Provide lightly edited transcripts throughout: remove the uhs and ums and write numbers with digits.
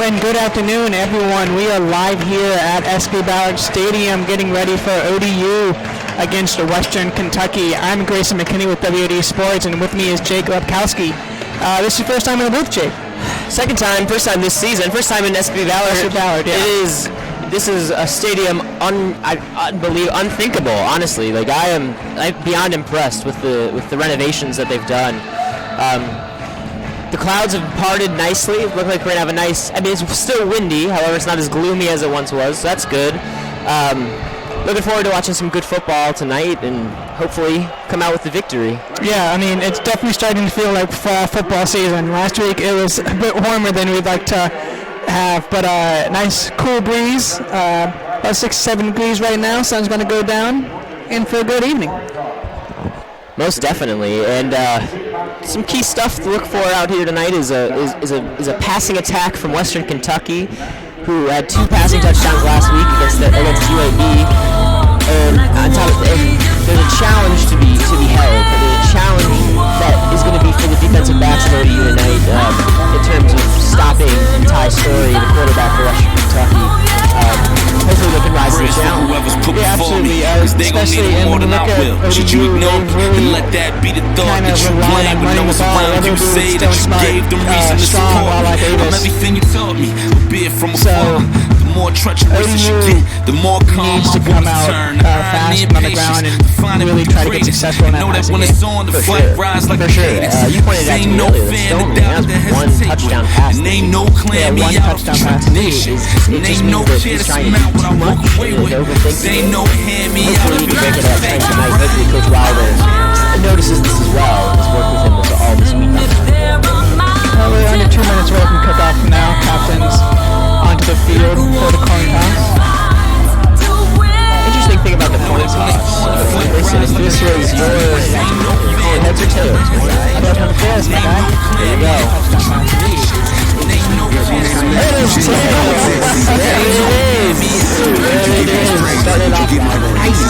and good afternoon, everyone. We are live here at Ballard Stadium getting ready for ODU against Western Kentucky. I'm Grayson McKinney with WKU Sports, and with me is Jake Lepkowski. This is your first time in the booth, Jake? Second time, first time this season, first time in Ballard. Ballard, yeah. This is a stadium unthinkable, honestly. Like I'm beyond impressed with the renovations that they've done. The clouds have parted nicely. Look like we're gonna have a nice. I mean, it's still windy. However, it's not as gloomy as it once was. So that's good. Looking forward to watching some good football tonight and hopefully come out with the victory. Yeah, I mean, it's definitely starting to feel like football season. Last week it was a bit warmer than we'd like to have, but nice cool breeze. About 6-7 degrees right now. Sun's gonna go down, and for a good evening. Most definitely, and some key stuff to look for out here tonight is a passing attack from Western Kentucky, who had 2 passing touchdowns last week against UAB. And on top of it, there's a challenge to be held. There's a challenge that is going to be for the defensive backs of ODU tonight in terms of stopping Ty Story, the quarterback for Western Kentucky. Hopefully they can rise to the challenge. Yeah, absolutely. Especially in the look at ODU, should you ignore and let that be the thought that you blame when no one's around you? Say that you gave them reason to support me. I'm everything you taught me, be it from afar. The more treacherous you get, the more calm needs to come out fast and on the ground and really try to get successful in that passing game. For sure. You pointed out to me earlier that Stone has one touchdown pass. Yeah, one touchdown pass. It just means that he's trying to do too much and overthinking it. Hopefully he can make it up tonight. Hopefully Coach Wilder notices this as well and has worked with him all this week. We're under 2 minutes away from kickoff now. Captains onto the field for the coin toss. Interesting thing about the coin toss, listen, if this was your heads or tails, I don't have a guess, my guy. There you go. It is tails! There it is. Started off nice.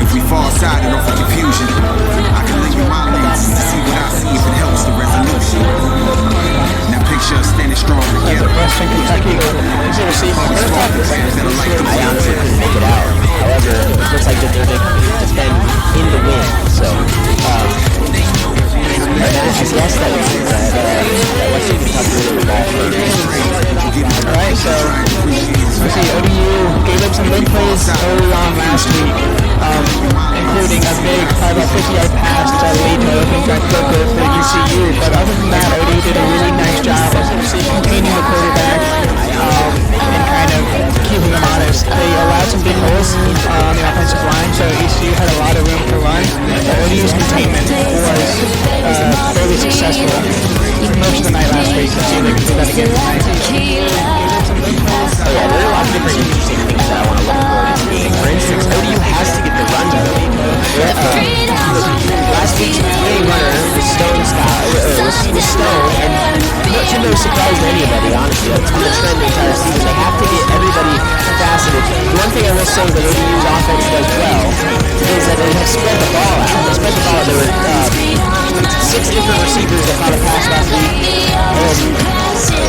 If we fall aside and offer confusion, I can link with my lens to see what I see if it helps the resolution. Now picture us standing strong together. Western Kentucky is a receiver. I honestly couldn't make it out. However, it looks like that they're going to defend in the wind. So, I guess that means that Western Kentucky really the ball first. Alright, so let's see, ODU gave up some big plays early on last week, including a big 50-yard pass to lead to opening drive quicker for ECU. But other than that, ODU did a really nice job of containing the quarterback and kind of keeping them honest. They allowed some big holes on the offensive line, so ECU had a lot of room to run. ODU's containment was fairly successful most of the night last week. Let's see if they can do that again tonight. Oh yeah, there are a lot of different interesting things that I want to look forward to seeing. For instance, ODU has to get the run going. Last week's leading runner was Stone, and to no surprise to anybody, honestly. That's been the trend the entire season. They have to get everybody faceted. The one thing I will say that ODU's offense does well is that they have spread the ball out. They spread the ball. There were 6 different receivers that caught a pass last week.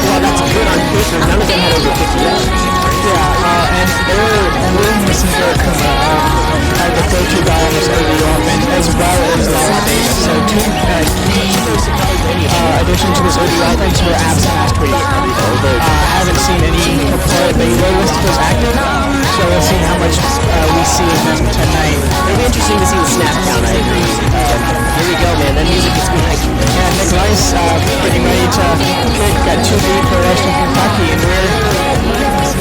Well, that's good on paper. None of them had over 50 yards. Yeah, and they're missing Derek Kuma, kind of the go-to guy on this ODU offense, as well as Ballard Stadium. So 2 additions to this ODU offense were absent last week. I haven't seen any play, but he was listed as active, so we'll see how much we see of them tonight. It'll be interesting to see the snap count, I agree. Here we go, man. That music gets me hyped. Yeah, Nick Rice getting ready to kick. Got 2 deep for Western Kentucky, and we're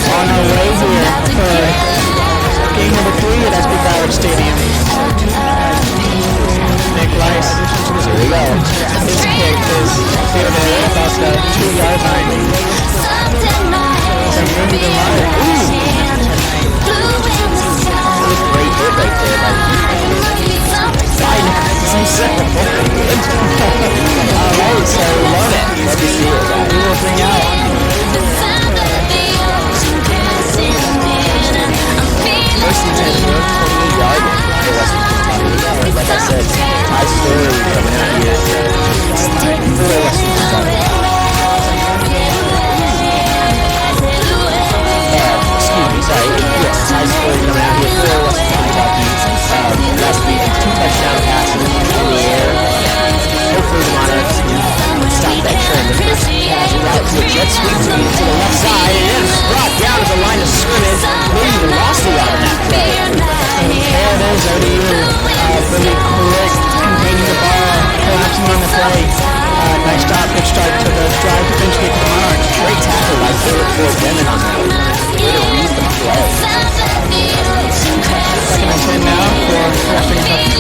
on our way here for game number 3 at Ballard Stadium. Nick Rice, here we go. His kick is fielded about the 2-yard line. So moving the line. Great hit right there by the Alright, so love it. Love to see it. We will bring out first and 10, 28-yard for Western Kentucky. Like I said, Ty Story coming out here for Western Kentucky. to the left side, and it's brought down to the line of scrimmage. Maybe even lost a lot of that play. And there it is, ODU really quick, containing the ball, collapsing on the play. Nice stop, good start to the drive to finish kick to the Monarchs. Great tackle by Phil Denman on that one. Way to read the play. Second and 10 now for Western Kentucky.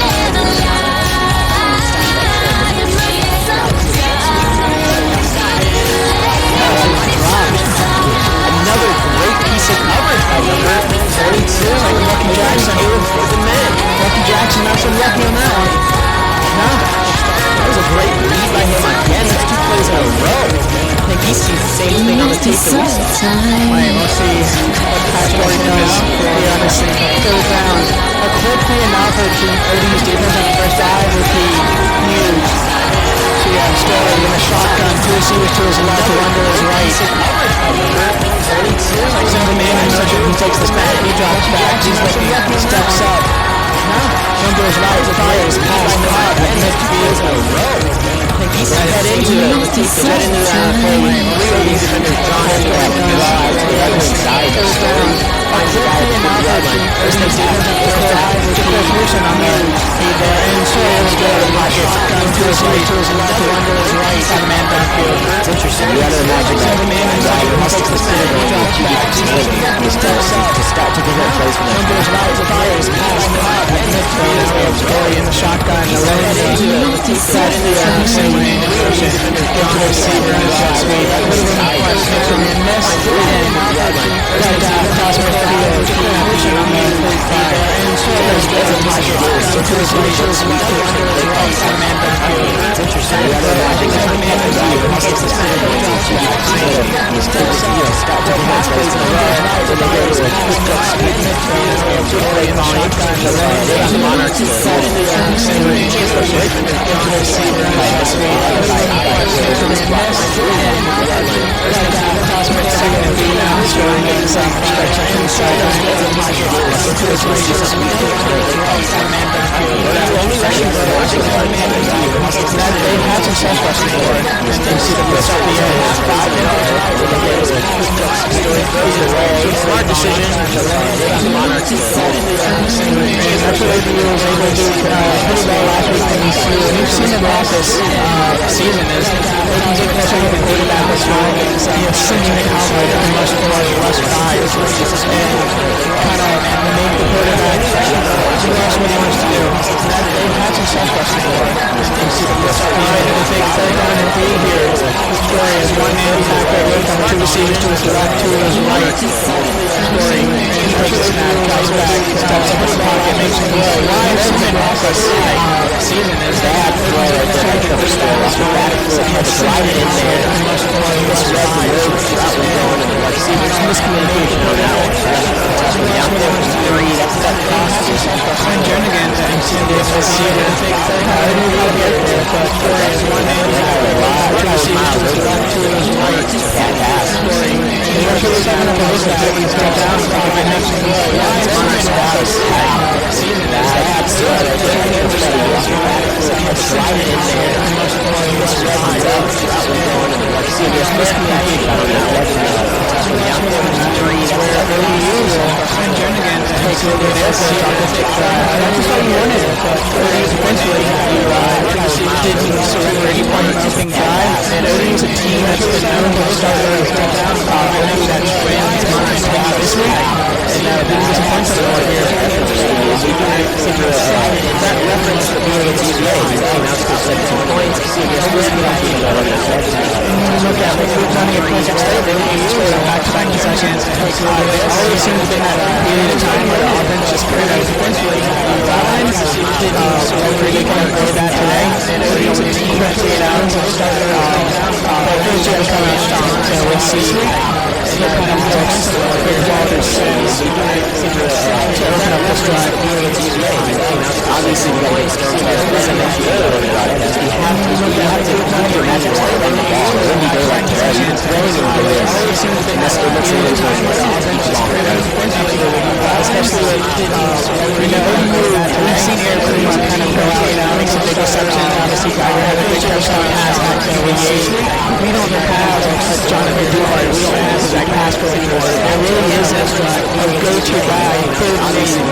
Another great piece of coverage by number 42. Lucky Jackson. Lucky Jackson, not so lucky on that one. No. That was a great read by him again. That's 2 plays in a row. I think he sees the same thing on the tape that we saw. Wait, we'll see what Patrick does here on this third down. A quick play and now for ODU's defense on the first drive would be huge. So you have Story in a shotgun, 2 receivers to his left, 1 to his right. Single man in motion, he takes the snap, he drops back, he's looking, steps up. One to his right, the players pass caught at midfield. I think he's head into it. Head into that play. Three defenders drawn into that drive to the other side. Finds the guy at the 50-yard line. First things happen. First drive. Just motion on there. And Story was good in the pocket. To his right, to his left, 1 to his right, 7-man backfield. It's interesting. You got to imagine that. He takes the center and drops back. He steps up to start to prevent plays from that. One to his right, the players pass caught at midfield. Story in the shotgun, the lane into it. That's the same way. Into the receiver in the jet sweep. A little bit of a and missed. And got down across midfield. Motion on the 35. And Story was good in the pocket. To his right, to his left, 1 to his right, 7-man backfield. It's interesting. I think that's what man is doing. He takes the center and drops back. He steps up. Stop to prevent plays in a row. Then they go to a quick jet sweep. Story in the shotgun, the lane. They got the Monarchs in the middle. He gets the break. Into the receiver in the jet sweep. Second and 8 now. Story getting the second stretch inside. They've had some success rushing for it. You see the blitz up the end. Smart decision. The Monarchs in the middle. That's what ODU was able to do pretty well last week. We've seen them last this season is they can get pressure with the quarterback that's trying to be a singing cowboy that can rush 4, rush 5, and kind of make the quarterback do what he wants to do. They've had some success rushing for it. You see the blitz up the end. They take third down and 3 here. Story is 1-man backer with 2 receivers to his left, 2 to his right. Story takes the snap, drops back, steps up in the pocket, makes a throw. Wide open off the season is bad throw right there. Picking up a Story off the back foot, had to slide it in there. Misread the road route was going, and the receivers miscommunication on that one. Down there was 3. That's that cost. And Jernigan and Cindy is a receiver. I don't know how to get there, but Story is 1-man backer. 2 receivers to his left, 2 to his right. Bad pass. Story. They were really stepping up a little bit. He's got down to the next throw. Wide open off the season. Bad throw right there. Slide it in there. Misread the route was going, and the receivers miscommunication on that one. Down there was 3. That's that ODU and Jernigan takes a little bit of this. That's just how you wanted it, but ODU's eventually didn't surrender any point of keeping drive, and ODU's a team that's been known to start early touchdown. I know that's ran its mind this week, and didn't disappoint us over here. That reference that we were at TBA, he came out to 17 points. Look at it, we're running a Pleasant State. They were scored on back-to-back possessions. It always seems to be that period of time where the offense just scored out defensively. Lions didn't surrender. They kind of did that today. And ODU's a team that played out to start but feels to come out strong. So we'll see. So kind of looks very well to open up this drive. Obviously, we got to get started. As I mentioned earlier about it, we have to keep your magic to run the ball. When you go like that, you're throwing it away. And that's what makes it really fun. Especially with, we've seen Eric Cruz kind of go out now, make some big receptions. Obviously, Geiger had a big touchdown pass back in the 88. We don't have Jonathan Duhart school anymore. There really isn't a go-to guy, third base, who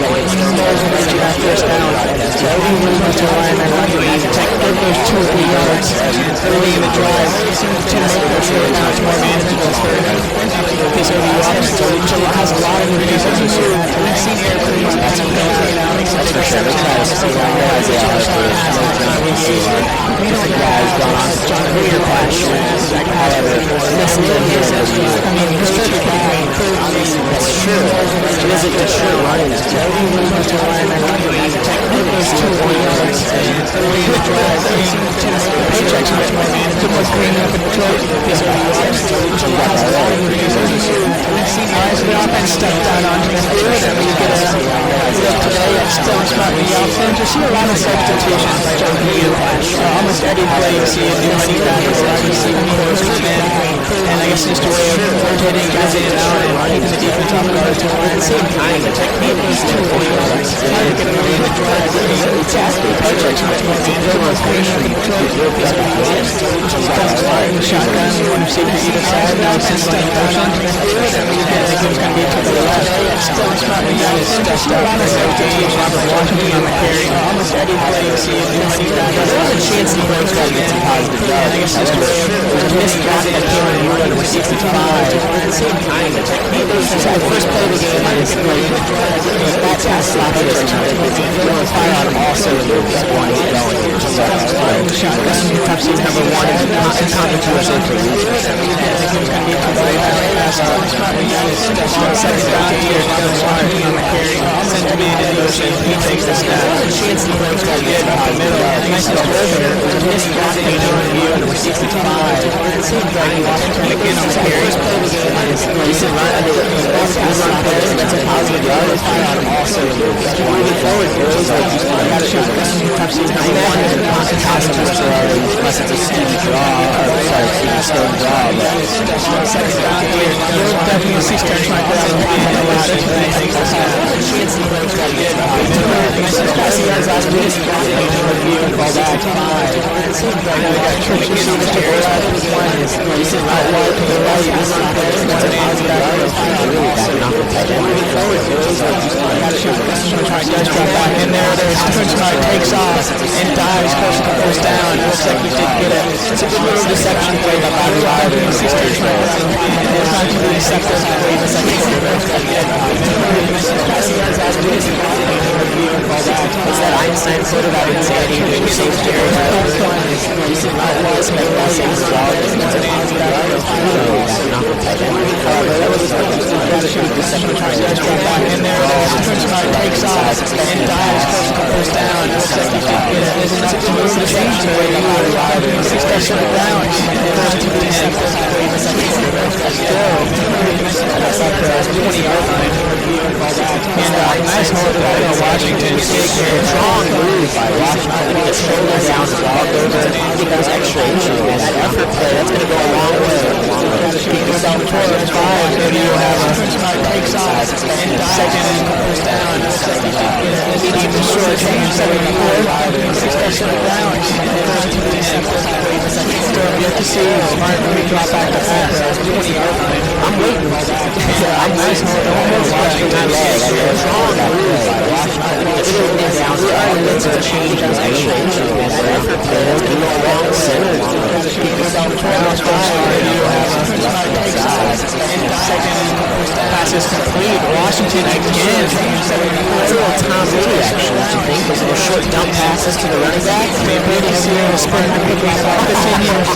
knows when to that first down. So every defensive lineman on the line to get those 2 or 3 yards early in the drive to make those third downs more manageable for this ODU offense. So it has a lot of new pieces this year. We've seen Eric Reeves kind of build right now, except for sure. Different guys going on to greater pasture. However, listen to his ODU. That's true. It isn't just sure running is good. Those 2 or 3 yards early in the drive. Paychecks much more manageable. Green up in Detroit. This ODU offense. So the offense stepped out onto the field, and we get a look today at still smart the offense. You see a lot of substitutions by ODU. Almost every play you see a new running back or wide receiver coach come in, and I guess just a way of rotating guys in and out and keeping the defense off guard. At the same time, the technique is 2 or 4 yards. It's hard to get early in the drive. Exactly. Paychecks much more manageable. Shotgun, one receiver either side. Now it's just stepped out onto the field, and we get it was going to be to the left. Still smart the offense. Still on the safety. Robert Washington on the carry. Almost every play you see a new running back. There was a chance he broke that into some positive yards. I guess just a way of missed block that came on number 65. At the same time, the technique was just the first play of the game. I just played that pass slapped it. Fire on him also in the 1 going here. Shotgun, top seed number 1 in conference USA for the second down here, on the carry, sent to me into the ocean, he takes the snap. There's a chance he breaks that good up the middle. Nice little there. Missed block that came on view, number 65. It seems like Washington again on the carry. Decent run under the run players, and that's a positive yard. Fire on him also. Moving forward, boys, got a shotgun. Top seed number 1 in conference USA, unless it's a Steve draw, sorry, Steve Stone draw, but second down here. You'll definitely see stars like that on the field. Chance he breaks that good. Passing yards last week. Ball back. It seems like we got trips receivers to the left. One is recent out wide to the right. That's a positive yard. Really backing off the touchdown. Moving forward, boys. Got a shotgun. Does drop back in there. There's Twinchmark takes off and dives close to the first down. Looks like he did get it. It's a good little deception play by Ballard Stadium. It's not too deceptive play in the second quarter. It's that Einstein quote about insanity being so scary. Recent outlaws make that same result. It's a positive yard. That was a shoot the second time. In there, Twinchmark takes off and dives close to the first down. Looks like he did get it. It's a good little deception play by Ballard Stadium. 6 touchdown downs. First to the second quarter. Still, that's like the 20-yard line. And nice hold by Washington. Strong move by Washington. Getting a shoulder down to walk over. I think that was extra inches. That effort play, that's going to go a long way. Keep yourself toward the 5. Maybe you'll have a takes off and second and first down. Medium to short change. 6 touchdown downs. First to the still yet to see Martin drop back to pass. 20-yard line. I'm waiting. I'm nice hold over Washington. Strong move by Washington. We are in the midst of a change. That was extra inches. That effort play, that's going to go a long center. Keep yourself toward the 5. You have a second and first down. Pass is complete. Washington again. It's a little Tom Brady action, don't you think? Those little short dump passes to the running back. Brady's here to sprint the quick off 15 yards.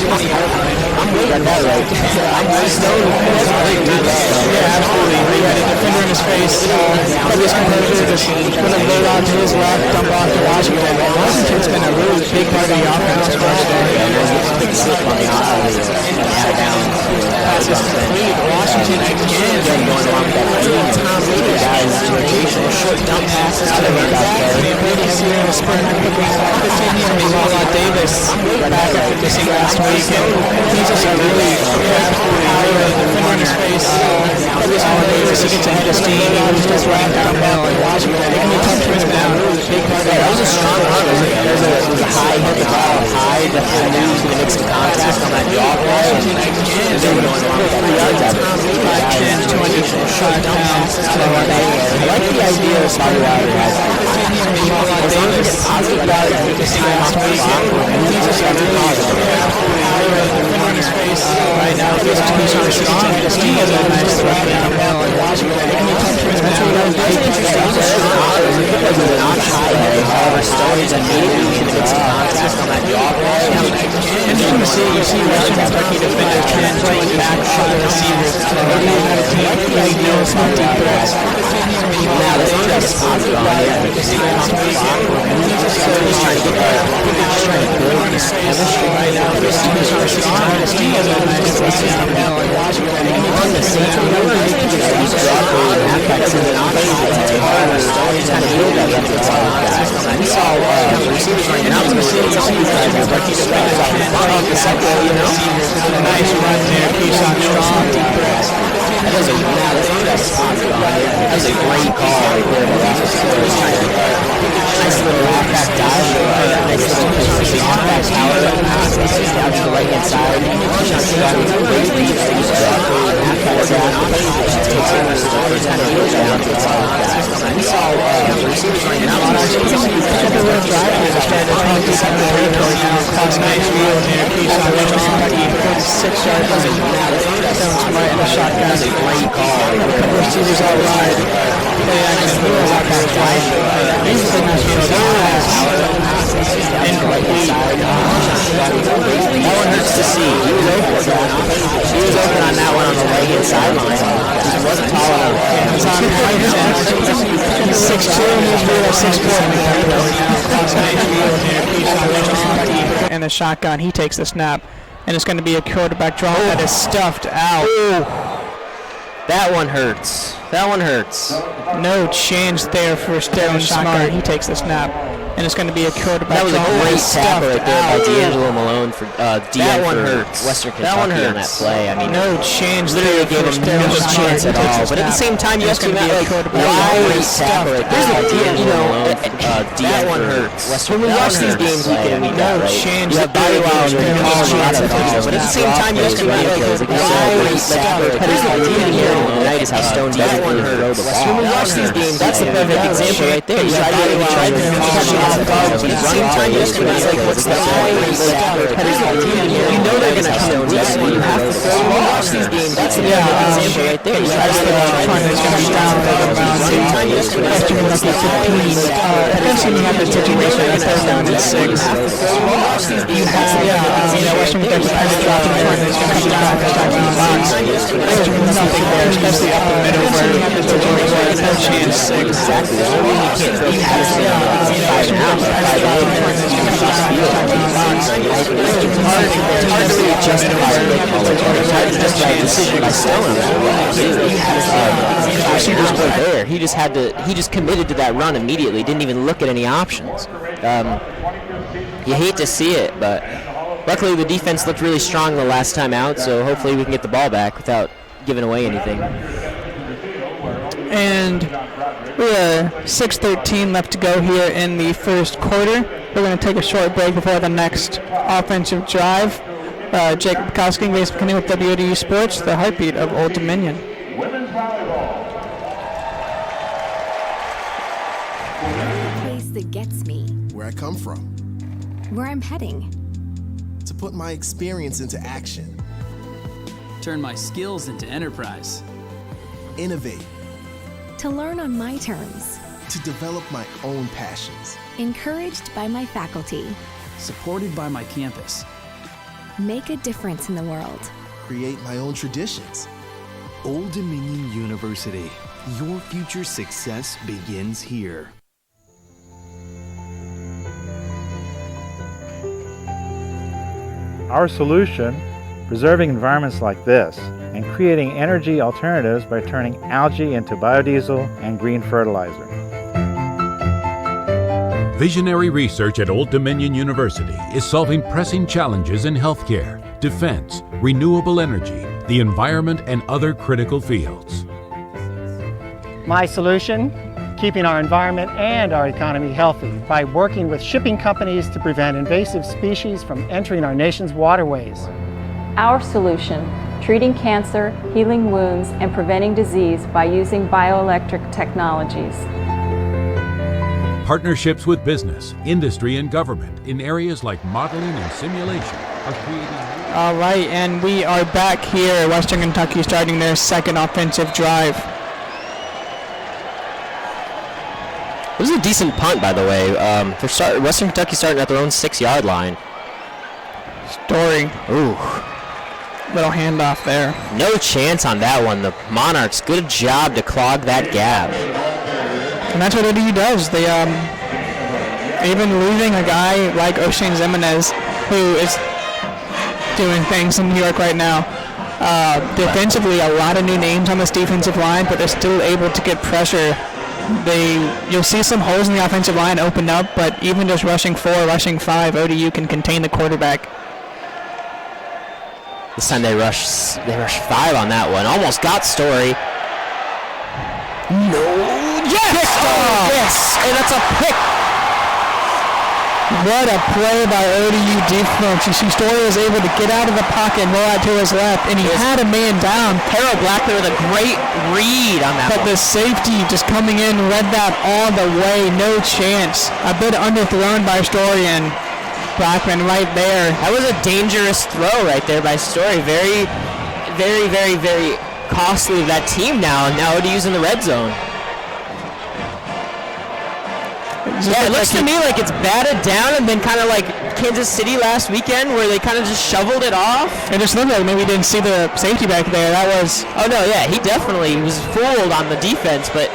I'm waiting on that right. I'm stoned. Yeah, absolutely. He had a defender in his face. Kept his composure. Just put a load on to his left, dump off to Washington. Washington's been a really big part of the offense for us today. Big slip on the offense. Pass is complete. Washington again. Going along with that Tom Brady guys. Short dump passes to the running back. Brady's here to sprint the quick off 15 yards. Ballard Davis back after missing last week. He's just a really defender in his face. Ballard Davis, he gets ahead of steam. He was just right down the middle. Washington, they can be tough to him now. Big part of that. That was a strong run. there's a high hit the ball high, definitely moves going to make some contact on that jaw play, and he's able to pull 3 yards out of it. 200 shot down. I like the idea of Bobby Wilder has. As long as you get positive about it, you can time off the clock, and he's just got to be positive. On his face right now, he's on strong. He has a nice throw down. That's however, Stone's immediately going to make some contact on that jaw play. Interesting to see, you see Western Kentucky defenders playing back from the receivers. He knows how deep threats. Now, this one is positive on it. He's trying to get there. He's trying to build this chemistry right now. He's on the same number. He's dropping halfbacks in the He's trying to build that repertoire. We saw receivers right now. We're seeing some of these guys are like these guys off the second, you know. Nice run there. Keeps on strong. Deep breaths. That was a great call right there. Nice little halfback dive. Nice little position. Halfback power up pass. Out to the right hand side. Great lead. Halfback down. Takes over the story. Kind of goes down to the halfback. We saw receivers right now. The little drive here is trying to paint this up the territory now. Cross nice wheel there. Keeps on Western Kentucky. 46 yards. Stone's right in the shotgun. Great call. Receivers all wide. Play action. Halfback drive. These are the nice field. Incomplete. That one hurts to see. He was open. He was open on that one on the right-hand sideline. He wasn't tall enough. It's on the right hand. He's 6'2", and he's really 6'4". And the shotgun, he takes the snap. And it's going to be a quarterback draw that is stuffed out. That one hurts. That one hurts. No change there for Stone Smart. He takes the snap. And it's going to be a quarterback. That was a great tackle right there by D'Angelo Malone for that one hurts. Western Kentucky on that play. I mean, no change. Literally gave him no chance at all. But at the same time, you have to be like, great tackle right there. You know, that one hurts. When we watch these games, we can no change. You have Bobby Wilder and no chance at all. But at the same time, you have to be like, great tackle right there. Tonight is how Stone doesn't really throw the ball. When we watch these games, that's the perfect example right there. You tried to but at the same time, it's like, what's the point? You know they're going to come with you. You have to throw the ball. Watch these games. That's the example right there. You try to throw the ball. It's going to be down. At the same time, it's going to be Eventually, you have the situation that's down to 6. You have to, Western Kentucky kind of dropping the front. It's going to come down. It's back in the box. There's nothing there, especially up the middle where you have the situation where there's no chance. Exactly. There's no reason you can't throw Patterson 5 and out. It's hard to really justify a big call. It's hard to justify a decision by Stone. Receivers were there. He just committed to that run immediately. Didn't even look at any options. You hate to see it, but luckily the defense looked really strong the last time out, so hopefully we can get the ball back without giving away anything. And we have 6:13 left to go here in the first quarter. We're going to take a short break before the next offensive drive. Jacob Bukowski, Grace McKinney with WODU Sports, the heartbeat of Old Dominion. The place that gets me. Where I come from. Where I'm heading. To put my experience into action. Turn my skills into enterprise. Innovate. To learn on my terms. To develop my own passions. Encouraged by my faculty. Supported by my campus. Make a difference in the world. Create my own traditions. Old Dominion University. Your future success begins here. Our solution, preserving environments like this and creating energy alternatives by turning algae into biodiesel and green fertilizer. Visionary research at Old Dominion University is solving pressing challenges in healthcare, defense, renewable energy, the environment, and other critical fields. My solution, keeping our environment and our economy healthy by working with shipping companies to prevent invasive species from entering our nation's waterways. Our solution, treating cancer, healing wounds, and preventing disease by using bioelectric technologies. Partnerships with business, industry, and government in areas like modeling and simulation are creating... All right, and we are back here. Western Kentucky starting their second offensive drive. It was a decent punt, by the way. Western Kentucky starting at their own 6-yard line. Story. Ooh. Little handoff there. No chance on that one. The Monarchs, good job to clog that gap. And that's what ODU does. They, even losing a guy like O'Shane Zimenez, who is doing things in New York right now. Defensively, a lot of new names on this defensive line, but they're still able to get pressure. You'll see some holes in the offensive line open up, but even just rushing 4, rushing 5, ODU can contain the quarterback. This time they rush 5 on that one. Almost got Story. No. Yes! Oh, yes! And that's a pick. What a play by ODU defense. You see Story was able to get out of the pocket and roll out to his left, and he had a man down. Harold Blackman with a great read on that But the safety just coming in, read that all the way, no chance. A bit underthrown by Story, and Blackman right there. That was a dangerous throw right there by Story. Very, very, very, very costly of that team now. Now ODU's in the red zone. Yeah, it looks to me like it's batted down and then kind of like Kansas City last weekend where they kind of just shoveled it off. It just looked like maybe he didn't see the safety back there. That was... Oh, no, yeah, he definitely was fooled on the defense, but...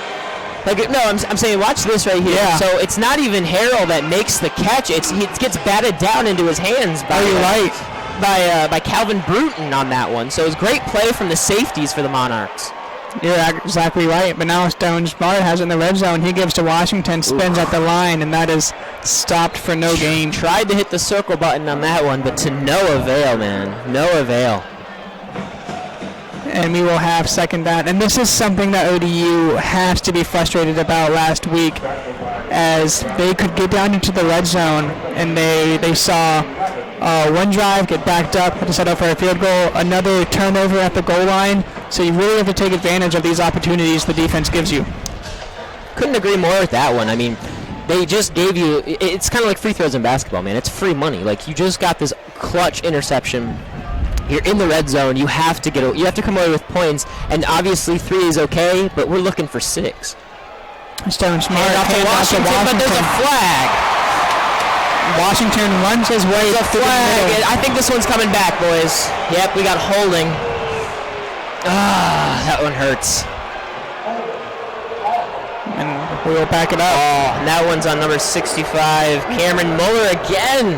Like, no, I'm saying watch this right here. Yeah. So it's not even Harrell that makes the catch. It gets batted down into his hands by Calvin Bruton on that one. So it was great play from the safeties for the Monarchs. You're exactly right, but now Stone Smart has it in the red zone. He gives to Washington, spins at the line, and that is stopped for no gain. Tried to hit the circle button on that one, but to no avail, man. No avail. And we will have second down. And this is something that ODU has to be frustrated about last week, as they could get down into the red zone, and they saw one drive get backed up, had to set up for a field goal, another turnover at the goal line. So you really have to take advantage of these opportunities the defense gives you. Couldn't agree more with that one. I mean, they just gave you, it's kind of like free throws in basketball, man. It's free money. Like, you just got this clutch interception. You're in the red zone. You have to come away with points, and obviously 3 is okay, but we're looking for 6. Stone Smart off to Washington, but there's a flag. Washington runs his way. There's a flag. I think this one's coming back, boys. Yep, we got holding. That one hurts. And we'll back it up. Oh, and that one's on number 65, Cameron Muller again.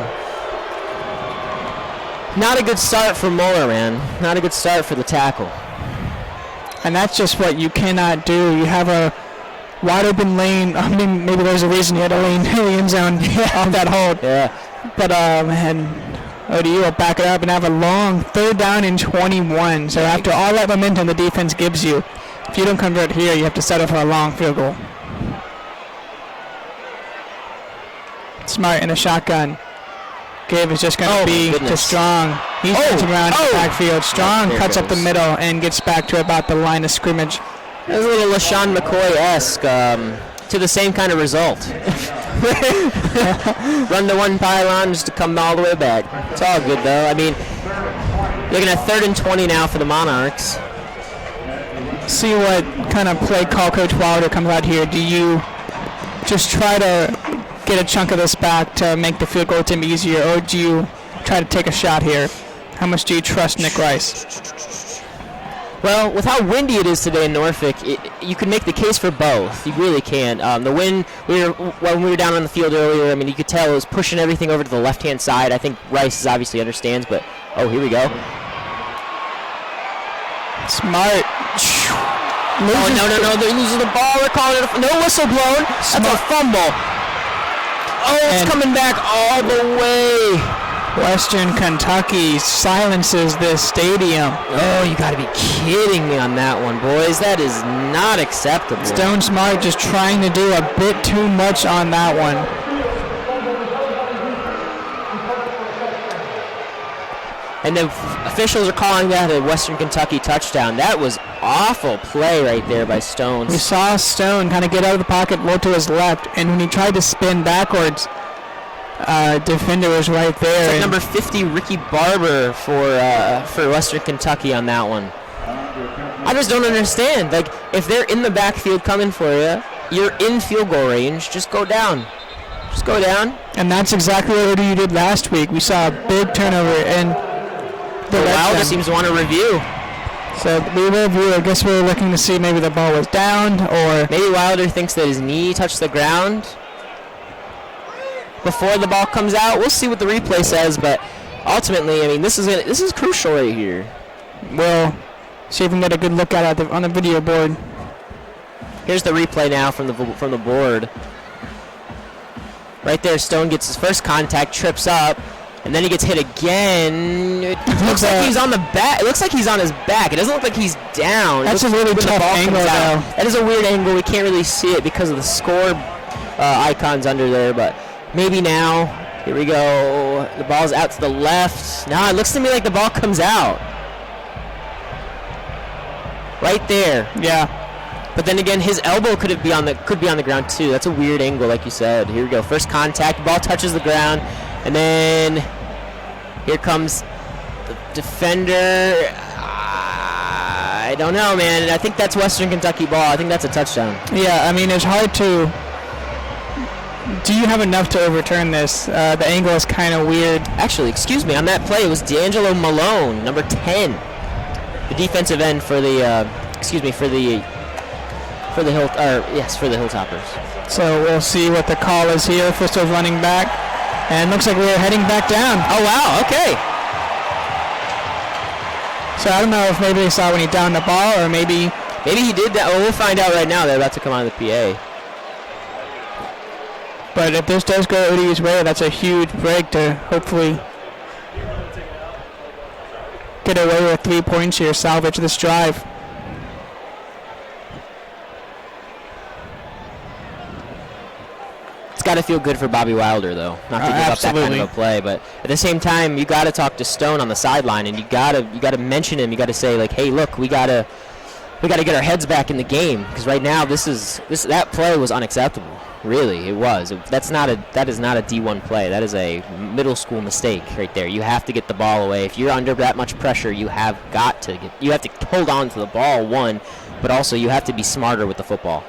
Not a good start for Muller, man. Not a good start for the tackle. And that's just what you cannot do. You have a wide open lane. I mean, maybe there's a reason you had a lane in the end zone off that hold. Yeah. But and ODU will back it up and have a long 3rd down and 21. So after all that momentum the defense gives you, if you don't convert here, you have to settle for a long field goal. Smart in a shotgun. Gabe is just going to be to Strong. He's dancing around in the backfield. Strong cuts up the middle and gets back to about the line of scrimmage. There's a little LaShawn McCoy-esque to the same kind of result. Run to one pylon just to come all the way back. It's all good, though. I mean, looking at 3rd and 20 now for the Monarchs. See what kind of play call Coach Wilder comes out here. Do you just try to get a chunk of this back to make the field goal attempt easier, or do you try to take a shot here? How much do you trust Nick Rice? Well, with how windy it is today in Norfolk, you can make the case for both. You really can. The wind, when we were down on the field earlier, I mean, you could tell it was pushing everything over to the left-hand side. I think Rice obviously understands, but, here we go. Smart. No, they're losing the ball. They're calling it no whistle blown. That's a fumble. Oh, it's coming back all the way. Western Kentucky silences this stadium. Oh, you got to be kidding me on that one, boys. That is not acceptable. Stone Smart just trying to do a bit too much on that one. And the officials are calling that a Western Kentucky touchdown. That was awful play right there by Stone. We saw Stone kind of get out of the pocket, low to his left, and when he tried to spin backwards, defender was right there. It's like number 50, Ricky Barber for Western Kentucky on that one. I just don't understand. Like, if they're in the backfield coming for you, you're in field goal range, just go down. Just go down. And that's exactly what ODU did last week. We saw a big turnover, and Wilder seems to want to review. So we will review. I guess we're looking to see maybe the ball was down, or maybe Wilder thinks that his knee touched the ground before the ball comes out. We'll see what the replay says, but ultimately, I mean, this is crucial right here. We'll see if we can get a good look at it on the video board. Here's the replay now from the board. Right there, Stone gets his first contact, trips up, and then he gets hit again. It looks like he's on the back. It looks like he's on his back. It doesn't look like he's down. That's a really tough angle, though. That is a weird angle. We can't really see it because of the score icons under there, but maybe now. Here we go. The ball's out to the left. No, it looks to me like the ball comes out. Right there. Yeah. But then again, his elbow could be on the ground too. That's a weird angle, like you said. Here we go. First contact. Ball touches the ground, and then here comes the defender. I don't know, man. I think that's Western Kentucky ball. I think that's a touchdown. Yeah, I mean, it's hard to. Do you have enough to overturn this? The angle is kind of weird. Actually, excuse me. On that play, it was D'Angelo Malone, number 10, the defensive end for the. For the Hilltoppers. So we'll see what the call is here. Fristo's running back, and looks like we're heading back down. Oh wow! Okay. So I don't know if maybe they saw when he downed the ball, or maybe he did that. Well, we'll find out right now. They're about to come out of the PA. But if this does go ODU's way, that's a huge break to hopefully get away with 3 points here, salvage this drive. Got to feel good for Bobby Wilder, though, not to give up that kind of a play. But at the same time, you got to talk to Stone on the sideline, and you got to mention him. You got to say, like, hey, look, we got to get our heads back in the game, because right now that play was unacceptable. Really, it was. That is not a D1 play. That is a middle school mistake right there. You have to get the ball away. If you're under that much pressure, you have to hold on to the ball, one, but also you have to be smarter with the football.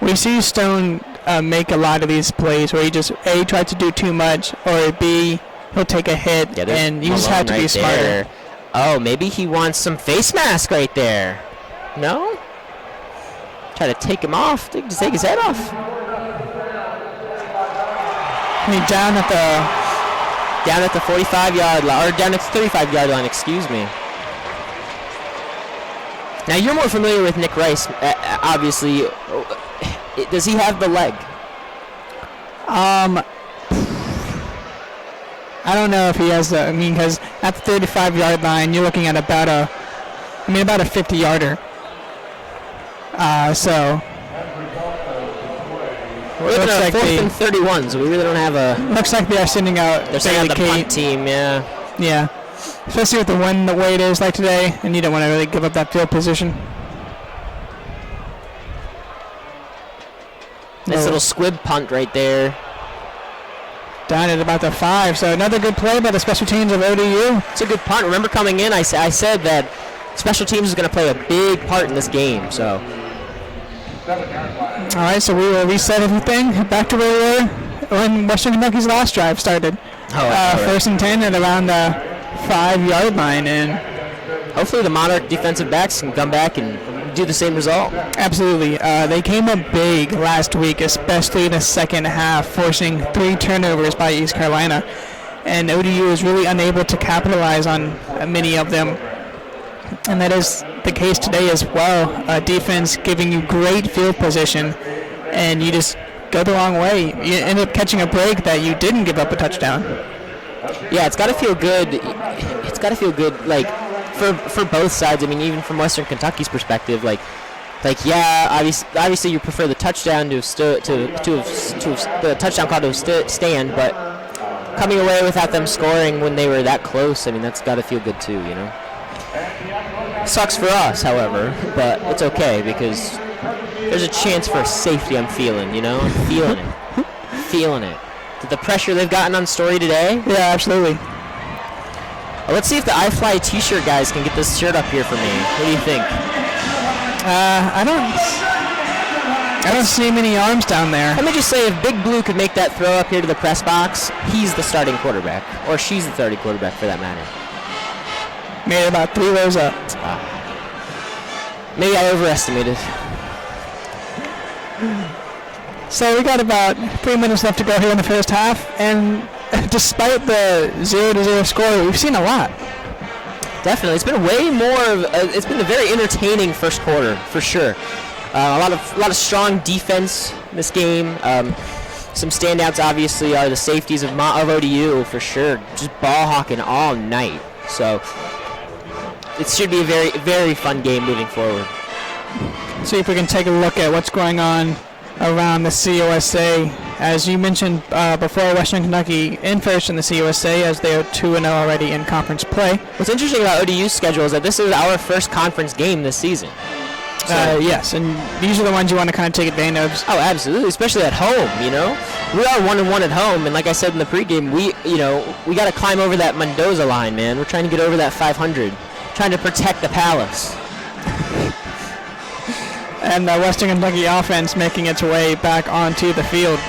We see Stone make a lot of these plays where he just A, tries to do too much, or B, he'll take a hit, and you just have to be smarter. There. Oh, maybe he wants some face mask right there. No? Try to take him off, just take his head off. He's down at the 45-yard line, or down at the 35-yard line, excuse me. Now, you're more familiar with Nick Rice, obviously. Does he have the leg? I don't know if he has the. I mean, because at the 35-yard line, you're looking at about a 50-yarder. So. We're looking at like 4th and 31, so we really don't have a. Looks like they are sending out. They're sending out the punt team, yeah. Yeah, especially with the way it is like today, and you don't want to really give up that field position. Nice little squib punt right there. Down at about the 5, so another good play by the special teams of ODU. It's a good punt. Remember coming in, I said that special teams is going to play a big part in this game. So. All right, so we will reset everything back to where we were when Western Kentucky's last drive started. First and 10 at around the 5-yard line, and hopefully the Monarch defensive backs can come back and do the same result. Absolutely. They came up big last week, especially in the second half, forcing 3 turnovers by East Carolina. And ODU is really unable to capitalize on many of them. And that is the case today as well. Defense giving you great field position, and you just go the wrong way. You end up catching a break that you didn't give up a touchdown. Yeah, it's got to feel good. It's got to feel good, like for both sides. I mean, even from Western Kentucky's perspective, like yeah, obviously you prefer the touchdown to the touchdown call to stand, but coming away without them scoring when they were that close, I mean, that's got to feel good too, you know. Sucks for us, however, but it's okay because there's a chance for safety. I'm feeling, you know, I'm feeling it, feeling it. The pressure they've gotten on Story today. Yeah, absolutely. Let's see if the iFly T-shirt guys can get this shirt up here for me. What do you think? I don't see many arms down there. Let me just say, if Big Blue could make that throw up here to the press box, he's the starting quarterback, or she's the starting quarterback for that matter. Made it about 3 rows up. Maybe I overestimated. So we got about 3 minutes left to go here in the first half, and despite the 0-0 score, we've seen a lot. Definitely, it's been way more of it's been a very entertaining first quarter for sure. A lot of strong defense in this game. Some standouts obviously are the safeties of ODU for sure, just ball hawking all night. So it should be a very, very fun game moving forward. See if we can take a look at what's going on around the CUSA. As you mentioned before, Western Kentucky in first in the CUSA as they are 2-0 already in conference play. What's interesting about ODU's schedule is that this is our first conference game this season. Yes, and these are the ones you want to kind of take advantage of. Oh, absolutely, especially at home, you know. We are 1-1 at home, and like I said in the pregame, we got to climb over that Mendoza line, man. We're trying to get over that 500, trying to protect the Palace. And the Western Kentucky offense making its way back onto the field.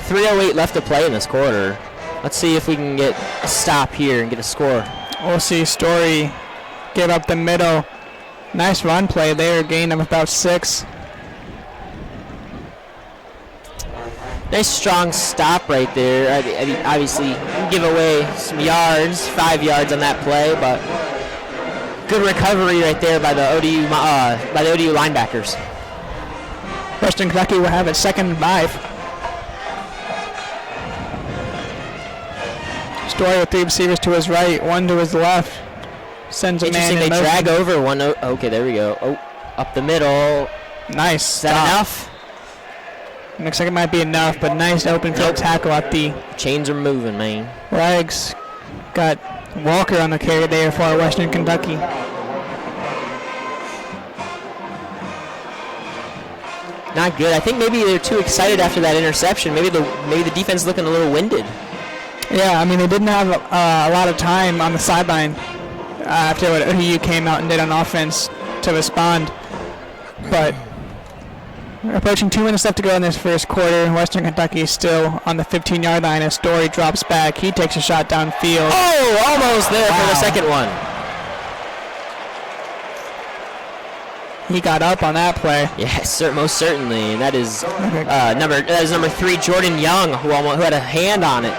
3:08 left to play in this quarter. Let's see if we can get a stop here and get a score. We'll see Story give up the middle. Nice run play there, gain of about 6. Nice strong stop right there. I mean, obviously give away some yards, 5 yards on that play, but good recovery right there by the ODU linebackers. Western Kentucky will have it 2nd and 5. Story with 3 receivers to his right, 1 to his left. Sends a man in they motion. drag over one. Okay, there we go. Oh, up the middle. Nice. Is that enough? Looks like it might be enough, but nice open field tackle at the chains are moving, man. legs. Got Walker on the carry there for Western Kentucky. Not good. I think maybe they're too excited after that interception. Maybe the defense is looking a little winded. Yeah, I mean, they didn't have a lot of time on the sideline after what ODU came out and did on offense to respond. But we're approaching 2 minutes left to go in this first quarter. Western Kentucky is still on the 15-yard line as Story drops back. He takes a shot downfield. Oh, almost there for the second one. He got up on that play. Yes, most certainly. And that is number 3, Jordan Young, who had a hand on it.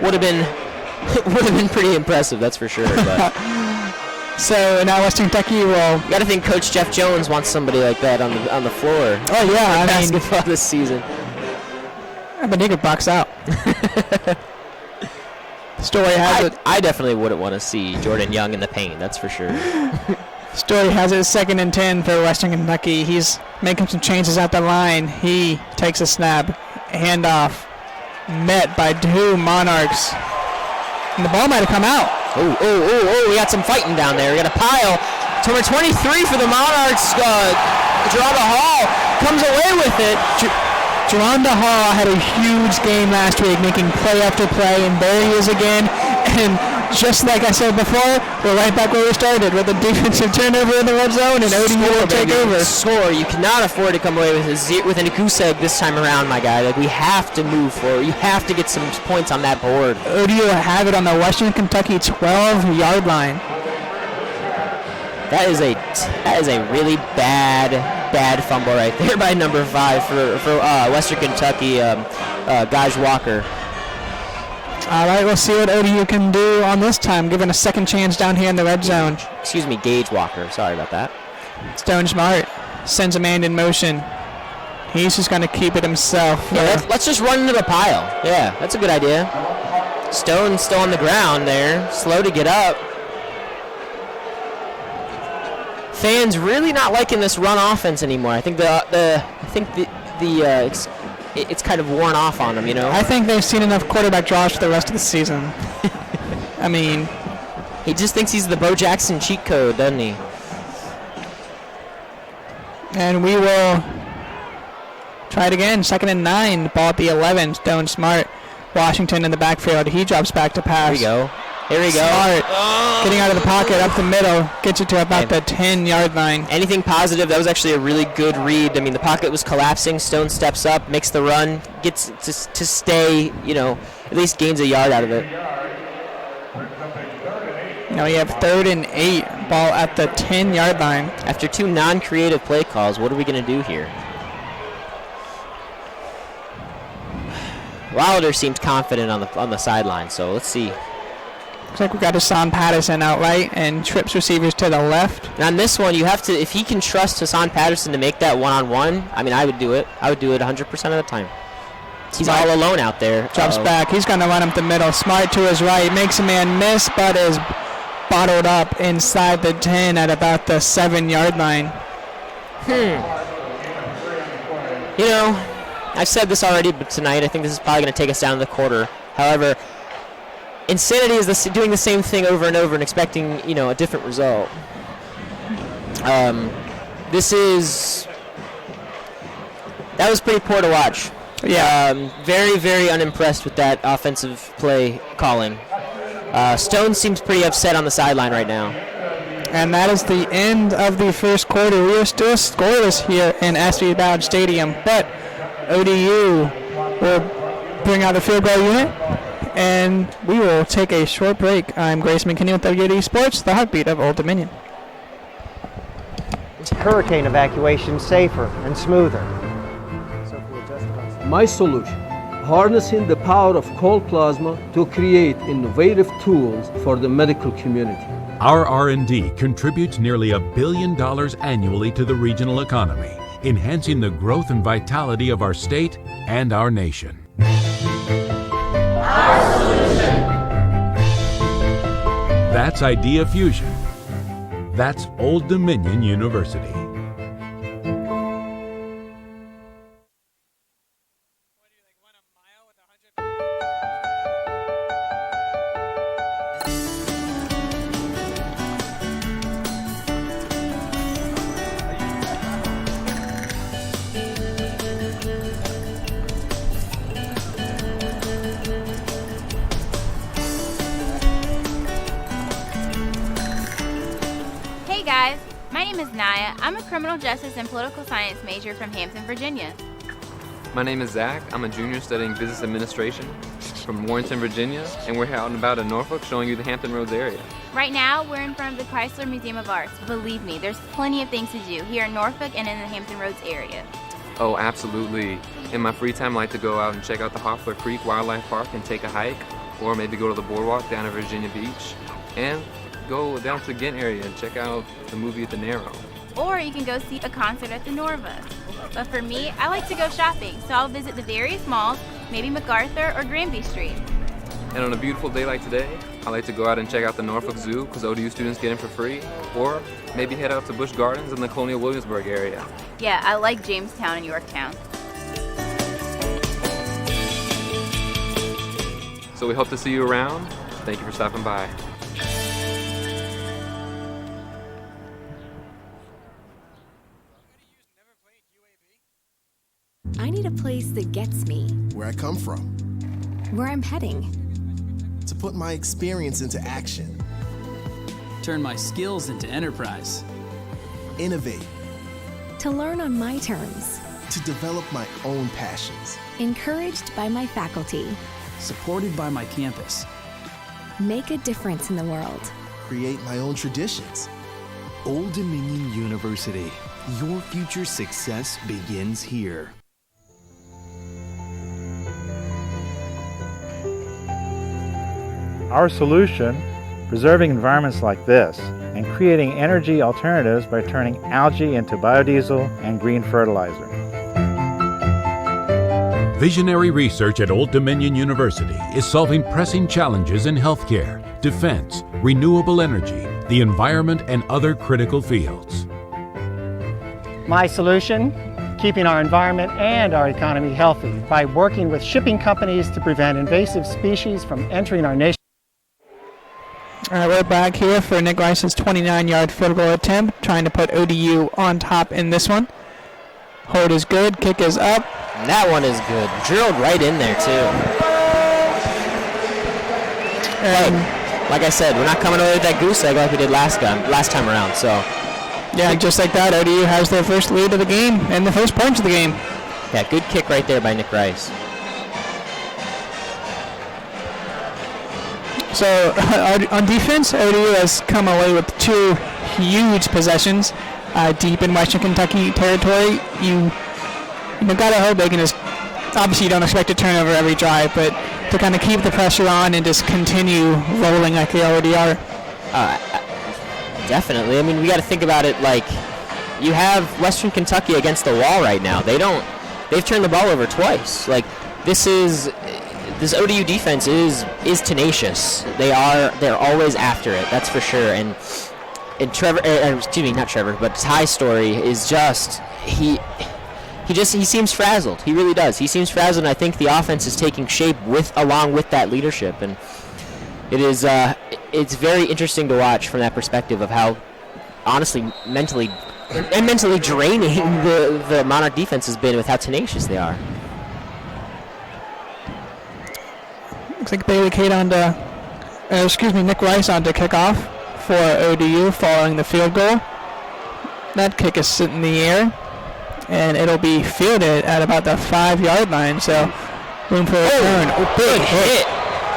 Would have been pretty impressive, that's for sure. But so now Western Kentucky will. You got to think Coach Jeff Jones wants somebody like that on the floor. Oh yeah, basketball this season. But he could box out. Story has it. I definitely wouldn't want to see Jordan Young in the paint. That's for sure. Story has it 2nd and 10 for Western Kentucky. He's making some changes at the line. He takes a snap, handoff, met by 2 Monarchs. And the ball might have come out. Oh, we got some fighting down there. We got a pile. Number 23 for the Monarchs, Geronda Hall comes away with it. Geronda Hall had a huge game last week, making play after play, and there he is again. And just like I said before, we're right back where we started with a defensive turnover in the red zone, and ODU will take over. Score. You cannot afford to come away with a goose egg this time around, my guy. Like, we have to move forward. You have to get some points on that board. ODU will have it on the Western Kentucky 12-yard line. That is a really bad fumble right there by number 5 for Western Kentucky, Gage Walker. All right, we'll see what ODU can do on this time, given a second chance down here in the red zone. Excuse me, Gage Walker. Sorry about that. Stone Smart sends a man in motion. He's just going to keep it himself. Yeah, let's just run into the pile. Yeah, that's a good idea. Stone's still on the ground there, slow to get up. Fans really not liking this run offense anymore. I think it's kind of worn off on them, you know. I think they've seen enough quarterback draws for the rest of the season. I mean, he just thinks he's the Bo Jackson cheat code, doesn't he? And we will try it again. 2nd and 9. Ball at the 11. Stone Smart. Washington in the backfield. He drops back to pass. Here we go. Here we go. Smart getting out of the pocket up the middle. Gets it to about the 10-yard line. Anything positive? That was actually a really good read. I mean, the pocket was collapsing. Stone steps up, makes the run, gets to stay, you know, at least gains a yard out of it. Now we have 3rd and 8. Ball at the 10-yard line. After 2 non-creative play calls, what are we going to do here? Wilder seems confident on the sideline, so let's see. Looks like we got Hassan Patterson out right and trips receivers to the left. And on this one, you have to, if he can trust Hassan Patterson to make that one-on-one, I mean, I would do it. I would do it 100% of the time. He's all alone out there. Drops back. He's going to run up the middle. Smart to his right. Makes a man miss, but is bottled up inside the 10 at about the 7-yard line. You know, I've said this already, but tonight I think this is probably going to take us down to the quarter. However, insanity is doing the same thing over and over and expecting, you know, a different result. That was pretty poor to watch. Yeah. Very, very unimpressed with that offensive play calling. Stone seems pretty upset on the sideline right now. And that is the end of the first quarter. We are still scoreless here in Ballard Stadium, but ODU will bring out the field goal unit, and we will take a short break. I'm Grace McKinney with WKU Sports, the heartbeat of Old Dominion. Hurricane evacuation safer and smoother. My solution: harnessing the power of cold plasma to create innovative tools for the medical community. Our R&D contributes nearly $1 billion annually to the regional economy, enhancing the growth and vitality of our state and our nation. Our solution. That's Idea Fusion. That's Old Dominion University. I'm a criminal justice and political science major from Hampton, Virginia. My name is Zach. I'm a junior studying business administration from Warrenton, Virginia, and we're out and about in Norfolk showing you the Hampton Roads area. Right now, we're in front of the Chrysler Museum of Arts. Believe me, there's plenty of things to do here in Norfolk and in the Hampton Roads area. Oh, absolutely. In my free time, I like to go out and check out the Hoffler Creek Wildlife Park and take a hike, or maybe go to the boardwalk down at Virginia Beach, and go down to the Ghent area and check out the movie at the Narrow. Or you can go see a concert at the Norva. But for me, I like to go shopping, so I'll visit the various malls, maybe MacArthur or Granby Street. And on a beautiful day like today, I like to go out and check out the Norfolk Zoo because ODU students get in for free, or maybe head out to Busch Gardens in the Colonial Williamsburg area. Yeah, I like Jamestown and Yorktown. So we hope to see you around. Thank you for stopping by. I need a place that gets me. Where I come from. Where I'm heading. To put my experience into action. Turn my skills into enterprise. Innovate. To learn on my terms. To develop my own passions. Encouraged by my faculty. Supported by my campus. Make a difference in the world. Create my own traditions. Old Dominion University. Your future success begins here. Our solution, preserving environments like this and creating energy alternatives by turning algae into biodiesel and green fertilizer. Visionary research at Old Dominion University is solving pressing challenges in healthcare, defense, renewable energy, the environment, and other critical fields. My solution? Keeping our environment and our economy healthy by working with shipping companies to prevent invasive species from entering our nation. All right, we're back here for Nick Rice's 29-yard field goal attempt, trying to put ODU on top in this one. Hold is good, kick is up. And that one is good. Drilled right in there, too. Like I said, we're not coming away with that goose egg like we did last time around, so. Yeah, just like that, ODU has their first lead of the game and the first points of the game. Yeah, good kick right there by Nick Rice. So on defense, ODU has come away with 2 huge possessions deep in Western Kentucky territory. You gotta hope they can just, obviously you don't expect a turnover every drive, but to kind of keep the pressure on and just continue rolling like they already are. Definitely. I mean, we got to think about it like you have Western Kentucky against the wall right now. They've turned the ball over twice. Like this ODU defense is tenacious. They're always after it. That's for sure. And Ty's story is just he seems frazzled. He really does. He seems frazzled, and I think the offense is taking shape along with that leadership. And it's very interesting to watch from that perspective of how, honestly, mentally draining the Monarch defense has been with how tenacious they are. Looks like Nick Rice on to kick off for ODU following the field goal. That kick is sitting in the air, and it'll be fielded at about the 5-yard line, so room for a return. Oh, big hit.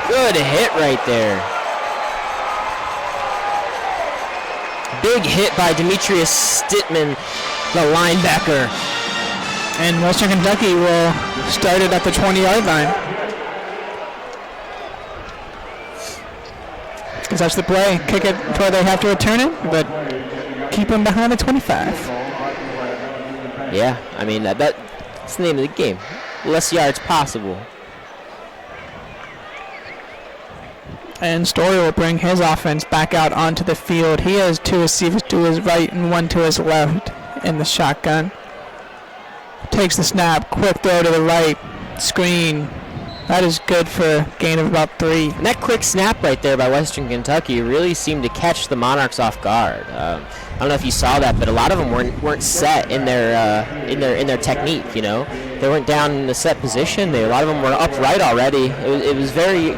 Good hit right there. Big hit by Demetrius Stitman, the linebacker. And Western Kentucky will start it at the 20-yard line. Because that's the play. Kick it before they have to return it, but keep them behind the 25. Yeah, I mean, that's the name of the game. Less yards possible. And Story will bring his offense back out onto the field. He has 2 receivers to his right and 1 to his left in the shotgun. Takes the snap, quick throw to the right, screen. That is good for a gain of about 3. And that quick snap right there by Western Kentucky really seemed to catch the Monarchs off guard. I don't know if you saw that, but a lot of them weren't set in their technique. You know, they weren't down in the set position. A lot of them were upright already. It was very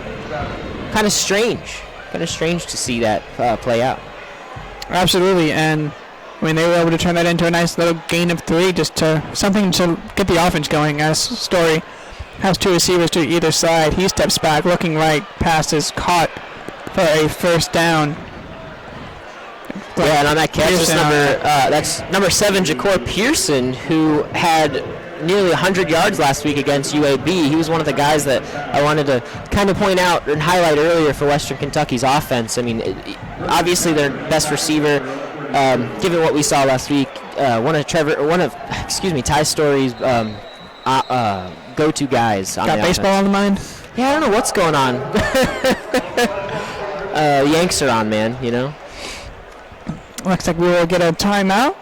kind of strange to see that play out. Absolutely, and I mean they were able to turn that into a nice little gain of 3, just to something to get the offense going. As Story has 2 receivers to either side, he steps back, looking right, pass is caught for a first down. Yeah, and on that catch, that's number 7, Ja'Cour Pearson, who had nearly 100 yards last week against UAB. He was one of the guys that I wanted to kind of point out and highlight earlier for Western Kentucky's offense. I mean, obviously their best receiver, given what we saw last week, one of Ty Story's go-to guys on Got the baseball offense. on the mind? Yeah, I don't know what's going on. Yanks are on, man, you know. Looks like we will get a timeout.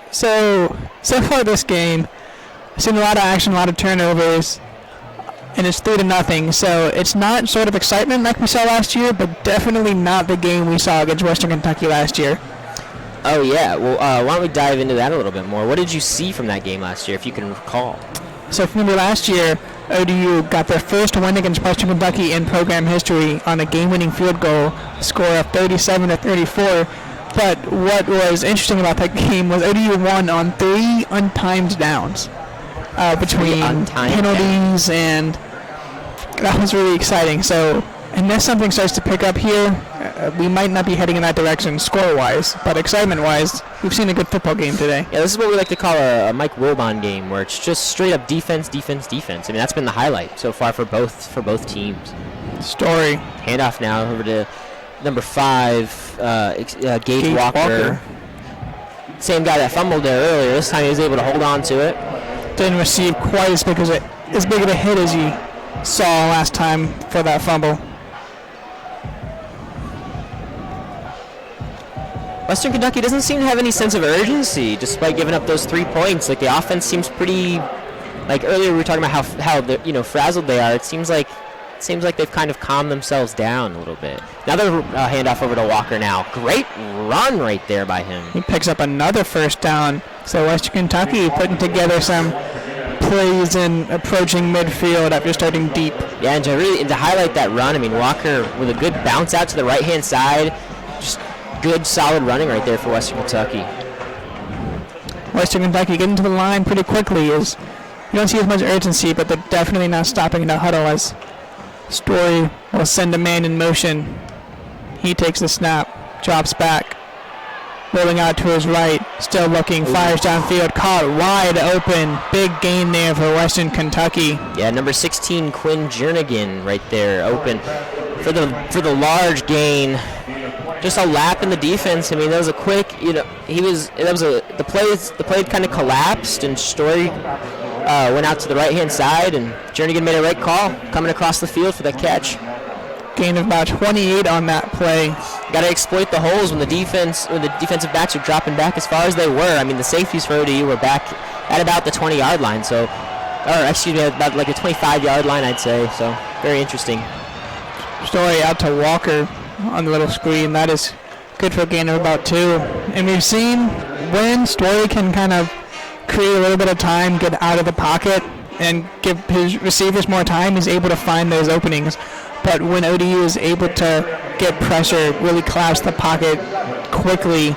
So far this game, I've seen a lot of action, a lot of turnovers, and it's 3-0. So it's not sort of excitement like we saw last year, but definitely not the game we saw against Western Kentucky last year. Oh yeah, well why don't we dive into that a little bit more? What did you see from that game last year, if you can recall? So if you remember last year, ODU got their first win against Western Kentucky in program history on a game-winning field goal, score of 37-34. But what was interesting about that game was ODU won on 3 untimed downs between penalties, and that was really exciting. So unless something starts to pick up here, we might not be heading in that direction score-wise, but excitement-wise, we've seen a good football game today. Yeah, this is what we like to call a Mike Wilbon game, where it's just straight-up defense. I mean, that's been the highlight so far for both teams. Story. Handoff now over to number 5, Gage Walker. Same guy that fumbled there earlier. This time he was able to hold on to it. didn't receive quite as big of a hit as he saw last time for that fumble. Western Kentucky doesn't seem to have any sense of urgency despite giving up those 3 points. Like, the offense seems pretty, like earlier we were talking about how frazzled they are. It seems like they've kind of calmed themselves down a little bit. Another handoff over to Walker now. Great run right there by him. He picks up another first down. So Western Kentucky putting together some plays and approaching midfield after starting deep. Yeah, and to highlight that run, I mean, Walker with a good bounce out to the right-hand side. Just good, solid running right there for Western Kentucky. Western Kentucky getting to the line pretty quickly. You don't see as much urgency, but they're definitely not stopping in the huddle as Story will send a man in motion. He takes the snap, drops back, rolling out to his right, still looking, fires downfield, caught wide open. Big gain there for Western Kentucky. Yeah, number 16, Quinn Jernigan right there, open for the large gain. Just a lap in the defense. I mean, that was a quick, the play kind of collapsed, and Story went out to the right-hand side, and Jernigan made a right call coming across the field for that catch. Gain of about 28 on that play. Got to exploit the holes when the defensive backs are dropping back as far as they were. I mean, the safeties for ODU were back at about the 20-yard line, about like a 25-yard line, I'd say. So very interesting. Story out to Walker on the little screen. That is good for a gain of about 2. And we've seen when Story can kind of create a little bit of time, get out of the pocket, and give his receivers more time, he's able to find those openings. But when ODU is able to get pressure, really collapse the pocket quickly,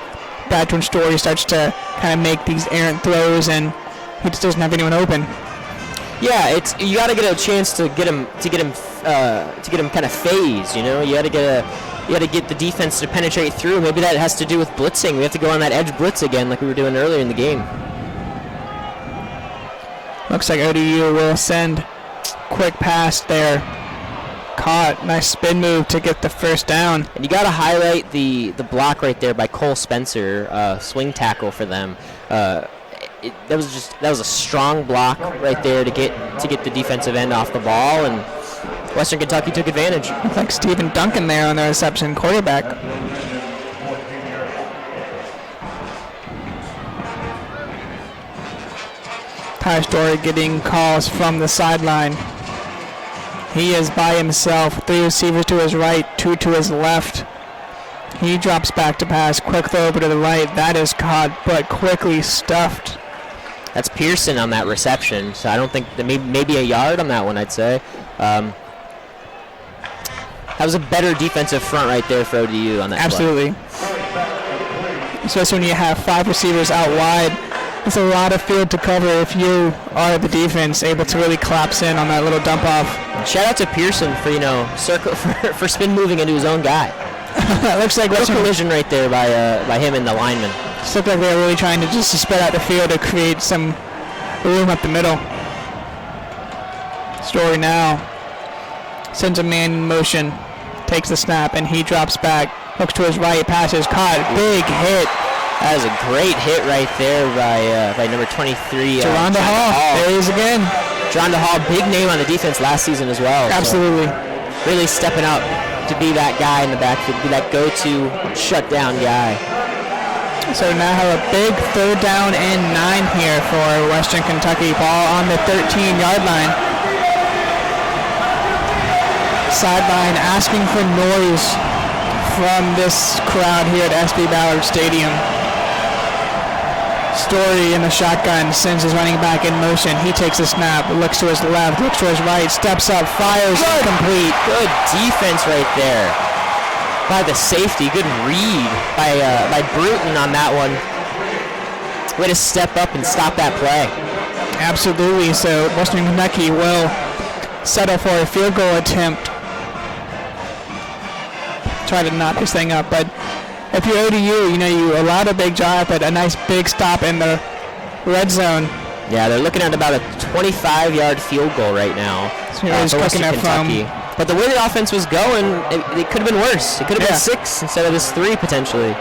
that's when Story starts to kind of make these errant throws, and he just doesn't have anyone open. Yeah, you got to get a chance to get him kind of phased. You got to get the defense to penetrate through. Maybe that has to do with blitzing. We have to go on that edge blitz again, like we were doing earlier in the game. Looks like ODU will send quick pass there. Caught, nice spin move to get the first down. And you got to highlight the block right there by Cole Spencer, swing tackle for them. That was a strong block right there to get the defensive end off the ball, and Western Kentucky took advantage. Looks like Stephen Duncan there on the reception, quarterback. Ty Story getting calls from the sideline. He is by himself. 3 receivers to his right, 2 to his left. He drops back to pass. Quick throw over to the right. That is caught, but quickly stuffed. That's Pearson on that reception, so I don't think that maybe a yard on that one, I'd say. That was a better defensive front right there for ODU on that Absolutely. play. Especially when you have 5 receivers out wide. It's a lot of field to cover if you are the defense able to really collapse in on that little dump off. Shout out to Pearson for for spin moving into his own guy. Looks like a collision right there by him and the lineman. It looked like they were really trying to just spread out the field to create some room up the middle. Story now sends a man in motion, takes the snap, and he drops back. Looks to his right, passes caught, big hit. That is a great hit right there by number 23. Geronda Hall. There he is again. Geronda Hall, big name on the defense last season as well. Absolutely. So really stepping up to be that guy in the backfield, be that go-to shutdown guy. So now have a big 3rd down and 9 here for Western Kentucky. Ball on the 13-yard line. Sideline asking for noise from this crowd here at SB Ballard Stadium. Story in the shotgun sends his running back in motion. He takes a snap, looks to his left, looks to his right, steps up, fires, incomplete. Good defense right there by the safety. Good read by Bruton on that one. Way to step up and stop that play. Absolutely. So Western Kentucky will settle for a field goal attempt. Try to knock this thing up, but if you're ODU, you allowed a big drive, but a nice big stop in the red zone. Yeah, they're looking at about a 25-yard field goal right now. So here's Western Kentucky. But the way the offense was going, it could have been worse. It could have been 6 instead of this 3 potentially.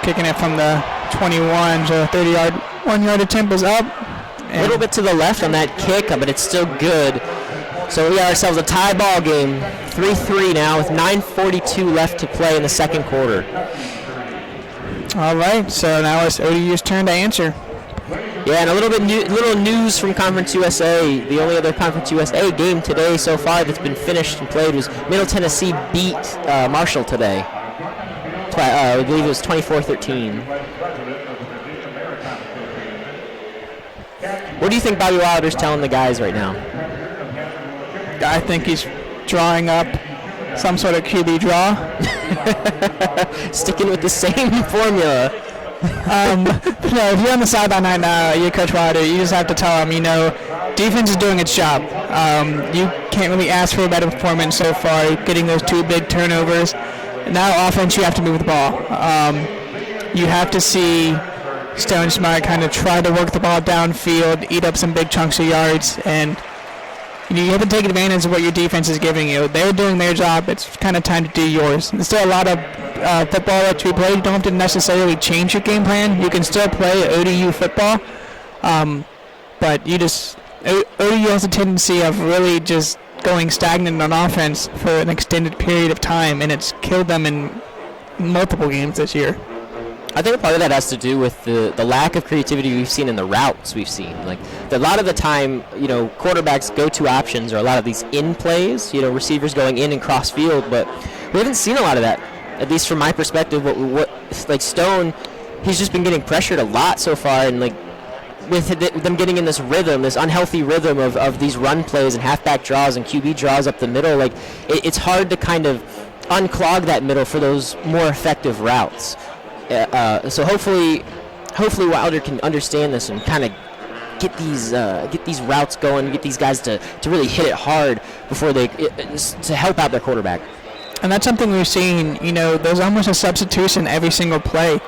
Kicking it from the 21, so 30-yard, 1-yard attempt is up. A little bit to the left on that kick, but it's still good. So we got ourselves a tie ball game, 3-3 now with 9:42 left to play in the second quarter. All right, so now it's ODU's turn to answer. Yeah, and a little news from Conference USA. The only other Conference USA game today so far that's been finished and played was Middle Tennessee beat Marshall today. I believe it was 24-13. What do you think Bobby Wilder's telling the guys right now? I think he's drawing up some sort of QB draw. Sticking with the same formula. No, if you're on the sideline right now, you're Coach Wilder, you just have to tell him, defense is doing its job. You can't really ask for a better performance so far, getting those 2 big turnovers. Now offense, you have to move the ball. You have to see Stone Smart kind of try to work the ball downfield, eat up some big chunks of yards, and you have to take advantage of what your defense is giving you. They're doing their job. It's kind of time to do yours. There's still a lot of football that you play. You don't have to necessarily change your game plan. You can still play ODU football, but ODU has a tendency of really just going stagnant on offense for an extended period of time, and it's killed them in multiple games this year. I think part of that has to do with the lack of creativity we've seen in the routes we've seen. Like a lot of the time, quarterbacks' go-to options are a lot of these in plays, receivers going in and cross field, but we haven't seen a lot of that, at least from my perspective. What Stone, he's just been getting pressured a lot so far, and with them getting in this rhythm, this unhealthy rhythm of these run plays and halfback draws and QB draws up the middle, it's hard to kind of unclog that middle for those more effective routes. So hopefully Wilder can understand this and kind of get these routes going, get these guys to really hit it hard before to help out their quarterback. And that's something we've seen. There's almost a substitution every single play.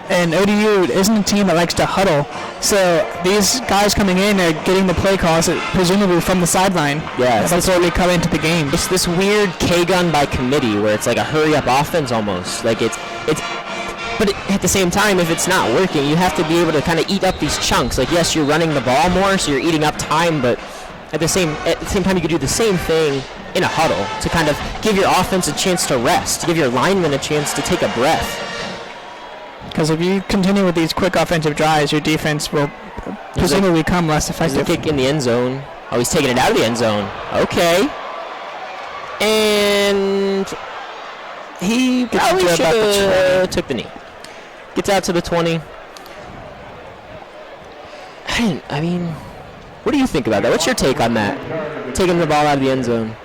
And ODU isn't a team that likes to huddle. So these guys coming in are getting the play calls, presumably from the sideline. Yeah, before they come into the game. It's this weird K-gun by committee where it's like a hurry-up offense almost. But at the same time, if it's not working, you have to be able to kind of eat up these chunks. Yes, you're running the ball more, so you're eating up time, but at the same time, you could do the same thing in a huddle to kind of give your offense a chance to rest, to give your linemen a chance to take a breath. Because if you continue with these quick offensive drives, your defense will presumably become less effective. There's a kick in the end zone. Oh, he's taking it out of the end zone. Okay. And he probably should have took the knee. Gets out to the 20. What do you think about that? What's your take on that? Taking the ball out of the end zone.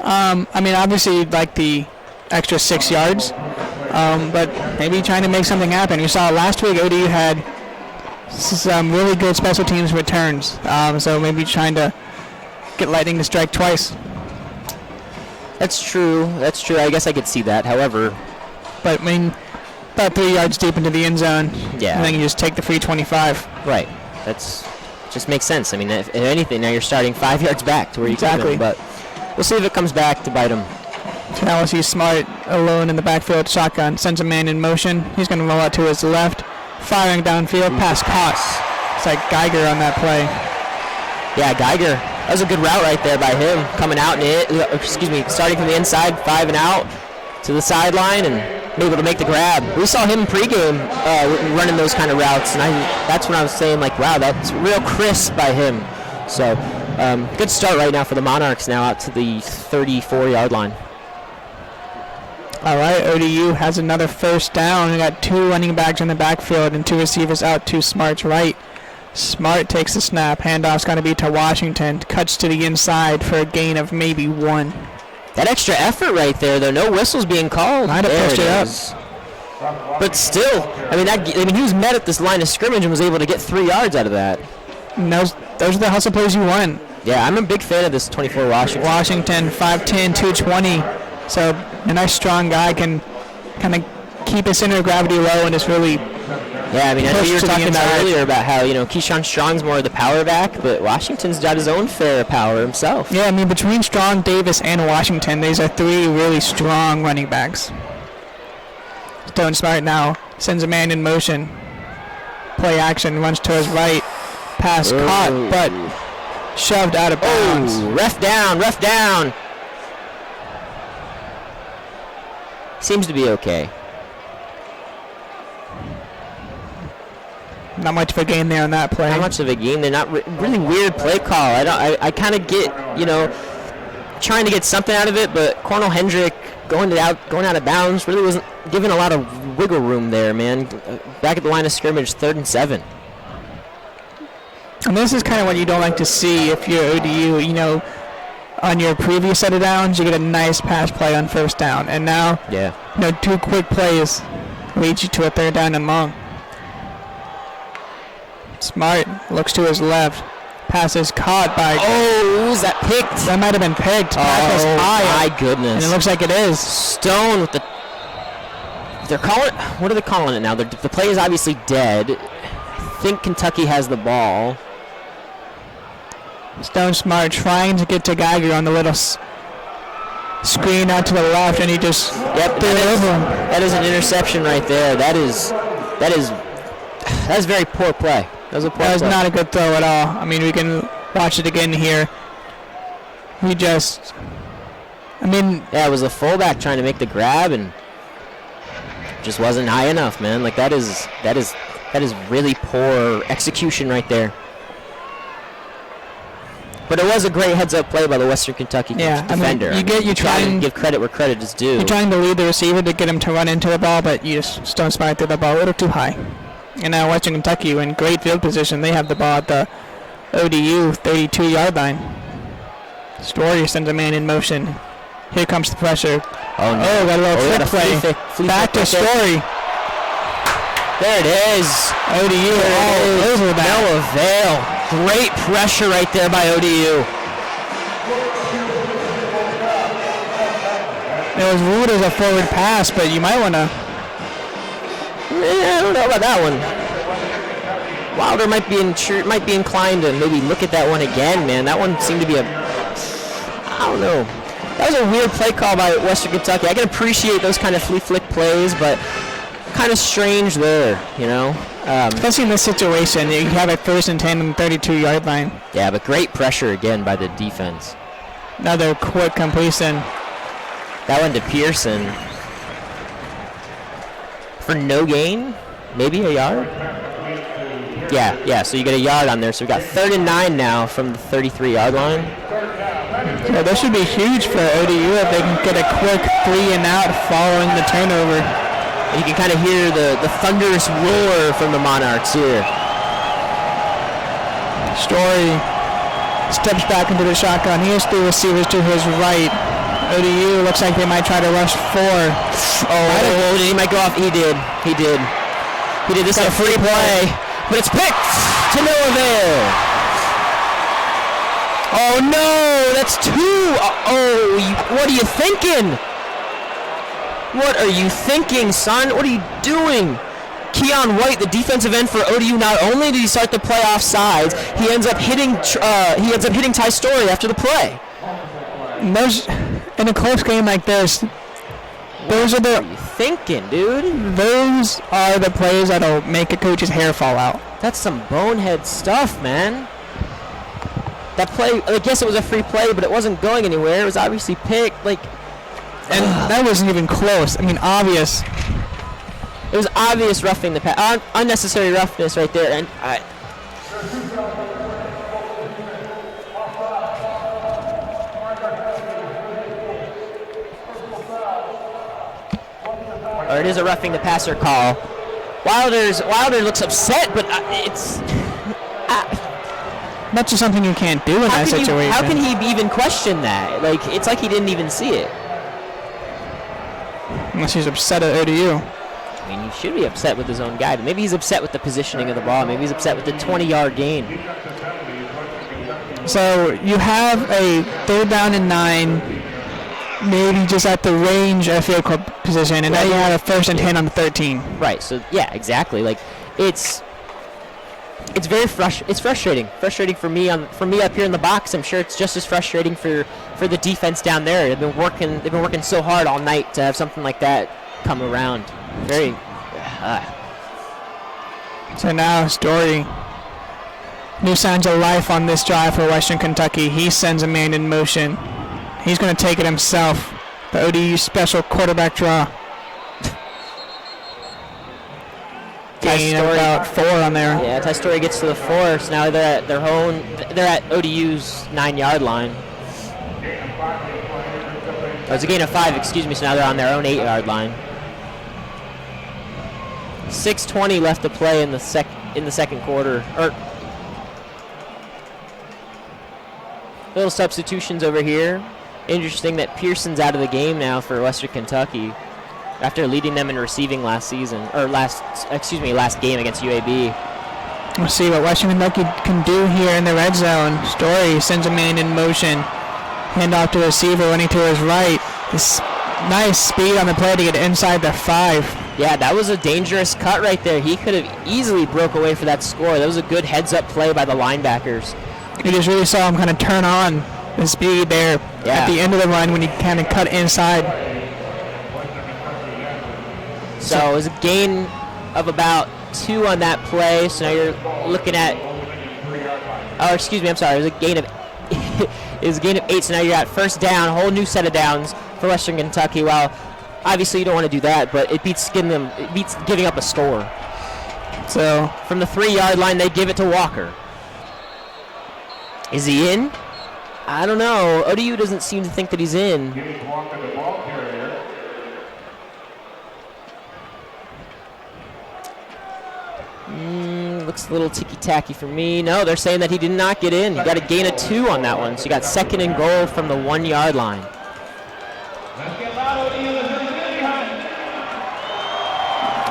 Obviously you'd like the extra 6 yards, but maybe trying to make something happen. You saw last week ODU had some really good special teams returns, so maybe trying to get Lightning to strike twice. That's true. I guess I could see that. However, but about 3 yards deep into the end zone, yeah, and then you just take the free 25. Right. That's just makes sense. If anything, now you're starting 5 yards back to where you got them, but we'll see if it comes back to bite him. So now he's Smart alone in the backfield, shotgun, sends a man in motion. He's going to roll out to his left, firing downfield, pass caught. It's like Geiger on that play. Yeah, Geiger. That was a good route right there by him, coming out starting from the inside, 5 and out to the sideline, and able to make the grab. We saw him pregame running those kind of routes, and that's when I was saying, wow, that's real crisp by him. So good start right now for the Monarchs, now out to the 34-yard line. All right, ODU has another first down. We got 2 running backs in the backfield and 2 receivers out to Smart's right. Smart takes the snap. Handoff's going to be to Washington. Cuts to the inside for a gain of maybe 1. That extra effort right there, though. No whistles being called. Might have pushed it up. But still, he was met at this line of scrimmage and was able to get 3 yards out of that. And those are the hustle plays you want. Yeah, I'm a big fan of this 24 Washington. Washington, 5'10", 220. So a nice strong guy can kind of keep his center of gravity low and just really. Yeah, I know you were talking about earlier about how, Keyshawn Strong's more of the power back, but Washington's got his own fair power himself. Yeah, between Strong, Davis, and Washington, these are 3 really strong running backs. Stone Smart now sends a man in motion. Play action, runs to his right. pass caught, but shoved out of bounds. Ref down, ref down. Seems to be okay. Not much of a gain there on that play. Not much of a gain. They're not really weird play call. I kind of get, trying to get something out of it, but Cornel Hendrick going out of bounds really wasn't given a lot of wiggle room there, man. Back at the line of scrimmage, 3rd and 7. And this is kind of what you don't like to see if you're ODU. On your previous set of downs, you get a nice pass play on 1st down, and now, 2 quick plays lead you to a 3rd down and long. Smart looks to his left. Pass is caught by. Oh, is that picked? That might have been picked. Oh, my goodness. And it looks like it is. Stone with the. They're calling. What are they calling it now? The play is obviously dead. I think Kentucky has the ball. Stone Smart trying to get to Geiger on the little screen out to the left, and he just threw it over him. That is an interception right there. That is very poor play. That was not a good throw at all. I mean, we can watch it again here. It was a fullback trying to make the grab and just wasn't high enough, man. Like that is really poor execution right there. But it was a great heads-up play by the Western Kentucky defender. You're trying to give credit where credit is due. You're trying to lead the receiver to get him to run into the ball, but you just Stone Smart threw the ball a little too high. And now Western Kentucky in great field position. They have the ball at the ODU 32-yard line. Story sends a man in motion. Here comes the pressure. Oh, no. Got a little flick play. Back to Story. There it is. ODU all over that. No avail. Great pressure right there by ODU. It was ruled as a forward pass, but you might want to. I don't know about that one. Wilder might be inclined to maybe look at that one again, man. That one seemed to be I don't know. That was a weird play call by Western Kentucky. I can appreciate those kind of flea flick plays, but kind of strange there, Especially in this situation, you have a 1st and 10 on the 32-yard line. Yeah, but great pressure again by the defense. Another quick completion. That one to Pearson. For no gain? Maybe a yard? Yeah, so you get a yard on there. So we got 3rd and 9 now from the 33-yard line. Yeah, this should be huge for ODU if they can get a quick 3 and out following the turnover. And you can kind of hear the thunderous roar from the Monarchs here. Story steps back into the shotgun. He has 3 receivers to his right. ODU looks like they might try to rush 4. Oh, he might go off. He did. This is a free play, but it's picked to no avail. Oh no, that's 2. What are you thinking? What are you thinking, son? What are you doing? Keon White, the defensive end for ODU, not only did he start the play off sides, he ends up hitting Ty Story after the play. In a close game like this, those are the. What are you thinking, dude? Those are the plays that'll make a coach's hair fall out. That's some bonehead stuff, man. That play, I guess it was a free play, but it wasn't going anywhere. It was obviously picked, and that wasn't even close. I mean, obvious. It was obvious roughing the pass, unnecessary roughness right there, and or it is a roughing the passer call. Wilder looks upset, but it's that's just something you can't do in that situation. How can he even question that? It's like he didn't even see it. Unless he's upset at ODU. I mean, he should be upset with his own guy, but maybe he's upset with the positioning of the ball. Maybe he's upset with the 20-yard gain. So you have a 3rd down and 9, maybe just at the range of field goal position, and now you have a 1st and 10 on the 13. Right. So yeah, exactly. It's very frustrating for me up here in the box. I'm sure it's just as frustrating for the defense down there. They've been working so hard all night to have something like that come around. So now Story New signs of life on this drive for Western Kentucky. He sends a man in motion. He's going to take it himself. The ODU special quarterback draw. Gain about 4 on there. Yeah, Ty Story gets to the 4, so now they're at their own. They're at ODU's 9-yard line. Oh, it's a gain of 5, excuse me, so now they're on their own 8-yard line. 6:20 left to play in the second quarter. Little substitutions over here. Interesting that Pearson's out of the game now for Western Kentucky after leading them in receiving last game against UAB. We'll see what Western Kentucky can do here in the red zone. Story sends a man in motion. Hand off to the receiver, running to his right. This nice speed on the play to get inside the 5. Yeah, that was a dangerous cut right there. He could have easily broke away for that score. That was a good heads-up play by the linebackers. You just really saw him kind of turn on the speed there at the end of the run when he kind of cut inside. So it was a gain of about 2 on that play. So now you're looking at, oh, excuse me, I'm sorry. It was a gain of it was a gain of 8. So now you're at first down, a whole new set of downs for Western Kentucky. Well, obviously you don't want to do that, but it beats giving up a score. So from the 3-yard line, they give it to Walker. Is he in? I don't know. ODU doesn't seem to think that he's in. Looks a little ticky-tacky for me. No, they're saying that he did not get in. He got a gain of 2 on that one. So you got 2nd and goal from the 1-yard line.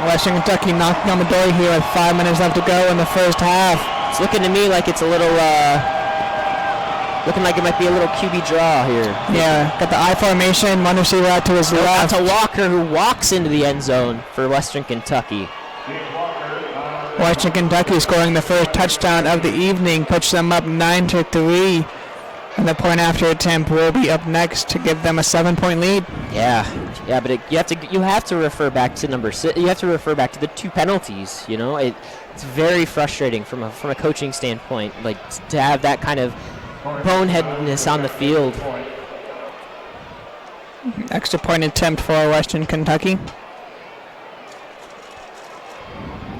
Western Kentucky knocking on the door here with 5 minutes left to go in the first half. It's looking to me like it's a little, looking like it might be a little QB draw here. Yeah, got the I formation, one receiver out to his left. That's a Walker who walks into the end zone for Western Kentucky. Western Kentucky scoring the first touchdown of the evening, puts them up 9-3. And the point after attempt will be up next to give them a 7-point lead. Yeah, but you have to refer back to number 6. You have to refer back to the 2 penalties. You know, it's very frustrating from a coaching standpoint, like to have that kind of boneheadedness on the field. Extra point attempt for Western Kentucky.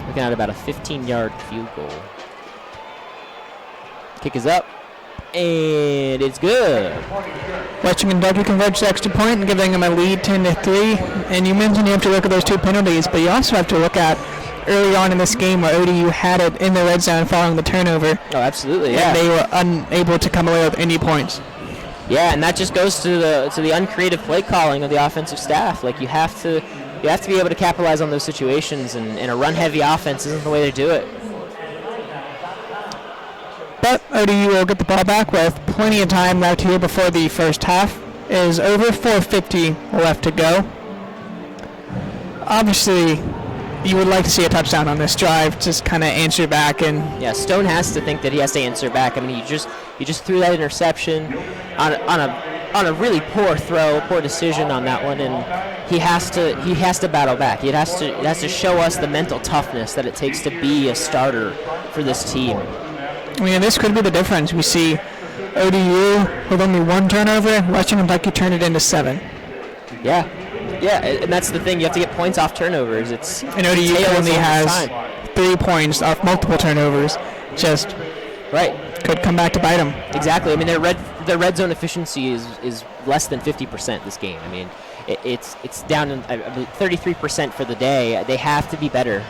Looking at about a 15-yard field goal. Kick is up. And it's good. Western Kentucky converts the extra point and giving them a lead 10-3. And you mentioned you have to look at those 2 penalties, but you also have to look at early on in this game where ODU had it in the red zone following the turnover. Oh, absolutely, yeah. And they were unable to come away with any points. Yeah, and that just goes to the uncreative play calling of the offensive staff. Like you have to be able to capitalize on those situations, and a run-heavy offense isn't the way to do it. But ODU will get the ball back with plenty of time left here before the first half. It is over 4:50 left to go. Obviously, you would like to see a touchdown on this drive, just kind of answer back. And yeah, Stone has to think that he has to answer back. I mean, he just threw that interception on a really poor throw, poor decision on that one, and he has to battle back. It has to show us the mental toughness that it takes to be a starter for this team. I mean, this could be the difference. We see ODU with only 1 turnover. Western Kentucky turned it into 7. Yeah, and that's the thing. You have to get points off turnovers. And ODU only has 3 points off multiple turnovers. Just could come back to bite them. Exactly. I mean, their red zone efficiency is less than 50% this game. I mean, it's down in 33% for the day. They have to be better.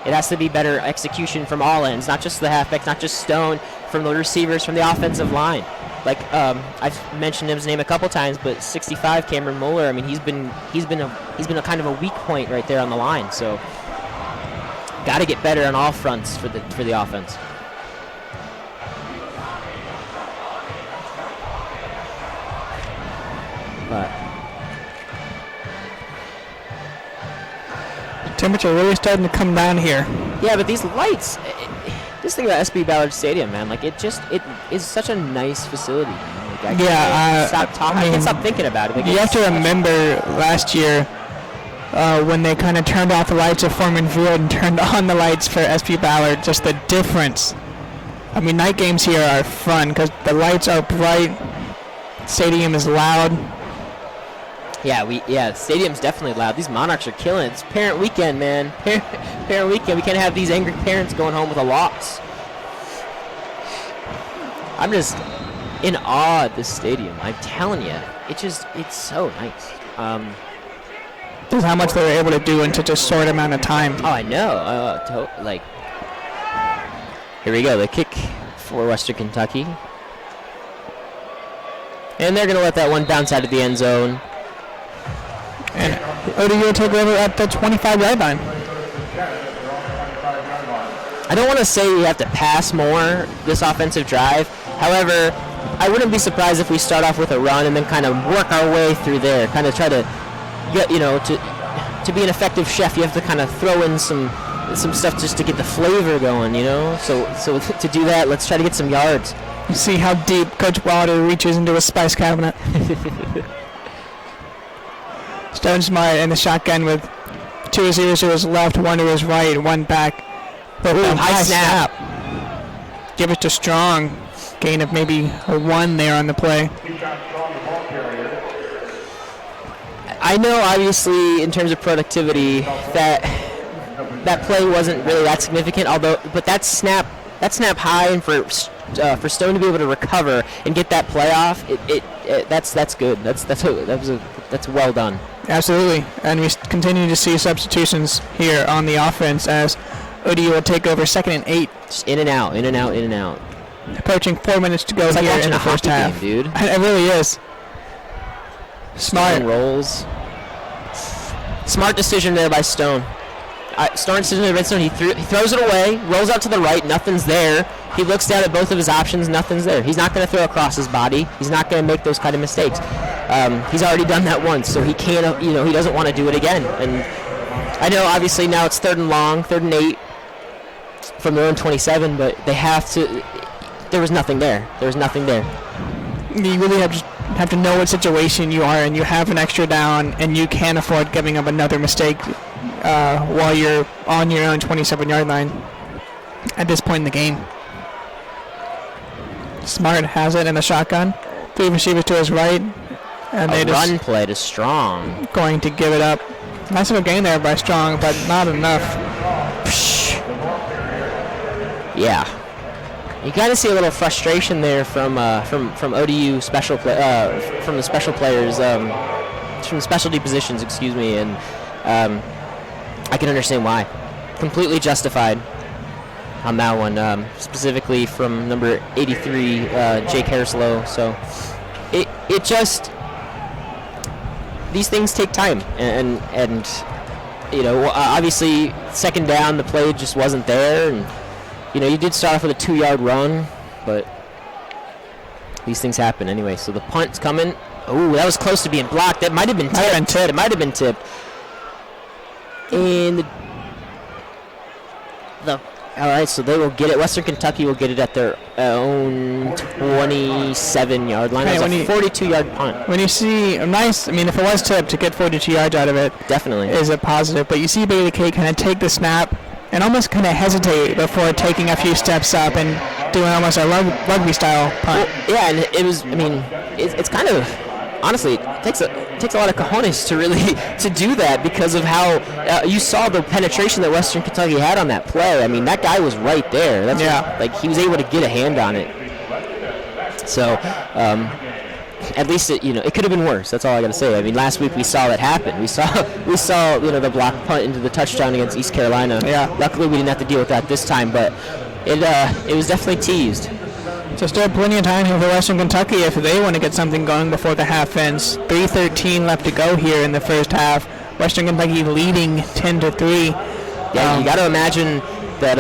It has to be better execution from all ends, not just the halfbacks, not just Stone, from the receivers, from the offensive line. Like I've mentioned his name a couple times, but 65 Cameron Mueller. I mean, he's been a kind of a weak point right there on the line. So got to get better on all fronts for the offense. But temperature really starting to come down here. Yeah, but these lights, just think about SB Ballard Stadium, man. Like it is such a nice facility. Man. Like, I can't stop thinking about it. Like, you have to remember last year when they kind of turned off the lights at Foreman Field and turned on the lights for SB Ballard, just the difference I mean, night games here are fun because the lights are bright, stadium is loud. Yeah, the stadium's definitely loud. These Monarchs are killing it. It's parent weekend, man. Parent weekend. We can't have these angry parents going home with a loss. I'm just in awe at this stadium. I'm telling you, it's so nice. Just how much they were able to do in such a short amount of time. Oh, I know. Here we go. The kick for Western Kentucky. And they're going to let that one bounce out of the end zone. And ODU will take over at the 25-yard line. I don't want to say we have to pass more this offensive drive. However, I wouldn't be surprised if we start off with a run and then kind of work our way through there. Kind of try to get, to be an effective chef, you have to kind of throw in some stuff just to get the flavor going, So to do that, let's try to get some yards. You see how deep Coach Ballard reaches into his spice cabinet. Stone Smart in the shotgun with 2 receivers to his left, 1 to his right, 1 back. But high snap. Give it to Strong. Gain of maybe a 1 there on the play. I know, obviously, in terms of productivity, that play wasn't really that significant. But that snap high, and for Stone to be able to recover and get that play off, that's good. That's well done. Absolutely, and we continue to see substitutions here on the offense as ODU will take over 2nd and 8. Just in and out. Approaching 4 minutes to go it's here like in the first half, game, dude. It really is. Smart rolls. Smart decision there by Stone. Smart decision there by Stone. He throws it away, rolls out to the right, nothing's there. He looks down at both of his options, nothing's there. He's not going to throw across his body. He's not going to make those kind of mistakes. He's already done that once, so he can't. He doesn't want to do it again. And I know, obviously, now it's 3rd and long, 3rd and 8 from their own 27, but they have to. There was nothing there. You really have to know what situation you are in. You have an extra down, and you can't afford giving up another mistake while you're on your own 27-yard line at this point in the game. Smart has it in the shotgun. 3 receivers to his right. And they run play to Strong. Going to give it up. Nice of a gain there by Strong, but not enough. Yeah. You kind of see a little frustration there from ODU from the special players, from the specialty positions, excuse me, and I can understand why. Completely justified on that one, specifically from number 83, Jake Harslow. So it just, these things take time, and obviously 2nd down, the play just wasn't there, and you did start off with a 2-yard run, but these things happen anyway. So the punt's coming. Oh, that was close to being blocked. That might have been tipped. It might have been tipped. And all right, so they will get it. Western Kentucky will get it at their own 27-yard line. It's a 42-yard punt. When you see if it was tipped, to get 42 yards out of it definitely is a positive. But you see Bailey K kind of take the snap and almost kind of hesitate before taking a few steps up and doing almost a rugby-style punt. Well, yeah, and it was, it's kind of, honestly, it takes a lot of cojones to really to do that because of how you saw the penetration that Western Kentucky had on that play. That guy was right there. He was able to get a hand on it. So, at least it could have been worse. That's all I got to say. Last week we saw that happen. We saw the block punt into the touchdown against East Carolina. Yeah. Luckily we didn't have to deal with that this time, but it was definitely teased. So still plenty of time here for Western Kentucky if they want to get something going before the half ends. 3:13 left to go here in the first half. Western Kentucky leading 10-3. Yeah, you got to imagine that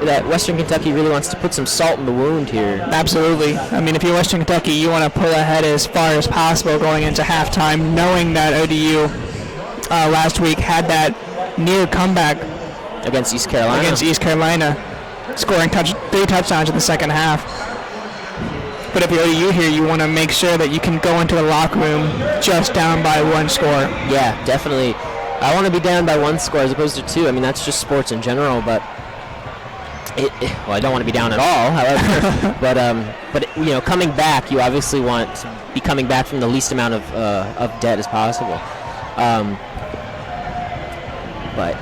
that Western Kentucky really wants to put some salt in the wound here. Absolutely. If you're Western Kentucky, you want to pull ahead as far as possible going into halftime, knowing that ODU last week had that near comeback against East Carolina, scoring 3 touchdowns in the second half. But if you're ODU here, you want to make sure that you can go into the locker room just down by 1 score. Yeah, definitely. I want to be down by 1 score as opposed to 2. That's just sports in general, but well, I don't want to be down at all, however, but you know, coming back, you obviously want to be coming back from the least amount of debt as possible. But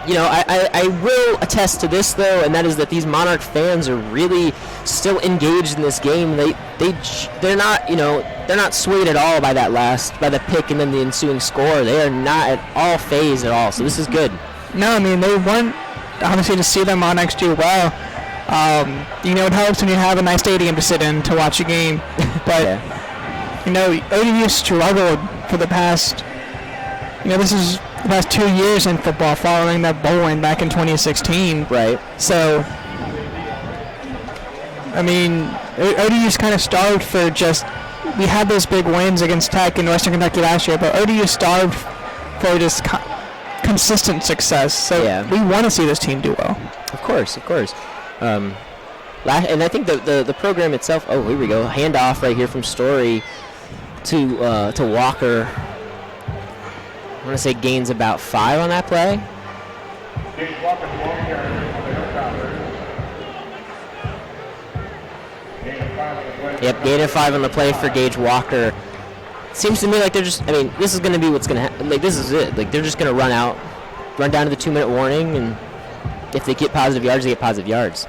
you know, I will attest to this though, and that is that these Monarch fans are really still engaged in this game. They're not, you know, they're not swayed at all by the pick and then the ensuing score. They are not at all phased at all. So this is good. No, I mean, they want obviously to see the Monarchs do well. You know, it helps when you have a nice stadium to sit in to watch a game. But you know, ODU struggled for the past. You know, this is the past 2 years in football following that bowl win back in 2016. Right. So, I mean, ODU's kind of starved for just. We had those big wins against Tech and Western Kentucky last year, but ODU starved for just consistent success. So we want to see this team do well. Of course. And I think the program itself. Oh, here we go. Handoff right here from Story to Walker. I want to say gains about 5 on that play. Yep, gain of 5 on the play for Gage Walker. Seems to me like they're just, I mean, this is going to be what's going to happen. Like, this is it. Like, they're just going to run down to the 2-minute warning, and if they get positive yards, they get positive yards.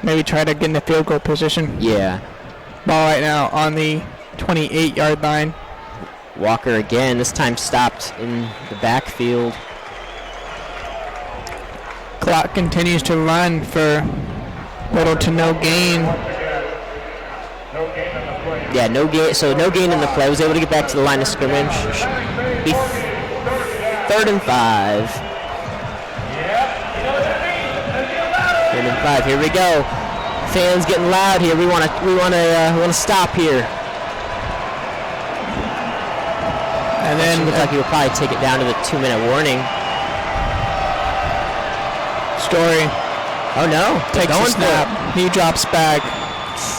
Maybe try to get in the field goal position. Yeah. Ball right now on the 28-yard line. Walker again, this time stopped in the backfield. Clock continues to run for little to no gain. Yeah, no gain. So no gain in the play. Was able to get back to the line of scrimmage. Be 3rd and 5. 3rd and 5. Here we go. Fans getting loud here. We want to stop here. And then looks like he will probably take it down to the 2-minute warning. Story. Oh no! Takes a snap. He drops back.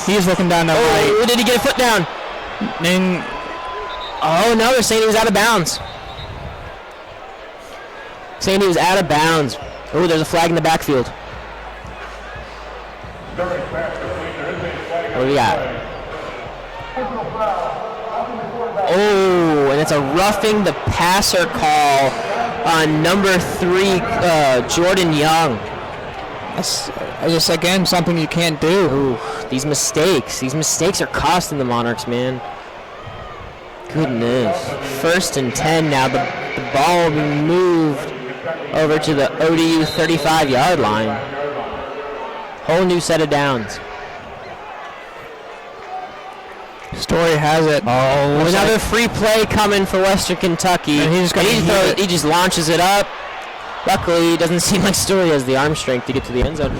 He's looking down the right. Oh, did he get a foot down? And oh no, they're saying he was out of bounds. Saying he was out of bounds. Oh, there's a flag in the backfield. What do we got? Oh, and it's a roughing the passer call on number 3, Jordan Young. That's just, again, something you can't do. Ooh, these mistakes are costing the Monarchs, man. Goodness. 1st and 10 now. The ball will be moved over to the ODU 35-yard line. Whole new set of downs. Story has it. Oh, another free play coming for Western Kentucky. And he just launches it up. Luckily, it doesn't seem like Story has the arm strength to get to the end zone.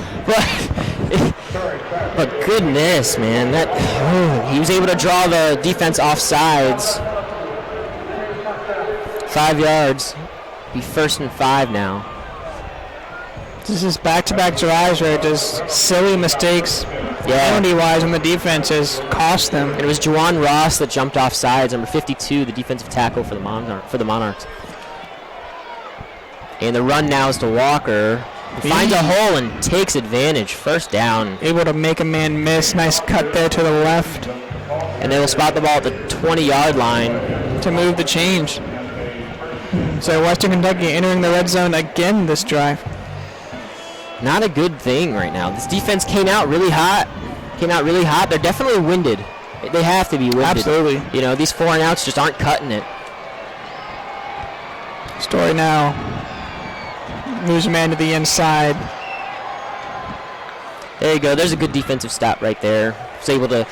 But goodness, man, he was able to draw the defense off sides. 5 yards. Be 1st and 5 now. This is back-to-back drives where just silly mistakes, penalty-wise, on the defense has cost them. And it was Juwan Ross that jumped off sides, number 52, the defensive tackle for the Monarchs. And the run now is to Walker. He finds a hole and takes advantage. 1st down. Able to make a man miss. Nice cut there to the left. And they will spot the ball at the 20-yard line to move the change. So Western Kentucky entering the red zone again this drive. Not a good thing right now. This defense came out really hot. They're definitely winded. They have to be winded. Absolutely. You know, these 4 and outs just aren't cutting it. Story now. Moves a man to the inside. There you go. There's a good defensive stop right there. Was able to.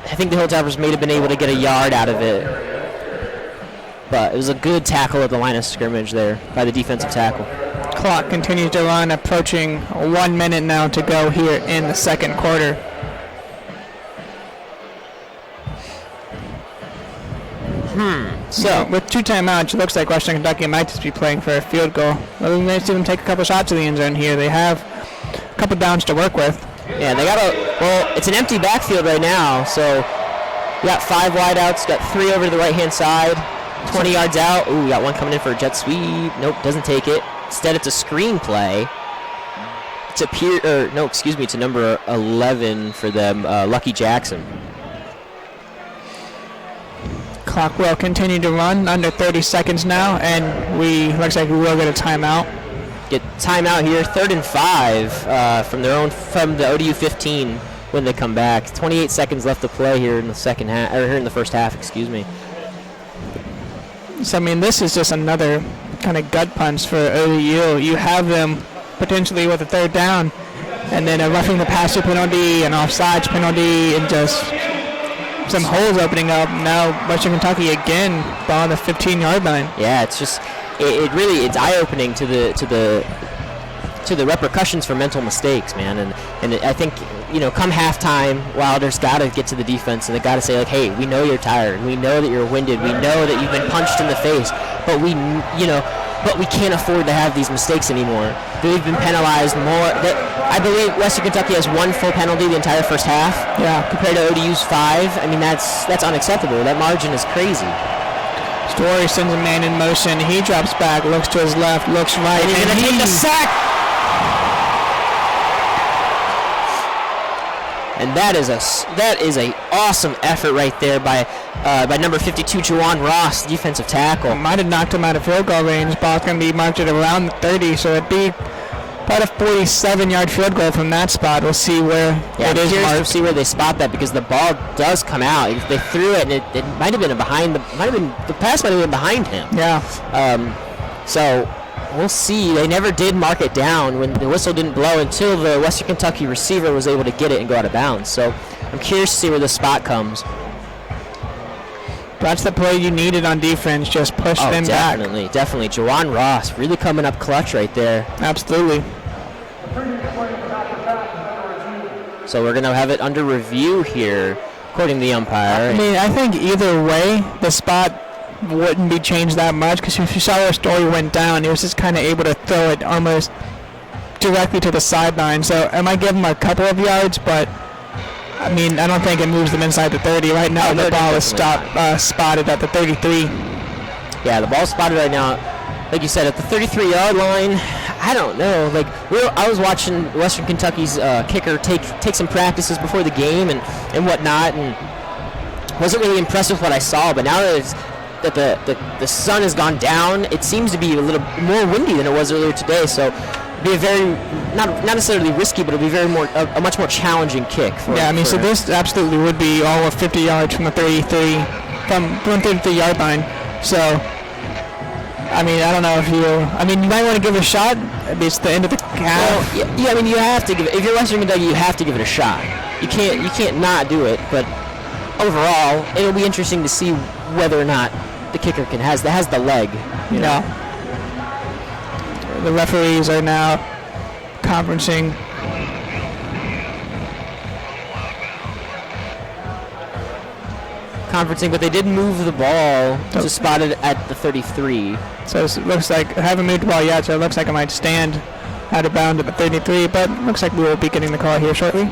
I think the Hilltoppers may have been able to get a yard out of it. But it was a good tackle at the line of scrimmage there by the defensive tackle. Clock continues to run, approaching 1 minute now to go here in the 2nd quarter. So, with 2 timeouts, it looks like Western Kentucky might just be playing for a field goal. Well, we may see them take a couple shots to the end zone here. They have a couple downs to work with. Yeah, they got it's an empty backfield right now, so we got 5 wideouts, got 3 over to the right-hand side, 20 yards out. Ooh, we got 1 coming in for a jet sweep. Nope, doesn't take it. Instead, it's a screen play to number 11 for them, Lucky Jackson. Clock will continue to run, under 30 seconds now, and looks like we will get a timeout. Get timeout here, 3rd and 5 from the ODU 15 when they come back. 28 seconds left to play here in the first half, excuse me. So I mean, this is just another kind of gut punch for ODU. You have them potentially with a 3rd down, and then a roughing the passer penalty, an offsides penalty, and just some holes opening up. Now Western Kentucky again ball on the 15-yard line. Yeah, it's just it's eye-opening to the repercussions for mental mistakes, man. And I think, come halftime, Wilder's got to get to the defense, and they got to say, like, hey, we know you're tired, we know that you're winded, we know that you've been punched in the face, but we can't afford to have these mistakes anymore. They've been penalized more. I believe Western Kentucky has 1 full penalty the entire first half. Yeah. Compared to ODU's 5. I mean, that's unacceptable. That margin is crazy. Story sends a man in motion. He drops back, looks to his left, looks right, and he's going to take the sack. And that is a awesome effort right there by number 52, Juwan Ross, defensive tackle. Might have knocked him out of field goal range. Ball's going to be marked at around the 30, so it'd be about a 47-yard field goal from that spot. We'll see where it is marked. We'll see where they spot that, because the ball does come out. If they threw it, and it might have been the pass might have been behind him. Yeah. So we'll see. They never did mark it down when the whistle didn't blow until the Western Kentucky receiver was able to get it and go out of bounds. So I'm curious to see where the spot comes. That's the play you needed on defense. Just push them back. Definitely. Juwan Ross really coming up clutch right there. Absolutely. So we're going to have it under review here, according to the umpire. I mean, I think either way, the spot wouldn't be changed that much, because if you saw where Story went down, he was just kind of able to throw it almost directly to the sideline. So I might give him a couple of yards, but I mean, I don't think it moves them inside the 30. Right now, the ball is spotted at the 33. Yeah, the ball's spotted right now, like you said, at the 33-yard line. I don't know. Like, I was watching Western Kentucky's kicker take some practices before the game and whatnot, and wasn't really impressed with what I saw. But now that the sun has gone down, it seems to be a little more windy than it was earlier today. So be a very not necessarily risky, but it'll be a much more challenging kick. So this absolutely would be all of 50 yards from the 33 yard line. So I mean, I don't know if you might want to give it a shot. It's the end of the half. Well, yeah, I mean, you have to give it. If you're Western Kentucky, you have to give it a shot. You can't not do it. But overall, it'll be interesting to see whether or not the kicker has the leg. You know. The referees are now conferencing. But they did move the ball to spot it at the 33. So it looks like, I haven't moved the ball yet, so it looks like it might stand out of bounds at the 33, but it looks like we will be getting the call here shortly.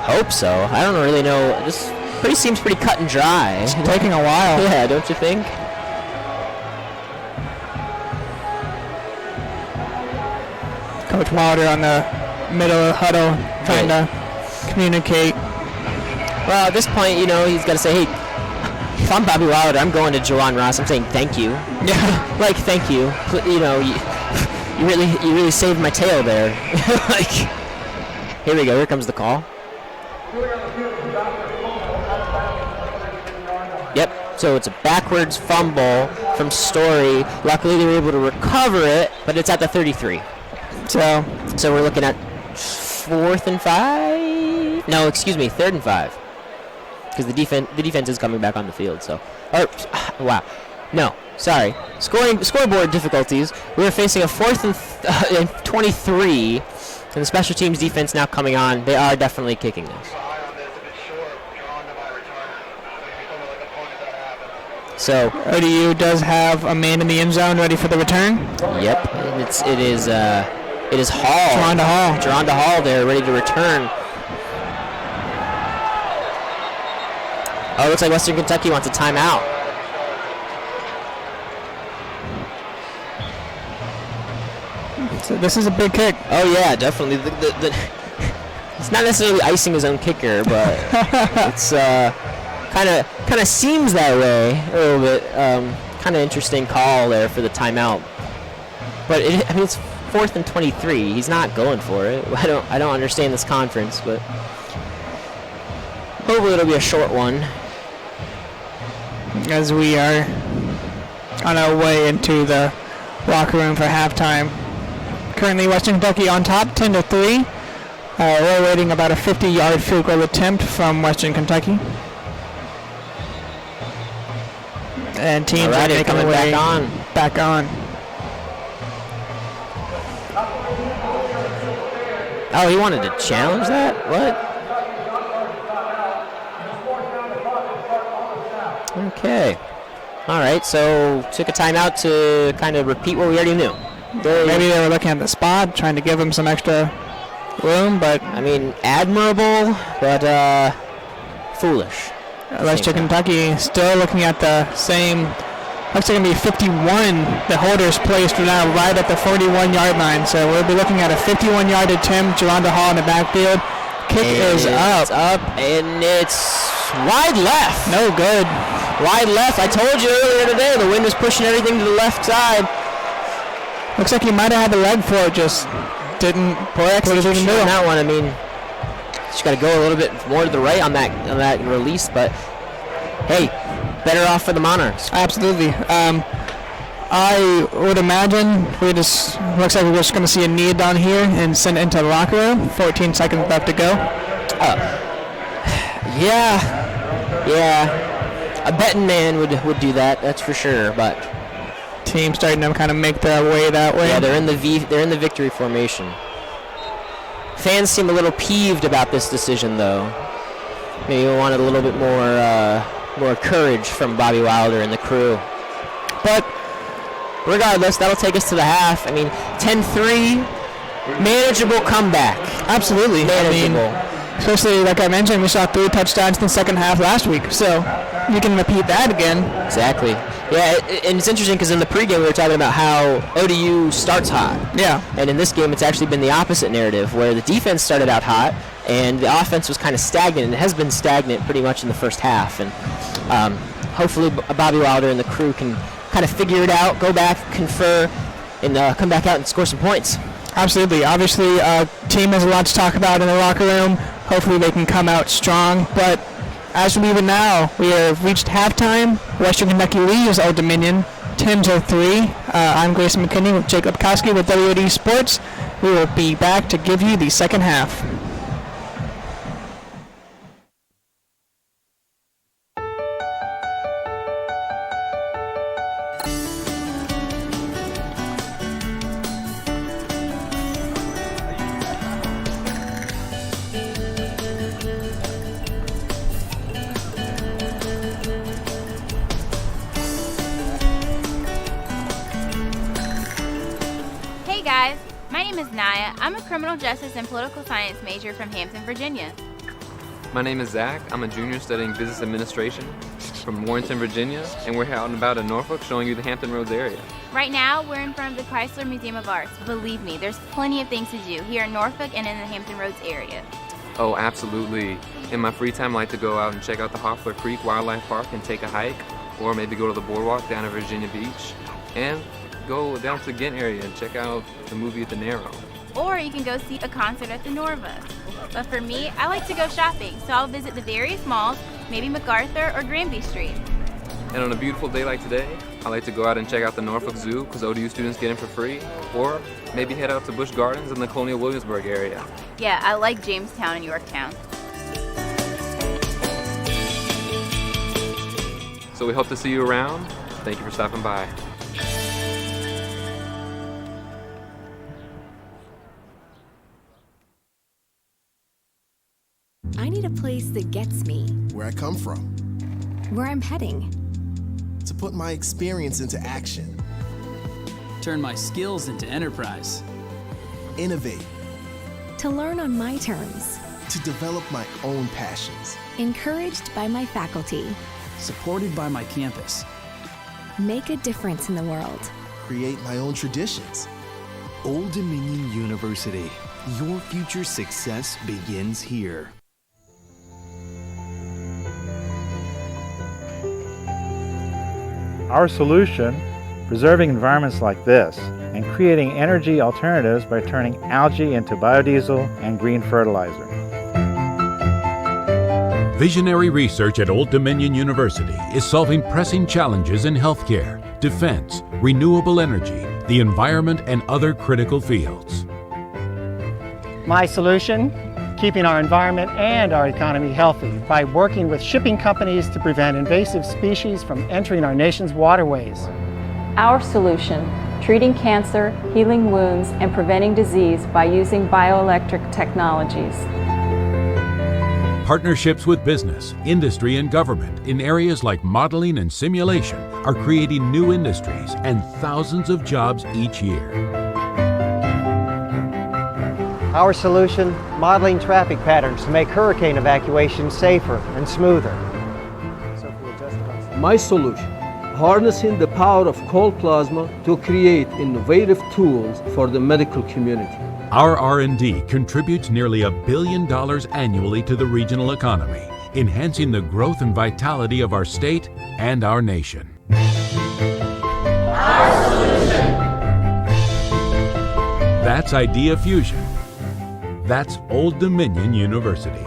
Hope so. I don't really know. This seems pretty cut and dry. It's taking a while. Yeah, don't you think? Coach Wilder on the middle of the huddle trying to communicate. Well, at this point, he's got to say, hey, if I'm Bobby Wilder, I'm going to Juwan Ross. I'm saying thank you. Yeah. Like, thank you. You really saved my tail there. Like, here we go. Here comes the call. Yep. So it's a backwards fumble from Story. Luckily, they were able to recover it, but it's at the 33. So we're looking at 4th and 5. No, excuse me, 3rd and 5. Because the defense is coming back on the field. Wow. No, sorry. Scoreboard difficulties. We were facing a 4th and 23, and the special teams defense now coming on. They are definitely kicking this. So ODU does have a man in the end zone ready for the return. Yep, it is Hall. Geronda Hall there, ready to return. Oh, it looks like Western Kentucky wants a timeout. So this is a big kick. Oh yeah, definitely. It's not necessarily icing his own kicker, but it's kind of seems that way a little bit. Kind of interesting call there for the timeout. But I mean, it's 4th and 23. He's not going for it. I don't understand this conference, but hopefully it'll be a short one. As we are on our way into the locker room for halftime. Currently, Western Kentucky on top, 10-3. We're waiting about a 50-yard field goal attempt from Western Kentucky. And teams are making their way back on. Oh, he wanted to challenge that? What? Okay. All right, so took a timeout to kind of repeat what we already knew. Maybe they were looking at the spot, trying to give him some extra room, but... I mean, admirable, but foolish. Western Kentucky still looking at the same... Looks like it's going to be 51. The holders placed now right at the 41-yard line. So we'll be looking at a 51-yard attempt. Geronda Hall in the backfield. Kick is up. It's up, and it's wide left. No good. Wide left. I told you earlier today the wind was pushing everything to the left side. Looks like he might have had the leg for it, just didn't poor execution on that one. I mean, just got to go a little bit more to the right on that release, but hey, better off for the Monarchs. Absolutely. I would imagine looks like we're just going to see a knee down here and send it into the locker room. 14 seconds left to go. Yeah. A betting man would do that. That's for sure. But team starting to kind of make their way that way. Yeah, they're in the victory formation. Fans seem a little peeved about this decision, though. Maybe we wanted a little bit more courage from Bobby Wilder and the crew. But regardless, that'll take us to the half. I mean, 10-3, manageable comeback. Absolutely. Manageable. I mean, especially, like I mentioned, we saw 3 touchdowns in the second half last week. So you can repeat that again. Exactly. Yeah, and it's interesting because in the pregame we were talking about how ODU starts hot. Yeah. And in this game it's actually been the opposite narrative, where the defense started out hot and the offense was kind of stagnant, and it has been stagnant pretty much in the first half. And hopefully Bobby Wilder and the crew can kind of figure it out, go back, confer, and come back out and score some points. Absolutely. Obviously, team has a lot to talk about in the locker room. Hopefully they can come out strong. But as we leave it now, we have reached halftime. Western Kentucky leaves Old Dominion 10-3. I'm Grayson McKinney with Jacob Kowski with WOD Sports. We will be back to give you the second half. Hey guys, my name is Naya. I'm a criminal justice and political science major from Hampton, Virginia. My name is Zach. I'm a junior studying business administration from Warrenton, Virginia, and we're out and about in Norfolk showing you the Hampton Roads area. Right now, we're in front of the Chrysler Museum of Arts. Believe me, there's plenty of things to do here in Norfolk and in the Hampton Roads area. Oh, absolutely. In my free time, I like to go out and check out the Hoffler Creek Wildlife Park and take a hike, or maybe go to the boardwalk down at Virginia Beach, and go down to the Ghent area and check out the movie at the Narrow. Or you can go see a concert at the Norva. But for me, I like to go shopping, so I'll visit the various malls, maybe MacArthur or Granby Street. And on a beautiful day like today, I like to go out and check out the Norfolk Zoo because ODU students get in for free, or maybe head out to Busch Gardens in the Colonial Williamsburg area. Yeah, I like Jamestown and Yorktown. So we hope to see you around. Thank you for stopping by. I need a place that gets me, Where I come from. where I'm heading. To put my experience into action. Turn my skills into enterprise. Innovate. To learn on my terms. To develop my own passions. Encouraged by my faculty. Supported by my campus. Make a difference in the world. Create my own traditions. Old Dominion University. Your future success begins here. Our solution, preserving environments like this and creating energy alternatives by turning algae into biodiesel and green fertilizer. Visionary research at Old Dominion University is solving pressing challenges in healthcare, defense, renewable energy, the environment, and other critical fields. My solution, keeping our environment and our economy healthy by working with shipping companies to prevent invasive species from entering our nation's waterways. Our solution, treating cancer, healing wounds, and preventing disease by using bioelectric technologies. Partnerships with business, industry, and government in areas like modeling and simulation are creating new industries and thousands of jobs each year. Our solution, modeling traffic patterns to make hurricane evacuation safer and smoother. My solution, harnessing the power of cold plasma to create innovative tools for the medical community. Our R&D contributes nearly $1 billion annually to the regional economy, enhancing the growth and vitality of our state and our nation. Our solution. That's Idea Fusion. That's Old Dominion University.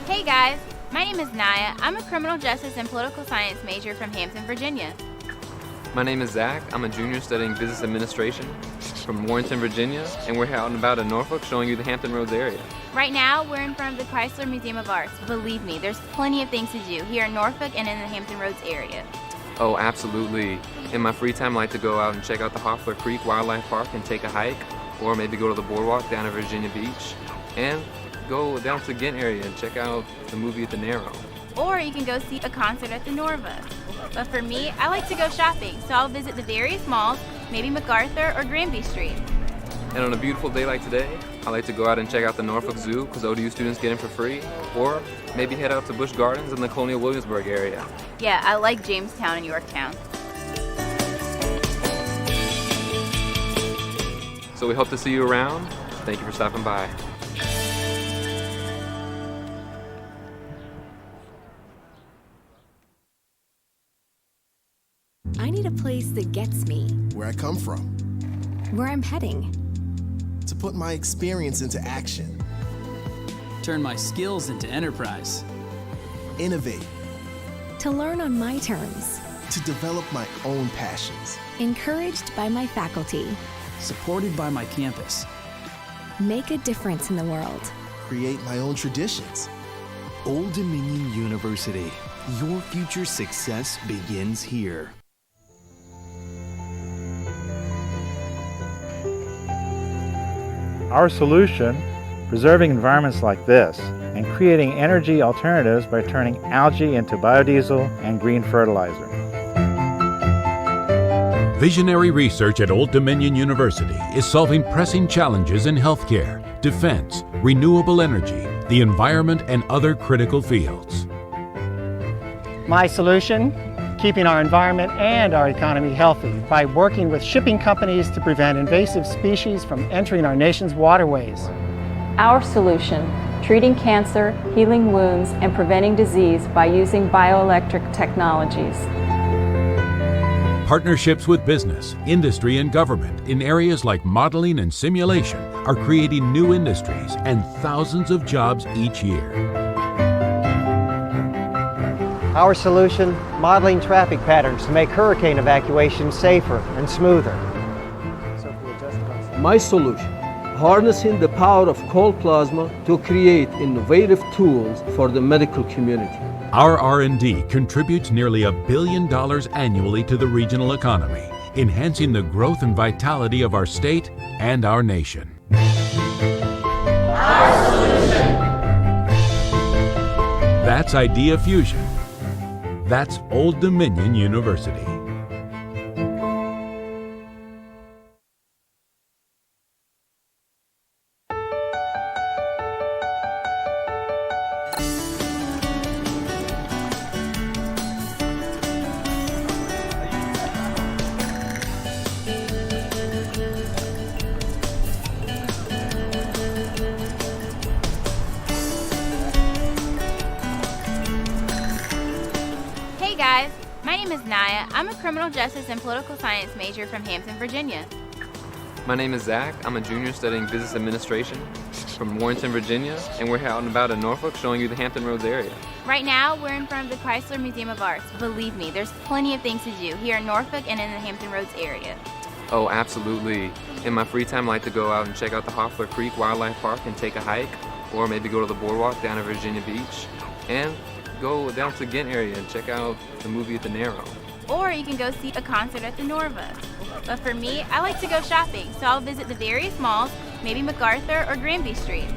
Hey guys, my name is Naya. I'm a criminal justice and political science major from Hampton, Virginia. My name is Zach. I'm a junior studying business administration from Warrenton, Virginia, and we're out and about in Norfolk showing you the Hampton Roads area. Right now, we're in front of the Chrysler Museum of Arts. Believe me, there's plenty of things to do here in Norfolk and in the Hampton Roads area. Oh, absolutely. In my free time, I like to go out and check out the Hoffler Creek Wildlife Park and take a hike, or maybe go to the boardwalk down at Virginia Beach, and go down to the Ghent area and check out the movie at the Narrow. Or you can go see a concert at the Norva. But for me, I like to go shopping, so I'll visit the various malls, maybe MacArthur or Granby Street. And on a beautiful day like today, I like to go out and check out the Norfolk Zoo because ODU students get in for free, or maybe head out to Busch Gardens in the Colonial Williamsburg area. Yeah, I like Jamestown and Yorktown. So we hope to see you around. Thank you for stopping by. I need a place that gets me, Where I come from. where I'm heading. To put my experience into action. Turn my skills into enterprise. Innovate. To learn on my terms. To develop my own passions. Encouraged by my faculty. Supported by my campus. Make a difference in the world. Create my own traditions. Old Dominion University. Your future success begins here. Our solution, preserving environments like this and creating energy alternatives by turning algae into biodiesel and green fertilizer. Visionary research at Old Dominion University is solving pressing challenges in healthcare, defense, renewable energy, the environment, and other critical fields. My solution, keeping our environment and our economy healthy by working with shipping companies to prevent invasive species from entering our nation's waterways. Our solution, treating cancer, healing wounds, and preventing disease by using bioelectric technologies. Partnerships with business, industry, and government in areas like modeling and simulation are creating new industries and thousands of jobs each year. Our solution, modeling traffic patterns to make hurricane evacuation safer and smoother. My solution, harnessing the power of cold plasma to create innovative tools for the medical community. Our R&D contributes nearly $1 billion annually to the regional economy, enhancing the growth and vitality of our state and our nation. Our That's Idea Fusion. That's Old Dominion University. Hey guys, my name is Naya. I'm a criminal justice and political science major from Hampton, Virginia. My name is Zach. I'm a junior studying business administration from Warrenton, Virginia, and we're out and about in Norfolk showing you the Hampton Roads area. Right now, we're in front of the Chrysler Museum of Arts. Believe me, there's plenty of things to do here in Norfolk and in the Hampton Roads area. Oh, absolutely. In my free time, I like to go out and check out the Hoffler Creek Wildlife Park and take a hike, or maybe go to the boardwalk down at Virginia Beach, and go down to the Ghent area and check out the movie at the Narrow. Or you can go see a concert at the Norva. But for me, I like to go shopping, so I'll visit the various malls, maybe MacArthur or Granby Street.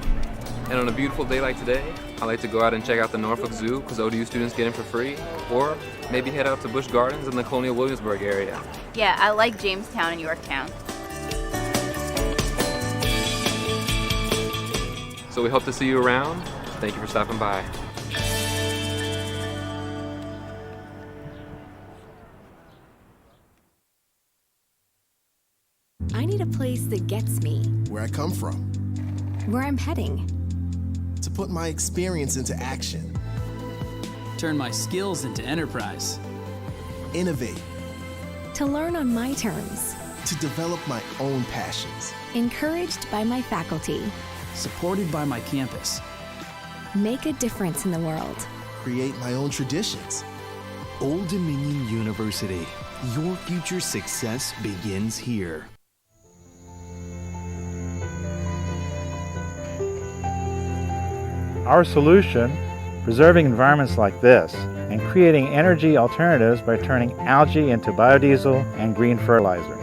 And on a beautiful day like today, I like to go out and check out the Norfolk Zoo because ODU students get in for free, or maybe head out to Busch Gardens in the Colonial Williamsburg area. Yeah, I like Jamestown and Yorktown. So we hope to see you around. Thank you for stopping by. I need a place that gets me, Where I come from, where I'm heading. to put my experience into action, Turn my skills into enterprise. innovate, To learn on my terms. to develop my own passions. Encouraged by my faculty. Supported by my campus. Make a difference in the world. Create my own traditions. Old Dominion University. Your future success begins here. Our solution, preserving environments like this and creating energy alternatives by turning algae into biodiesel and green fertilizer.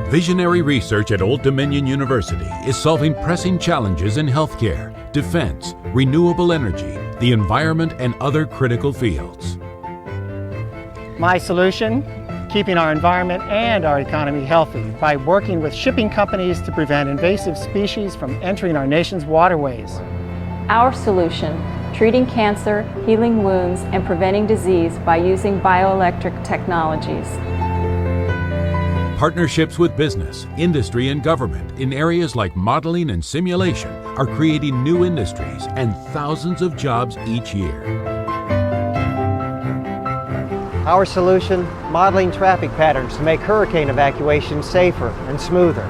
Visionary research at Old Dominion University is solving pressing challenges in healthcare, defense, renewable energy, the environment, and other critical fields. My solution, keeping our environment and our economy healthy by working with shipping companies to prevent invasive species from entering our nation's waterways. Our solution, treating cancer, healing wounds, and preventing disease by using bioelectric technologies. Partnerships with business, industry, and government in areas like modeling and simulation are creating new industries and thousands of jobs each year. Our solution, modeling traffic patterns to make hurricane evacuation safer and smoother.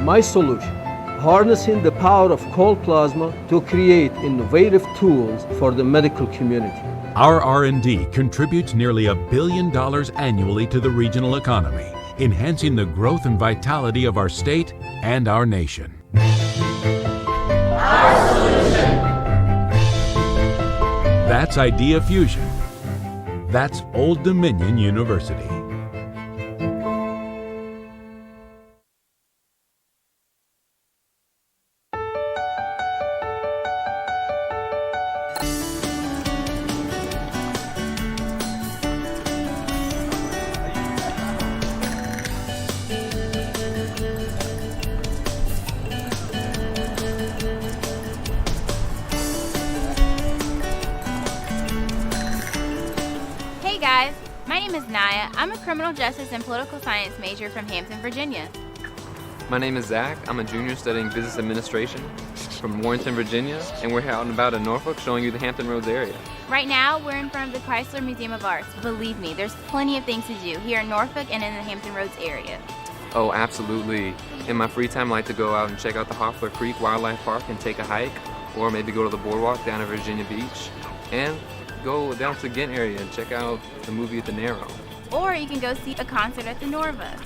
My solution, harnessing the power of cold plasma to create innovative tools for the medical community. Our R&D contributes nearly $1 billion annually to the regional economy, enhancing the growth and vitality of our state and our nation. Our solution. That's Idea Fusion. That's Old Dominion University. Hey guys, my name is Naya. I'm a criminal justice and political science major from Hampton, Virginia. My name is Zach. I'm a junior studying business administration from Warrenton, Virginia, and we're out and about in Norfolk showing you the Hampton Roads area. Right now, we're in front of the Chrysler Museum of Arts. Believe me, there's plenty of things to do here in Norfolk and in the Hampton Roads area. Oh, absolutely. In my free time, I like to go out and check out the Hoffler Creek Wildlife Park and take a hike, or maybe go to the boardwalk down at Virginia Beach, and go down to the Ghent area and check out the movie at the Narrow. Or you can go see a concert at the Norva.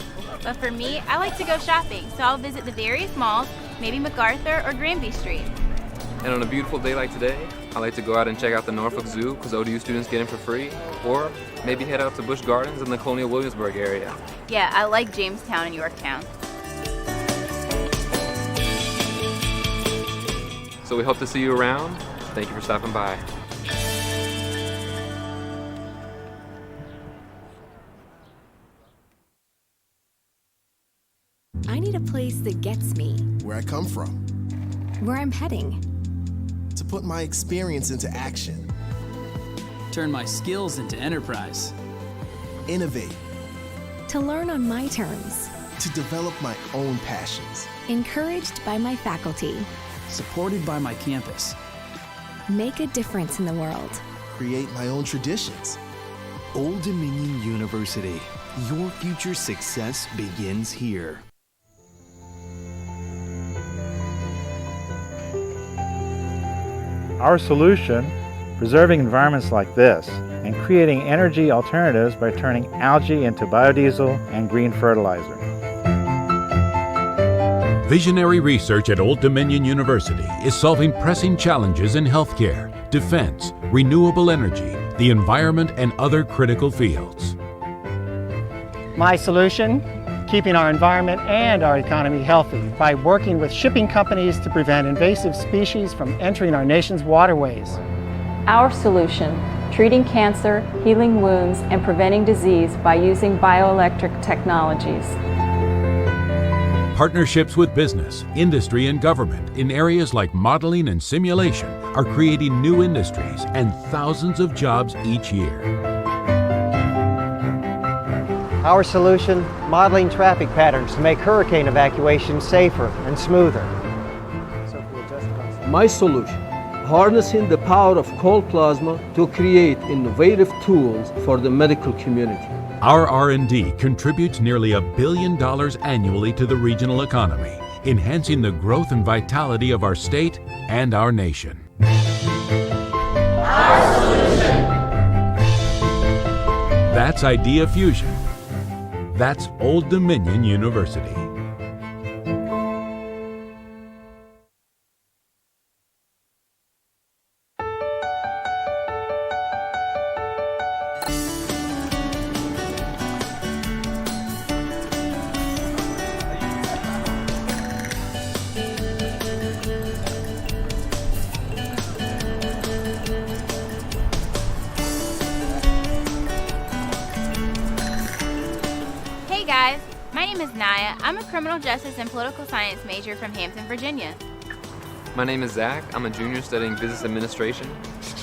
But for me, I like to go shopping, so I'll visit the various malls, maybe MacArthur or Granby Street. And on a beautiful day like today, I like to go out and check out the Norfolk Zoo because ODU students get in for free, or maybe head out to Busch Gardens in the Colonial Williamsburg area. Yeah, I like Jamestown and Yorktown. So we hope to see you around. Thank you for stopping by. I need a place that gets me Where I come from. where I'm heading. To put my experience into action. Turn my skills into enterprise. Innovate. To learn on my terms. To develop my own passions. Encouraged by my faculty. Supported by my campus. Make a difference in the world. Create my own traditions. Old Dominion University. Your future success begins here. Our solution, preserving environments like this and creating energy alternatives by turning algae into biodiesel and green fertilizer. Visionary research at Old Dominion University is solving pressing challenges in healthcare, defense, renewable energy, the environment, and other critical fields. My solution, keeping our environment and our economy healthy by working with shipping companies to prevent invasive species from entering our nation's waterways. Our solution, treating cancer, healing wounds, and preventing disease by using bioelectric technologies. Partnerships with business, industry, and government in areas like modeling and simulation are creating new industries and thousands of jobs each year. Our solution, modeling traffic patterns to make hurricane evacuation safer and smoother. My solution, harnessing the power of cold plasma to create innovative tools for the medical community. Our R&D contributes nearly $1 billion annually to the regional economy, enhancing the growth and vitality of our state and our nation. Our solution. That's Idea Fusion. That's Old Dominion University. Hey guys, my name is Naya. I'm a criminal justice and political science major from Hampton, Virginia. My name is Zach. I'm a junior studying business administration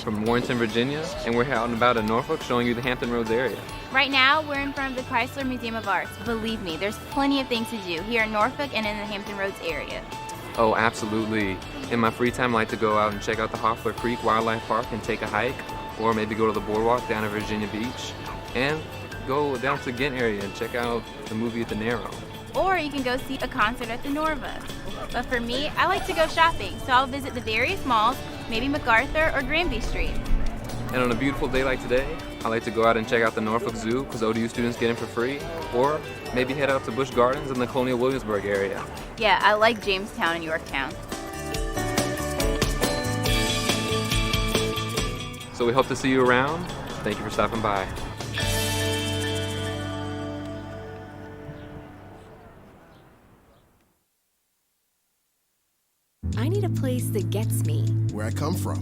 from Warrenton, Virginia, and we're out and about in Norfolk showing you the Hampton Roads area. Right now, we're in front of the Chrysler Museum of Arts. Believe me, there's plenty of things to do here in Norfolk and in the Hampton Roads area. Oh, absolutely. In my free time, I like to go out and check out the Hoffler Creek Wildlife Park and take a hike, or maybe go to the boardwalk down at Virginia Beach, and go down to the Ghent area and check out the movie at the Narrow. Or you can go see a concert at the Norva. But for me, I like to go shopping, so I'll visit the various malls, maybe MacArthur or Granby Street. And on a beautiful day like today, I like to go out and check out the Norfolk Zoo because ODU students get in for free, or maybe head out to Busch Gardens in the Colonial Williamsburg area. Yeah, I like Jamestown and Yorktown. So we hope to see you around. Thank you for stopping by. I need a place that gets me Where I come from.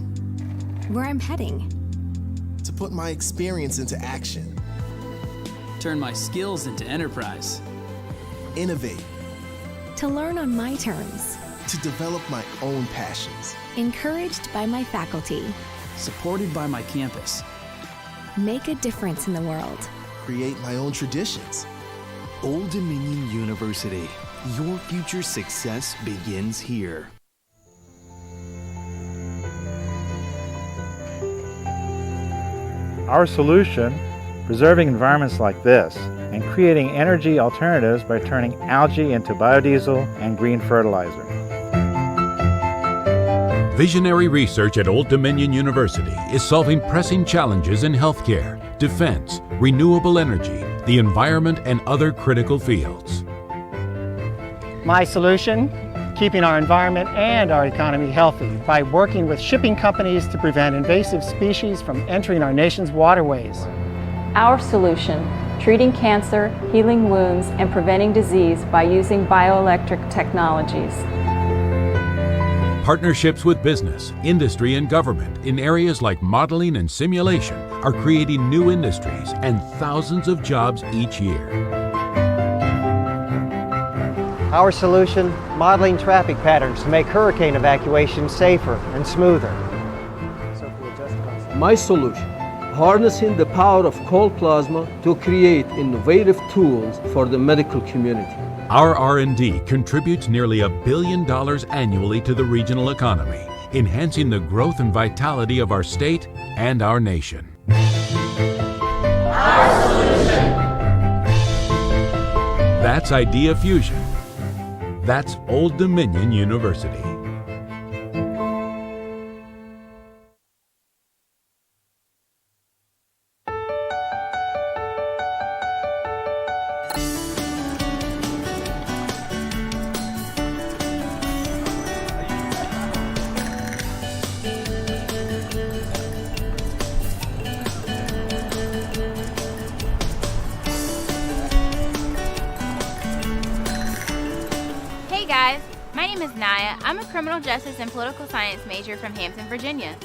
where I'm heading. To put my experience into action. Turn my skills into enterprise. Innovate. To learn on my terms. To develop my own passions. Encouraged by my faculty. Supported by my campus. Make a difference in the world. Create my own traditions. Old Dominion University. Your future success begins here. Our solution, preserving environments like this and creating energy alternatives by turning algae into biodiesel and green fertilizer. Visionary research at Old Dominion University is solving pressing challenges in healthcare, defense, renewable energy, the environment, and other critical fields. My solution, keeping our environment and our economy healthy by working with shipping companies to prevent invasive species from entering our nation's waterways. Our solution, treating cancer, healing wounds, and preventing disease by using bioelectric technologies. Partnerships with business, industry, and government in areas like modeling and simulation are creating new industries and thousands of jobs each year. Our solution, modeling traffic patterns to make hurricane evacuation safer and smoother. My solution, harnessing the power of cold plasma to create innovative tools for the medical community. Our R&D contributes nearly $1 billion annually to the regional economy, enhancing the growth and vitality of our state and our nation. Our solution. That's Idea Fusion. That's Old Dominion University. Hey guys, my name is Naya. I'm a criminal justice and political science major from Hampton, Virginia.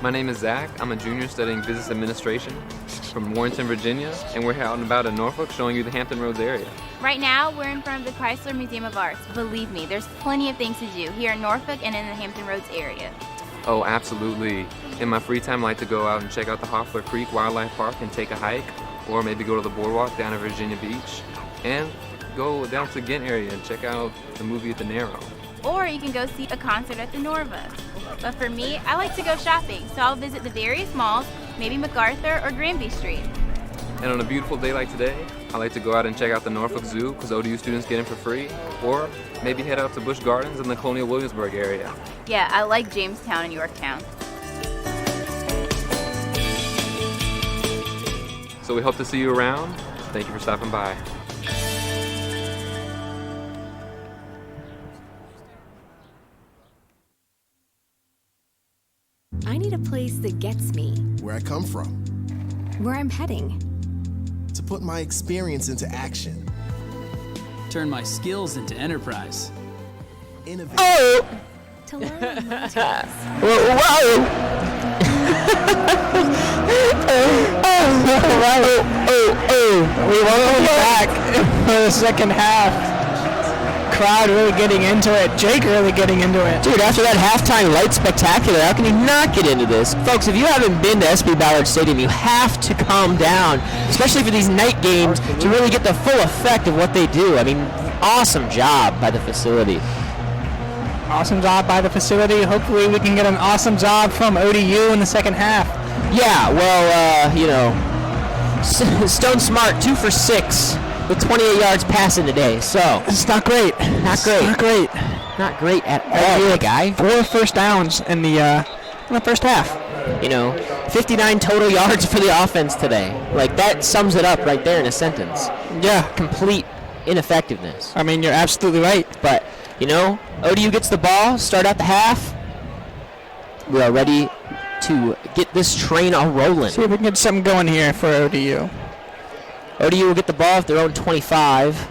My name is Zach. I'm a junior studying business administration from Warrenton, Virginia, and we're out and about in Norfolk showing you the Hampton Roads area. Right now, we're in front of the Chrysler Museum of Arts. Believe me, there's plenty of things to do here in Norfolk and in the Hampton Roads area. Oh, absolutely. In my free time, I like to go out and check out the Hoffler Creek Wildlife Park and take a hike, or maybe go to the boardwalk down at Virginia Beach, and go down to the Ghent area and check out the movie at the Narrow. Or you can go see a concert at the Norva. But for me, I like to go shopping, so I'll visit the various malls, maybe MacArthur or Granby Street. And on a beautiful day like today, I like to go out and check out the Norfolk Zoo because ODU students get in for free, or maybe head out to Busch Gardens in the Colonial Williamsburg area. Yeah, I like Jamestown and Yorktown. So we hope to see you around. Thank you for stopping by. I need a place that gets me, Where I come from. where I'm heading. To put my experience into action. Turn my skills into enterprise. Innovate. Oh! To learn on my terms. Whoa! We welcome back for the second half. Crowd really getting into it. Jake really getting into it. Dude, after that halftime light spectacular, how can you not get into this? Folks, if you haven't been to SB Ballard Stadium, you have to come down, especially for these night games, to really get the full effect of what they do. I mean, awesome job by the facility. Awesome job by the facility. Hopefully we can get an awesome job from ODU in the second half. Yeah, well, you know, Stone Smart, 2 for 6 with 28 yards passing today. So it's not great. Not great. Not great. Not great at all, Yeah, guy. 4 first downs in the first half. You know, 59 total yards for the offense today. Like, that sums it up right there in a sentence. Yeah. Complete ineffectiveness. I mean, you're absolutely right. But, you know, ODU gets the ball, start out the half. We are ready to get this train all rolling. See if we can get something going here for ODU. ODU will get the ball at their own 25.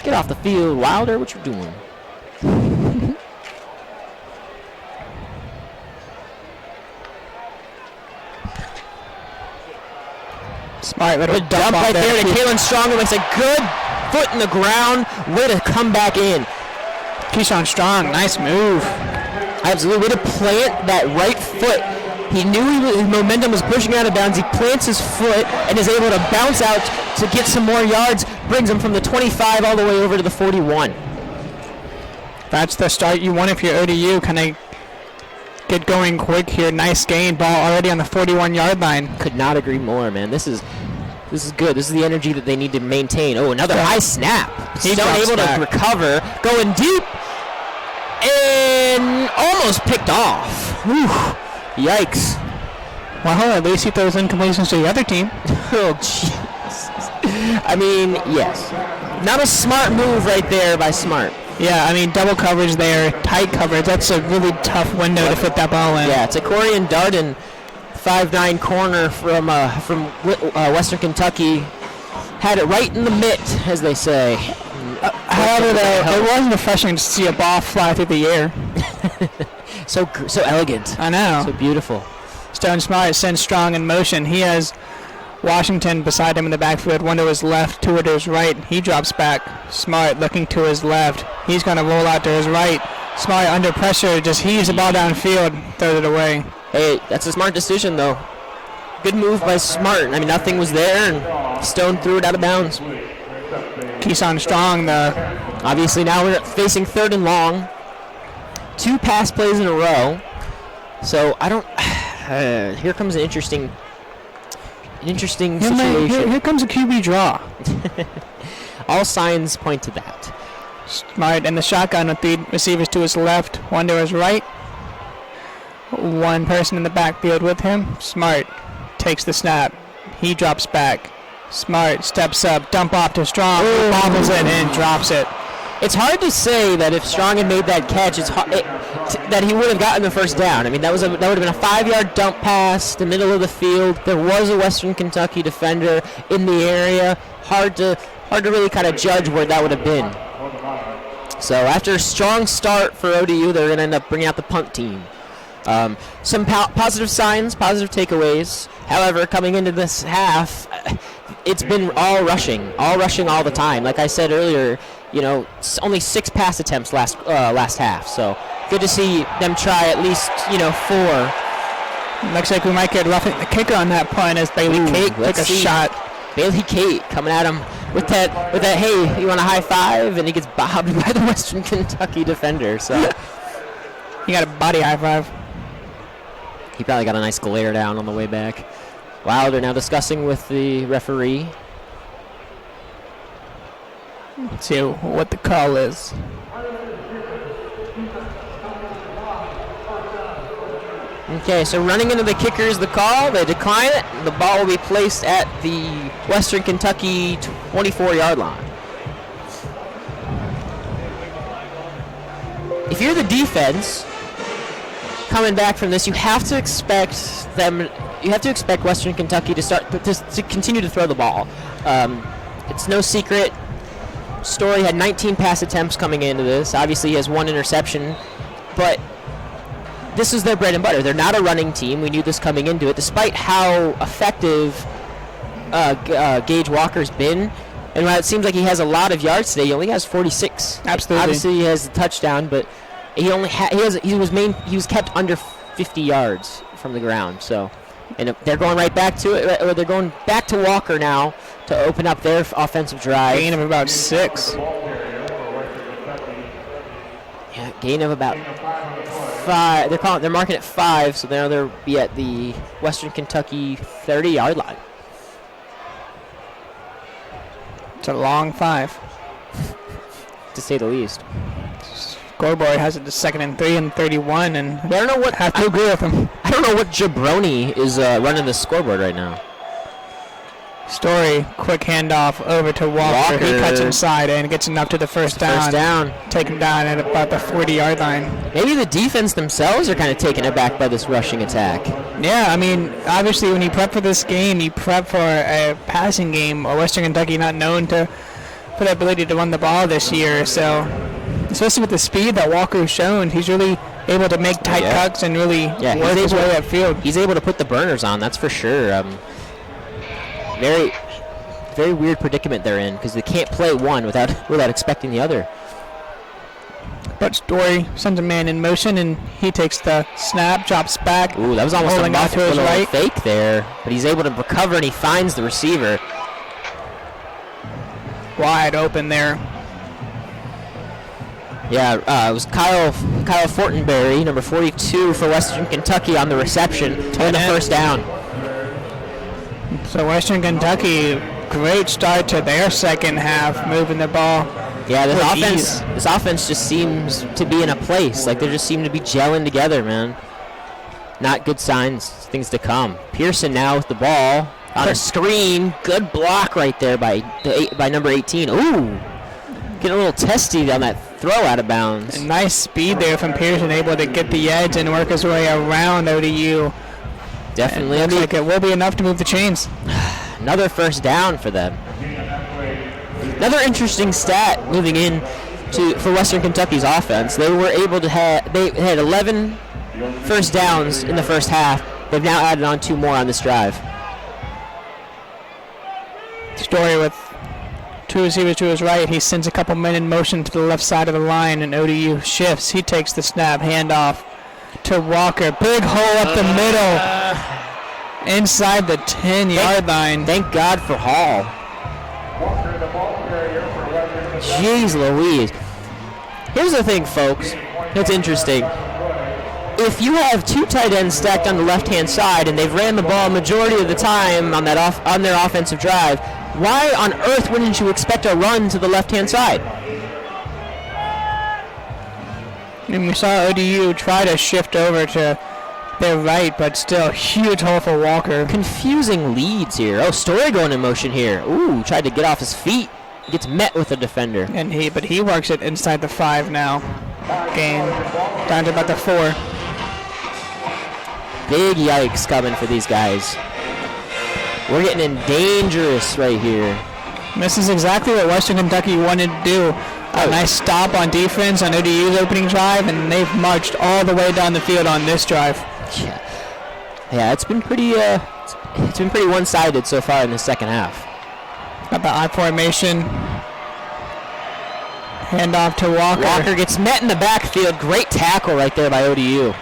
Get off the field, Wilder. What you doing? Smart little Dump right there to Kalen Strong, who makes a good foot in the ground. Way to come back in. Keyshawn Strong, nice move. Absolutely. Way to plant that right foot. He knew his momentum was pushing out of bounds. He plants his foot and is able to bounce out to get some more yards. Brings him from the 25 all the way over to the 41. That's the start you want if you're ODU. Kind of get going quick here. Nice gain. Ball already on the 41-yard line. Could not agree more, man. This is good. This is the energy that they need to maintain. Oh, another high snap. He's able to recover. Going deep. And almost picked off. Whew. Yikes. Well, at least he throws incompletions to the other team. Oh, jeez. I mean, yes. Not a smart move right there by Smart. Yeah, I mean, double coverage there, tight coverage. That's a really tough window to fit that ball in. Yeah, it's a Corian Darden, 5'9" corner from Western Kentucky. Had it right in the mitt, as they say. However, though, it was refreshing to see a ball fly through the air. So elegant. I know. So beautiful. Stone Smart sends Strong in motion. He has Washington beside him in the backfield, one to his left, two to his right. He drops back. Smart looking to his left. He's going to roll out to his right. Smart under pressure, just heaves the ball downfield, throws it away. Hey, that's a smart decision, though. Good move by Smart. I mean, nothing was there, and Stone threw it out of bounds. Keyshawn Strong, obviously now we're facing 3rd and long. 2 pass plays in a row. So I don't. Here comes an interesting situation. Here comes a QB draw. All signs point to that. Smart in the shotgun with the receivers to his left, one to his right. One person in the backfield with him. Smart takes the snap. He drops back. Smart steps up, dump off to Strong, bobbles it and drops it. It's hard to say that if Strong had made that catch, that he would have gotten the first down. I mean, that would have been a 5-yard dump pass, the middle of the field. There was a Western Kentucky defender in the area. Hard to really kind of judge where that would have been. So after a strong start for ODU, they're going to end up bringing out the punt team. Some positive signs, positive takeaways. However, coming into this half, it's been all rushing all the time. Like I said earlier, only 6 pass attempts last half. So good to see them try at least 4. Looks like we might get roughing the kicker on that punt as Bailey Kate took a shot. Bailey Kate coming at him with that. Hey, you want a high five? And he gets bobbed by the Western Kentucky defender. So he got a body high five. He probably got a nice glare down on the way back. Wow, they're now discussing with the referee. Let's see what the call is. Okay, so running into the kicker is the call. They decline it. The ball will be placed at the Western Kentucky 24-yard line. If you're the defense coming back from this, you have to expect Western Kentucky to continue to throw the ball. It's no secret. Story had 19 pass attempts coming into this. Obviously, he has 1 interception, but this is their bread and butter. They're not a running team. We knew this coming into it, despite how effective Gage Walker's been. And while it seems like he has a lot of yards today, he only has 46. Absolutely. Obviously, he has a touchdown, but he was kept under 50 yards from the ground. So, and they're going right back to it. Or they're going back to Walker now to open up their offensive drive. Gain of about 6. Yeah, gain of about 5. They're marking it 5, so now they'll be at the Western Kentucky 30-yard line. It's a long 5, to say the least. Scoreboard has it to 2nd and 3 and 31, and I don't know what have to agree with him. I don't know what jabroni is running the scoreboard right now. Story, quick handoff over to Walker. He cuts inside and gets enough to the first down. Take him down at about the 40-yard line. Maybe the defense themselves are kind of taken aback by this rushing attack. Yeah, I mean, obviously when you prep for this game, you prep for a passing game. Western Kentucky not known for the ability to run the ball this year. So, especially with the speed that Walker's shown, he's really able to make tight cuts and really work his way upfield. He's able to put the burners on, that's for sure. Very, very weird predicament they're in because they can't play one without expecting the other. But Story sends a man in motion and he takes the snap, drops back. Ooh, that was almost a muff, to his right. Fake there, but he's able to recover and he finds the receiver. Wide open there. Yeah, it was Kyle Fortenberry, number 42 for Western Kentucky on the reception and the first down. So Western Kentucky, great start to their second half, moving the ball. Yeah, this offense just seems to be in a place. Like they just seem to be gelling together, man. Not good signs, things to come. Pearson now with the ball on a screen. Good block right there by number 18. Ooh, getting a little testy on that throw out of bounds. A nice speed there from Pearson, able to get the edge and work his way around ODU. Definitely. Looks like it will be enough to move the chains. Another first down for them. Another interesting stat moving in for Western Kentucky's offense, they were able to they had 11 first downs in the first half. They've now added on 2 more on this drive. Story with 2 receivers to his right. He sends a couple men in motion to the left side of the line, and ODU shifts. He takes the snap, handoff to Walker. Big hole up the middle, inside the 10-yard line. Thank God for Hall. Jeez Louise. Here's the thing, folks. It's interesting. If you have 2 tight ends stacked on the left-hand side and they've ran the ball majority of the time on their offensive drive, why on earth wouldn't you expect a run to the left-hand side? And we saw ODU try to shift over to their right, but still huge hole for Walker. Confusing leads here. Oh, Story going in motion here. Ooh, tried to get off his feet. Gets met with a defender. But he works it inside the 5 now. Gain down to about the 4. Big yikes coming for these guys. We're getting in dangerous right here. And this is exactly what Western Kentucky wanted to do. A nice stop on defense on ODU's opening drive, and they've marched all the way down the field on this drive. Yeah, it's been pretty one-sided so far in the second half. Got the I formation. Handoff to Walker. Walker gets met in the backfield. Great tackle right there by ODU.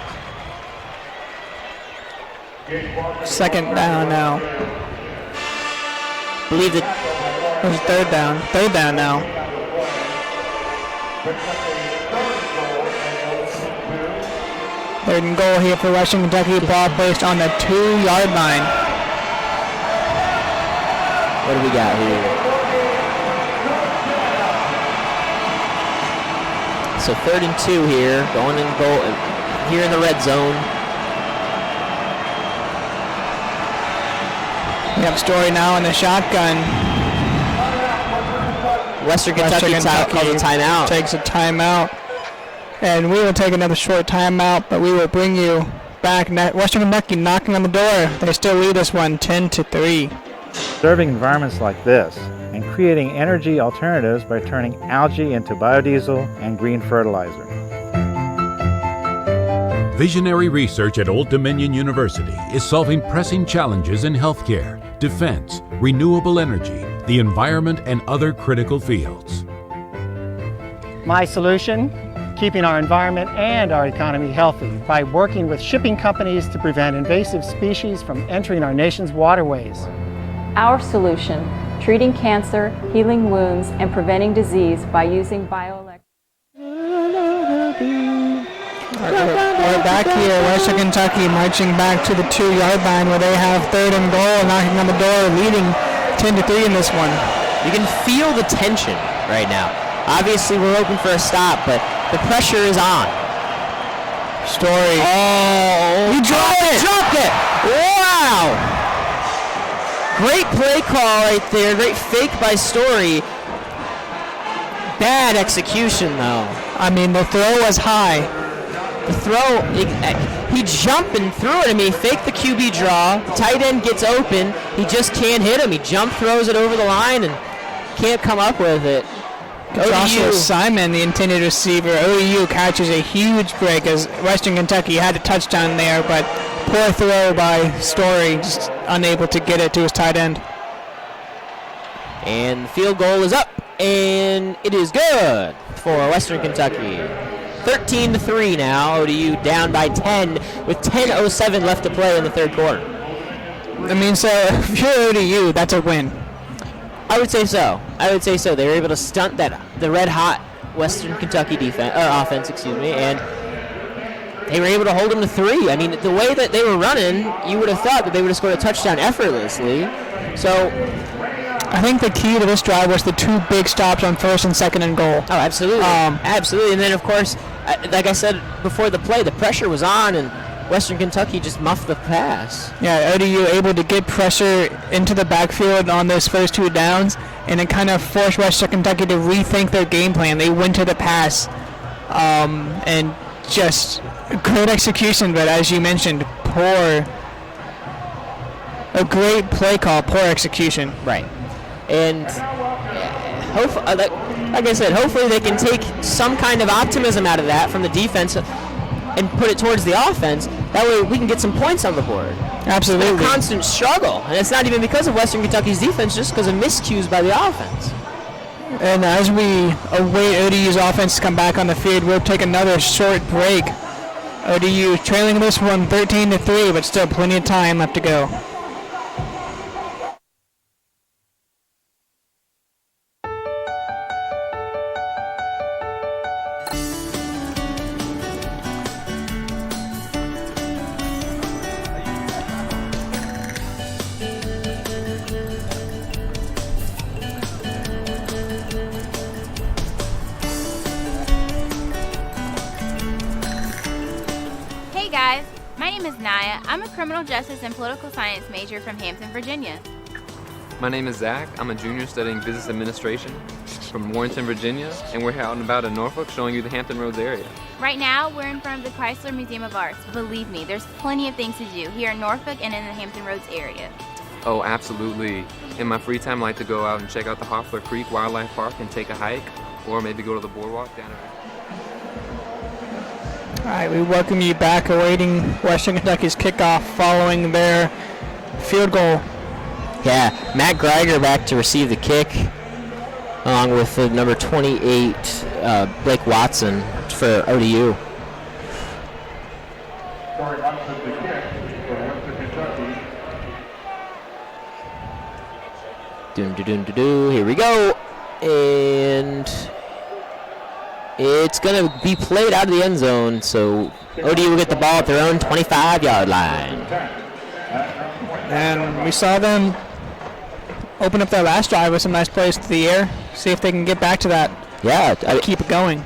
Second down now. Believe it was third down. Third down now. Third and goal here for Western Kentucky. Ball placed on the 2-yard line. What do we got here? So 3rd and 2 here, going in goal here in the red zone. We have Story now in the shotgun. Western Kentucky calls a timeout. Takes a timeout. And we will take another short timeout, but we will bring you back. Western Kentucky knocking on the door. They still lead this one 10-3. Preserving environments like this and creating energy alternatives by turning algae into biodiesel and green fertilizer. Visionary research at Old Dominion University is solving pressing challenges in healthcare, defense, renewable energy, the environment, and other critical fields. My solution? Keeping our environment and our economy healthy by working with shipping companies to prevent invasive species from entering our nation's waterways. Our solution, treating cancer, healing wounds, and preventing disease by using bioelectric. We're back here, Western Kentucky marching back to the 2-yard line where they have 3rd and goal, knocking on the door, leading 10-3 in this one. You can feel the tension right now. Obviously, we're hoping for a stop, but the pressure is on. Story. Oh, he dropped it! Dropped it! Wow! Great play call right there. Great fake by Story. Bad execution, though. I mean, the throw was high. The throw, he jumped and threw it. I mean, he faked the QB draw. The tight end gets open. He just can't hit him. He throws it over the line, and can't come up with it. Joshua Simon, the intended receiver. ODU catches a huge break as Western Kentucky had a touchdown there, but poor throw by Story, just unable to get it to his tight end. And the field goal is up, and it is good for Western Kentucky. 13-3 now. ODU down by 10 with 10:07 left to play in the third quarter. I mean, so if you're ODU, that's a win. I would say so. They were able to stunt the red-hot Western Kentucky offense, and they were able to hold them to 3. I mean, the way that they were running, you would have thought that they would have scored a touchdown effortlessly. So I think the key to this drive was the 2 big stops on 1st and 2nd and goal. Oh, absolutely. Absolutely. And then, of course, like I said before the play, the pressure was on, and Western Kentucky just muffed the pass. Yeah, ODU able to get pressure into the backfield on those first 2 downs, and it kind of forced Western Kentucky to rethink their game plan. They went to the pass, and just great execution, but as you mentioned, a great play call, poor execution. Right. And like I said, hopefully they can take some kind of optimism out of that from the defense and put it towards the offense. That way we can get some points on the board. Absolutely. It's a constant struggle, and it's not even because of Western Kentucky's defense, just because of miscues by the offense. And as we await ODU's offense to come back on the field, we'll take another short break. ODU trailing this one 13-3, but still plenty of time left to go. Hey guys, my name is Naya. I'm a criminal justice and political science major from Hampton, Virginia. My name is Zach. I'm a junior studying business administration from Warrenton, Virginia, and we're out and about in Norfolk showing you the Hampton Roads area. Right now, we're in front of the Chrysler Museum of Arts. Believe me, there's plenty of things to do here in Norfolk and in the Hampton Roads area. Oh, absolutely. In my free time, I like to go out and check out the Hoffler Creek Wildlife Park and take a hike, or maybe go to the boardwalk down there. All right, we welcome you back, awaiting Western Kentucky's kickoff following their field goal. Yeah, Matt Greiger back to receive the kick, along with the number 28, Blake Watson for ODU. Here we go, and it's going to be played out of the end zone, so ODU will get the ball at their own 25-yard line. And we saw them open up their last drive with some nice plays to the air. See if they can get back to that. Yeah. Keep it going.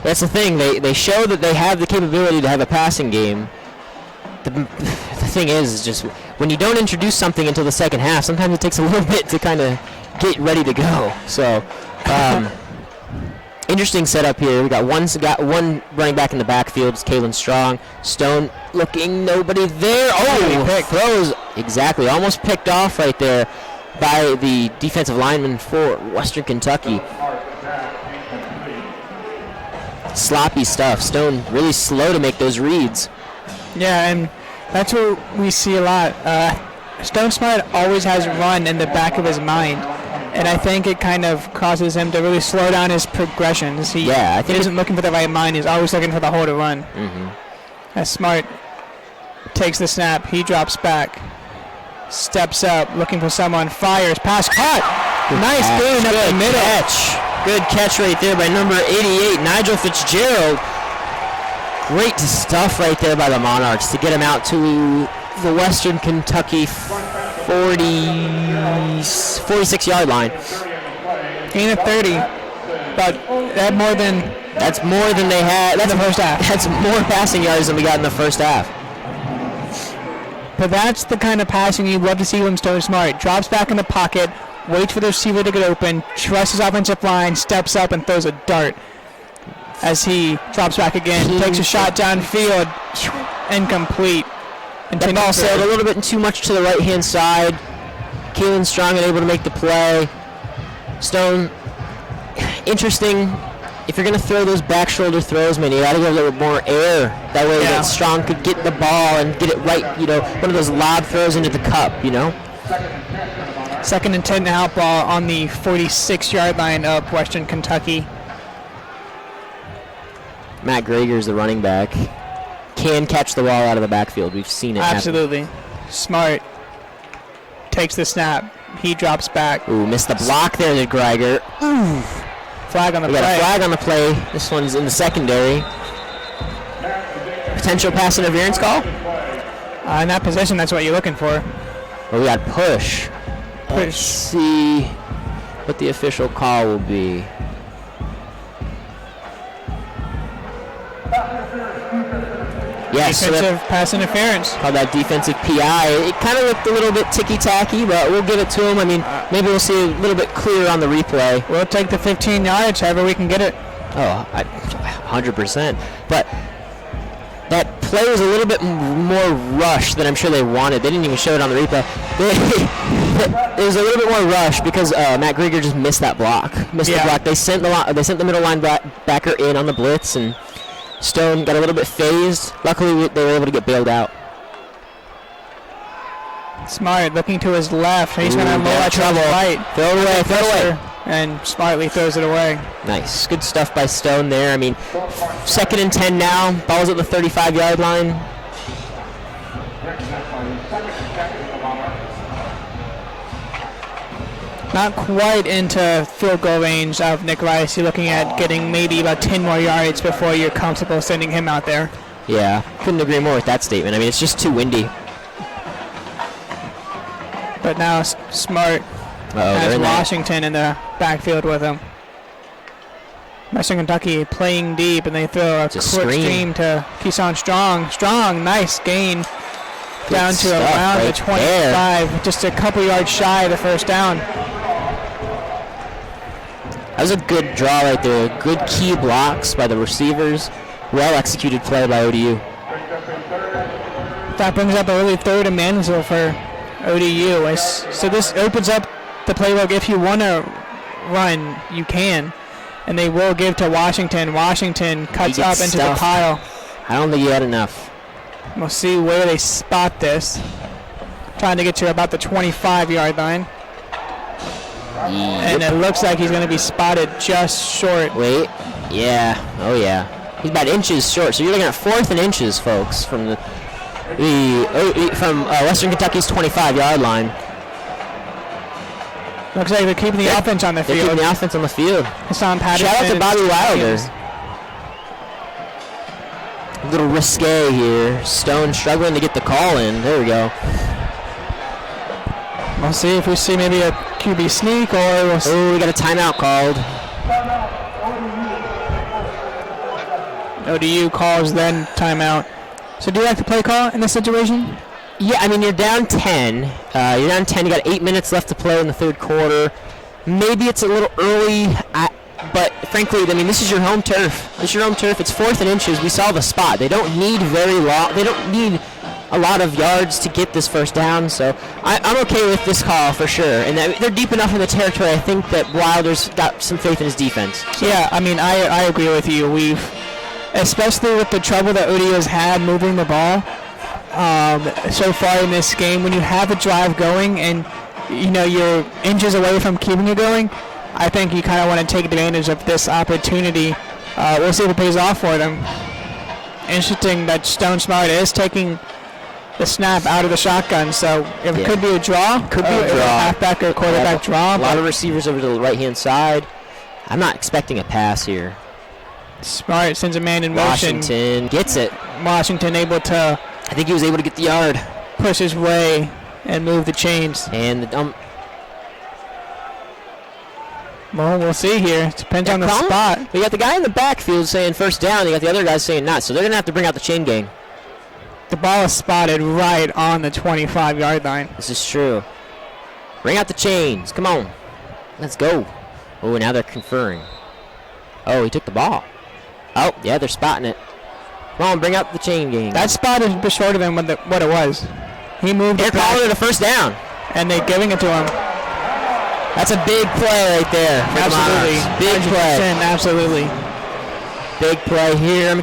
That's the thing. They show that they have the capability to have a passing game. The thing is just when you don't introduce something until the second half, sometimes it takes a little bit to kind of get ready to go. So, interesting setup here. We got one running back in the backfield. It's Kalen Strong. Stone looking, nobody there. Oh, throws. Exactly. Almost picked off right there by the defensive lineman for Western Kentucky. Sloppy stuff. Stone really slow to make those reads. Yeah, and that's what we see a lot. Stone Smart always has run in the back of his mind, and I think it kind of causes him to really slow down his progressions. He isn't looking for the right mind. He's always looking for the hole to run. As Smart takes the snap, he drops back, steps up, looking for someone, fires, pass caught. Nice gain up the middle. Good catch right there by number 88, Nigel Fitzgerald. Great stuff right there by the Monarchs to get him out to the Western Kentucky 46-yard line. Gain of 30, but that's more than they had. That's the first half. That's more passing yards than we got in the first half. But that's the kind of passing you'd love to see from Stone Smart. Drops back in the pocket, waits for the receiver to get open, trusts his offensive line, steps up and throws a dart. As he drops back again, takes a shot downfield, incomplete. That ball sailed a little bit too much to the right-hand side. Keelan Strong unable to make the play. Stone, interesting. If you're going to throw those back shoulder throws, man, you got to give a little more air. That way that Strong could get the ball and get it right, one of those lob throws into the cup, Second and 10 out ball on the 46-yard line of Western Kentucky. Matt Greiger's the running back. Can catch the ball out of the backfield. We've seen it Absolutely. Smart takes the snap. He drops back. Ooh, missed the block there to Greiger. Ooh. Flag on the play. We got a flag on the play. This one's in the secondary. Potential pass interference call? In that position, that's what you're looking for. Well, we got push. Let's see what the official call will be. Yes, defensive pass interference. Called that defensive PI. It kind of looked a little bit ticky-tacky, but we'll give it to him. I mean, maybe we'll see a little bit clearer on the replay. We'll take the 15 yards, however we can get it. Oh, 100%. But that play was a little bit more rushed than I'm sure they wanted. They didn't even show it on the replay. It was a little bit more rush because Matt Grieger just missed that block. The block. They sent the middle linebacker in on the blitz, and Stone got a little bit phased. Luckily, they were able to get bailed out. Smart looking to his left. He's going to roll that trouble. Right. Throw it away. And smartly throws it away. Nice. Good stuff by Stone there. I mean, 2nd and 10 now. Ball's at the 35-yard line. Not quite into field goal range of Nick Rice. You're looking at getting maybe about 10 more yards before you're comfortable sending him out there. Yeah, couldn't agree more with that statement. I mean, it's just too windy. But now Smart has Washington in the backfield with him. Western Kentucky playing deep, and they throw a short stream to Keyshawn Strong. Strong, nice gain. Good down to around the 25, there. Just a couple yards shy of the first down. That was a good draw right there. Good key blocks by the receivers. Well executed play by ODU. That brings up a really 3rd and manageable for ODU. So this opens up the playbook. If you want to run, you can. And they will give to Washington. Washington cuts up into the pile. I don't think he had enough. We'll see where they spot this. Trying to get to about the 25-yard line. And it looks like he's going to be spotted just short. Wait. Yeah. Oh, yeah. He's about inches short. So you're looking at 4th and inches, folks, from Western Kentucky's 25-yard line. Looks like they're keeping the offense on the field. They're keeping the offense on the field. Hassan Patterson. Shout out to Bobby Wilder. A little risque here. Stone struggling to get the call in. There we go. We'll see if we see maybe a QB sneak or we'll see. Oh, we got a timeout called. ODU calls then timeout. So do you like the play call in this situation? Yeah, I mean, you're down 10. You got 8 minutes left to play in the 3rd quarter. Maybe it's a little early, but frankly, I mean, this is your home turf. It's 4th and inches. We saw the spot. They don't need They don't need a lot of yards to get this first down, so I'm okay with this call for sure. And they're deep enough in the territory. I think that Wilder's got some faith in his defense. So. Yeah, I mean, I agree with you. Especially with the trouble that ODU has had moving the ball so far in this game, when you have a drive going and you're inches away from keeping it going, I think you kind of want to take advantage of this opportunity. We'll see if it pays off for them. Interesting that Stone Smart is taking the snap out of the shotgun, so it could be a draw. Could be a draw. Halfback or quarterback draw. A lot of receivers over to the right-hand side. I'm not expecting a pass here. Smart sends a man in motion. Washington gets it. Washington able to... I think he was able to get the yard. Push his way and move the chains. And the well, we'll see here. Depends on the spot. We got the guy in the backfield saying first down. You got the other guy saying not. So they're going to have to bring out the chain gang. The ball is spotted right on the 25-yard line. This is true. Bring out the chains. Come on. Let's go. Oh, now they're conferring. Oh, he took the ball. Oh, yeah, they're spotting it. Come on, bring out the chain gang. That spot is a bit shorter than what it was. He moved it. They're calling it a first down. And they're giving it to him. That's a big play right there. Absolutely. Big play. Absolutely. Big play here.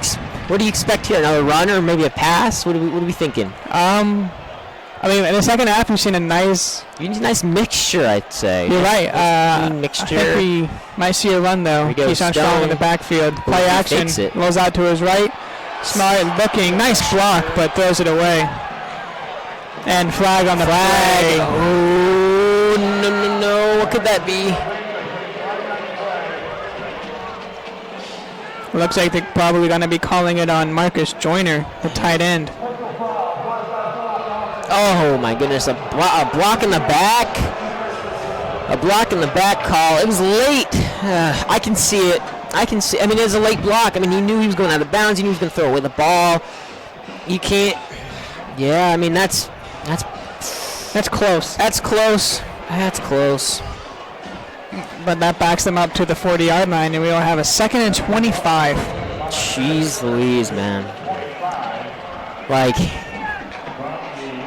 What do you expect here? Another run or maybe a pass? What are we thinking? I mean, in the second half, we've seen a nice mixture, I'd say. You're right. Mixture. I think we might see a run, though. Keyshawn Strong in the backfield. Play action. Rolls out to his right. Smart looking. Nice block, but throws it away. And flag on the play. Oh, no. What could that be? Looks like they're probably going to be calling it on Marcus Joyner, the tight end. Oh, my goodness. A block in the back. A block in the back call. It was late. I can see it. I mean, it was a late block. I mean, he knew he was going out of bounds. He knew he was going to throw away the ball. You can't. Yeah, I mean, that's close. That's close. That's close. But that backs them up to the 40-yard line, and we will have a 2nd and 25. Jeez Louise, man. Like,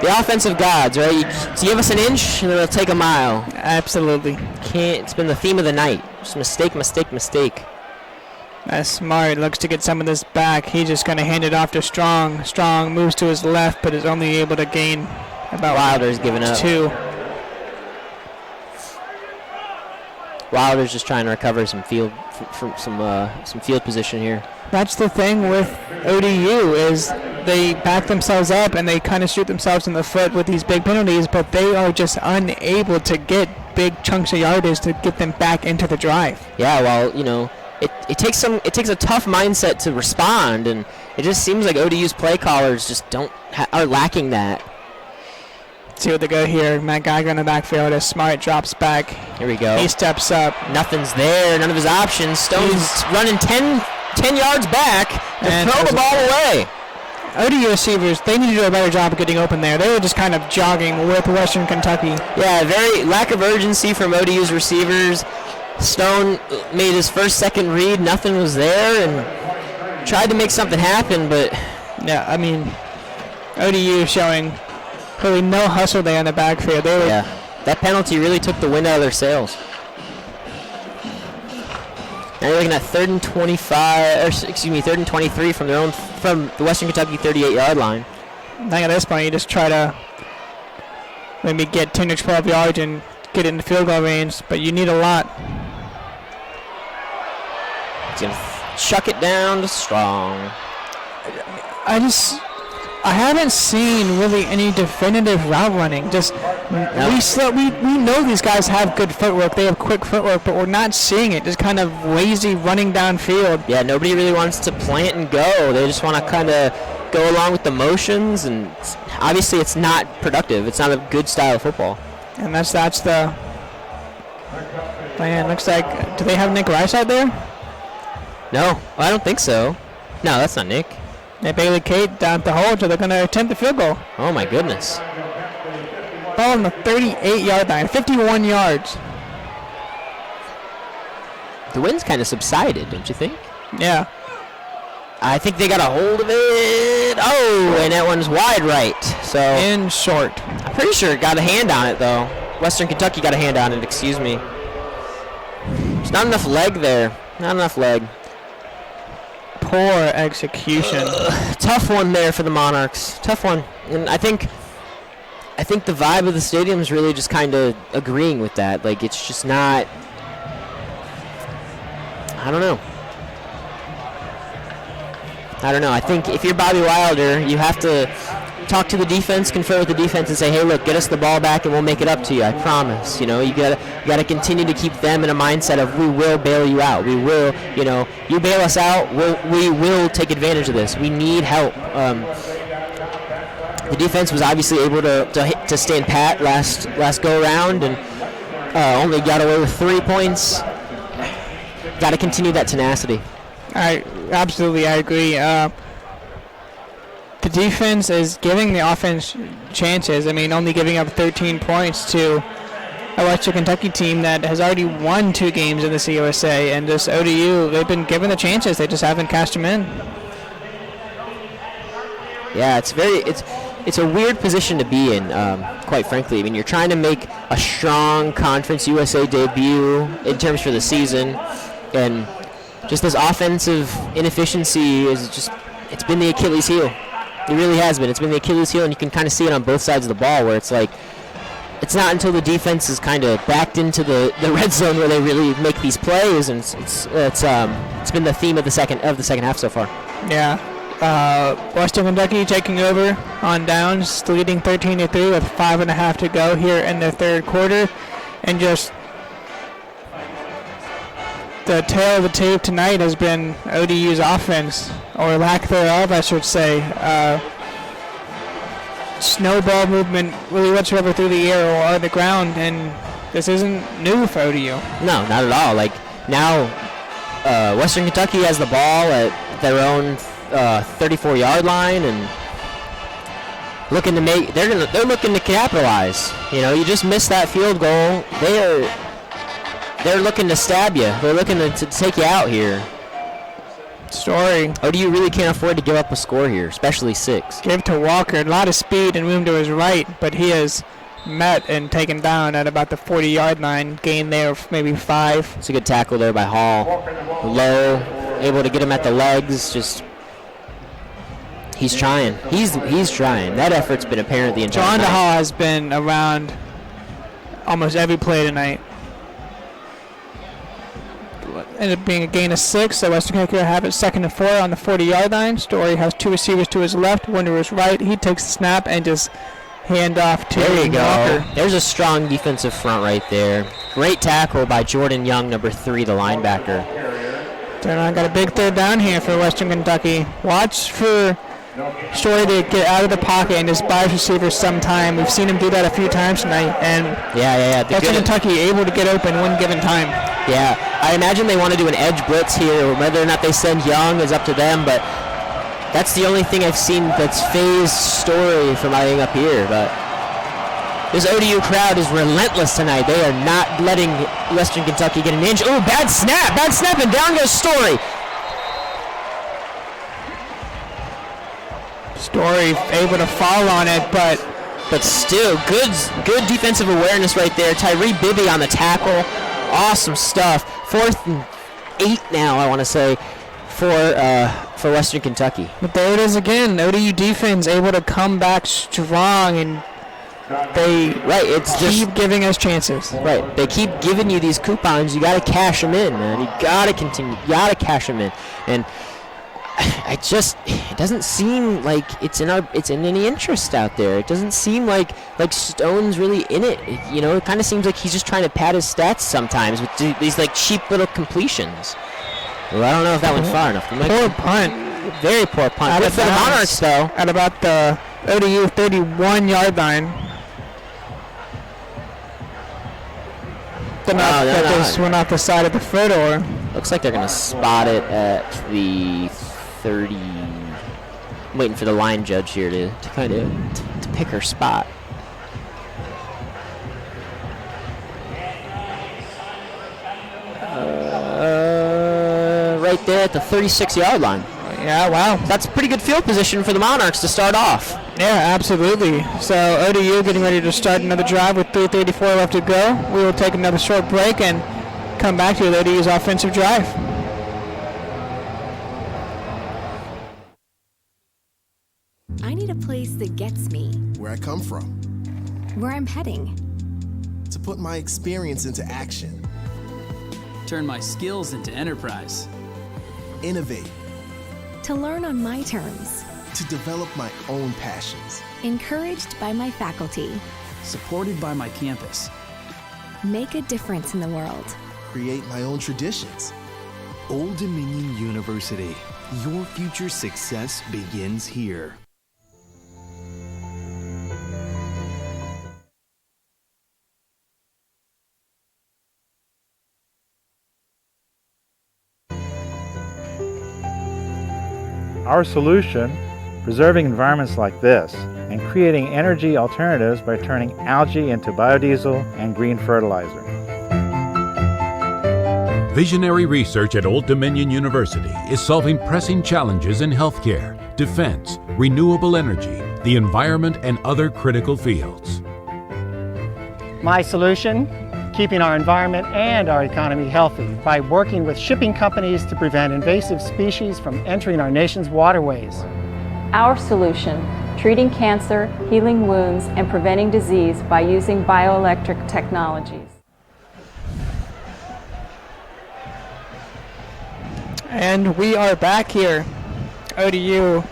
The offensive gods, right? You give us an inch, and it'll take a mile. Absolutely. It's been the theme of the night. Just mistake, mistake, mistake. That's smart. Looks to get some of this back. He's just going to hand it off to Strong. Strong moves to his left, but is only able to gain about Wilder's giving up. 2. Wilder's just trying to recover some field from some field position here. That's the thing with ODU is they back themselves up and they kind of shoot themselves in the foot with these big penalties, but they are just unable to get big chunks of yardage to get them back into the drive. Yeah, well, it takes a tough mindset to respond, and it just seems like ODU's play callers just are lacking that. See what they go here. Matt Geiger in the backfield as Smart drops back. Here we go. He steps up. Nothing's there. None of his options. Stone's running 10 yards back to throw the ball away. ODU receivers, they need to do a better job of getting open there. They were just kind of jogging with Western Kentucky. Yeah, very lack of urgency from ODU's receivers. Stone made his second read. Nothing was there and tried to make something happen, but... Yeah, I mean, ODU showing really no hustle there in the backfield. Yeah, that penalty really took the wind out of their sails. Now you're looking at 3rd and 3rd and 23 from the Western Kentucky 38-yard line. I think at this point you just try to maybe get 10 or 12 yards and get into field goal range, but you need a lot. He's going to chuck it down to Strong. I haven't seen really any definitive route running. Just we know these guys have good footwork. They have quick footwork, but we're not seeing it. Just kind of lazy running downfield. Yeah, nobody really wants to plant and go. They just want to kind of go along with the motions, and obviously it's not productive. It's not a good style of football. And that's the man. Looks like, do they have Nick Rice out there? No, I don't think so. No, that's not Nick. They Bailey Kate down at the hole, so they're going to attempt the field goal. Oh, my goodness. Ball on the 38-yard line, 51 yards. The wind's kind of subsided, don't you think? Yeah. I think they got a hold of it. Oh, and that one's wide right. So in short. I'm pretty sure it got a hand on it, though. Western Kentucky got a hand on it, excuse me. There's not enough leg there. Not enough leg. Poor execution. Tough one there for the Monarchs. Tough one. And I think the vibe of the stadium is really just kind of agreeing with that. Like, it's just not... I don't know. I think if you're Bobby Wilder, you have to talk to the defense, confer with the defense, and say, hey, look, get us the ball back and we'll make it up to you. I promise. You gotta continue to keep them in a mindset of, we will bail you out. We will, you bail us out, we will take advantage of this. We need help. The defense was obviously able to stand pat last go around and only got away with 3 points. Got to continue that tenacity. I agree. The defense is giving the offense chances. I mean, only giving up 13 points to a Western Kentucky team that has already won 2 games in the CUSA, and this ODU, they've been given the chances. They just haven't cashed them in. Yeah, it's a weird position to be in, quite frankly. I mean, you're trying to make a strong Conference USA debut in terms for the season, and just this offensive inefficiency it's been the Achilles heel. It really has been. It's been the Achilles heel, and you can kind of see it on both sides of the ball, where it's like, it's not until the defense is kind of backed into the red zone where they really make these plays, and it's been the theme of the second half so far. Yeah. Western Kentucky taking over on downs, leading 13-3 with 5.5 to go here in the third quarter, and just the tail of the tape tonight has been ODU's offense, or lack thereof, I should say. Snowball movement really whatsoever through the air or the ground, and this isn't new for ODU. No, not at all. Like, now Western Kentucky has the ball at their own 34-yard line, and they're looking to capitalize. You just missed that field goal. They're looking to stab you. They're looking to take you out here. Story. ODU really can't afford to give up a score here, especially 6. Give to Walker. A lot of speed and room to his right, but he is met and taken down at about the 40-yard line. Gain there of maybe 5. It's a good tackle there by Hall. Low, able to get him at the legs. Just he's trying. He's trying. That effort's been apparent the entire John night. Hall has been around almost every play tonight. Ended up being a gain of 6, so Western Kentucky will have it 2nd and 4 on the 40-yard line. Story has 2 receivers to his left, 1 to his right. He takes the snap and just hand off to There you go. Walker. There's a strong defensive front right there. Great tackle by Jordan Young, number 3, the linebacker. Turn on, got a big 3rd down here for Western Kentucky. Watch for Story to get out of the pocket and just buy receivers sometime. We've seen him do that a few times tonight, and Yeah. Western Kentucky able to get open one given time. Yeah, I imagine they want to do an edge blitz here. Whether or not they send Young is up to them, but that's the only thing I've seen that's phased Story from eyeing up here. But this ODU crowd is relentless tonight. They are not letting Western Kentucky get an inch. Oh, bad snap, and down goes Story. Story able to fall on it, but still good defensive awareness right there. Tyree Bibby on the tackle. Awesome stuff. 4th and 8 now, I want to say, for Western Kentucky. But there it is again. ODU defense able to come back strong, and they keep giving us chances. Right, they keep giving you these coupons. You got to cash them in, man. You got to continue. You got to cash them in, and it doesn't seem like it's in any interest out there. It doesn't seem like Stone's really in it. It kind of seems like he's just trying to pad his stats sometimes with these cheap little completions. Well, I don't know if that went far enough. Poor punt. Very poor punt. Good for the Monarchs, though. At about the ODU 31-yard line. This went off the side of the foot, or looks like they're going to spot it at the 30. I'm waiting for the line judge here to kind of to pick her spot. Right there at the 36-yard line. Yeah, wow. That's a pretty good field position for the Monarchs to start off. Yeah, absolutely. So ODU getting ready to start another drive with 3:34 left to go. We will take another short break and come back to ODU's offensive drive. I need a place that gets me, Where I come from. where I'm heading. To put my experience into action. Turn my skills into enterprise. Innovate. To learn on my terms. To develop my own passions. Encouraged by my faculty. Supported by my campus. Make a difference in the world. Create my own traditions. Old Dominion University. Your future success begins here. Our solution, preserving environments like this and creating energy alternatives by turning algae into biodiesel and green fertilizer. Visionary research at Old Dominion University is solving pressing challenges in healthcare, defense, renewable energy, the environment, and other critical fields. My solution, keeping our environment and our economy healthy by working with shipping companies to prevent invasive species from entering our nation's waterways. Our solution, treating cancer, healing wounds, and preventing disease by using bioelectric technologies. And we are back here. ODU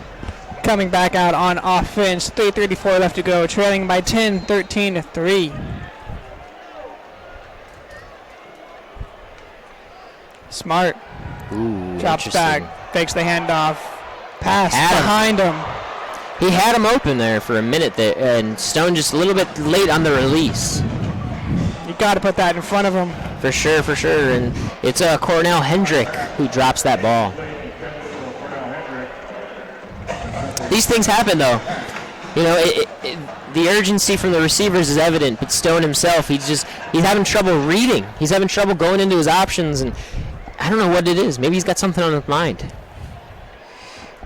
coming back out on offense. 3:34 left to go, trailing by 10, 13-3. Smart. Ooh, drops back, fakes the handoff, pass behind him. He had him open there for a minute there, and Stone just a little bit late on the release. You got to put that in front of him. For sure. And it's Cornell Hendrick who drops that ball. These things happen, though. The urgency from the receivers is evident, but Stone himself, he's having trouble reading. He's having trouble going into his options, and I don't know what it is. Maybe he's got something on his mind.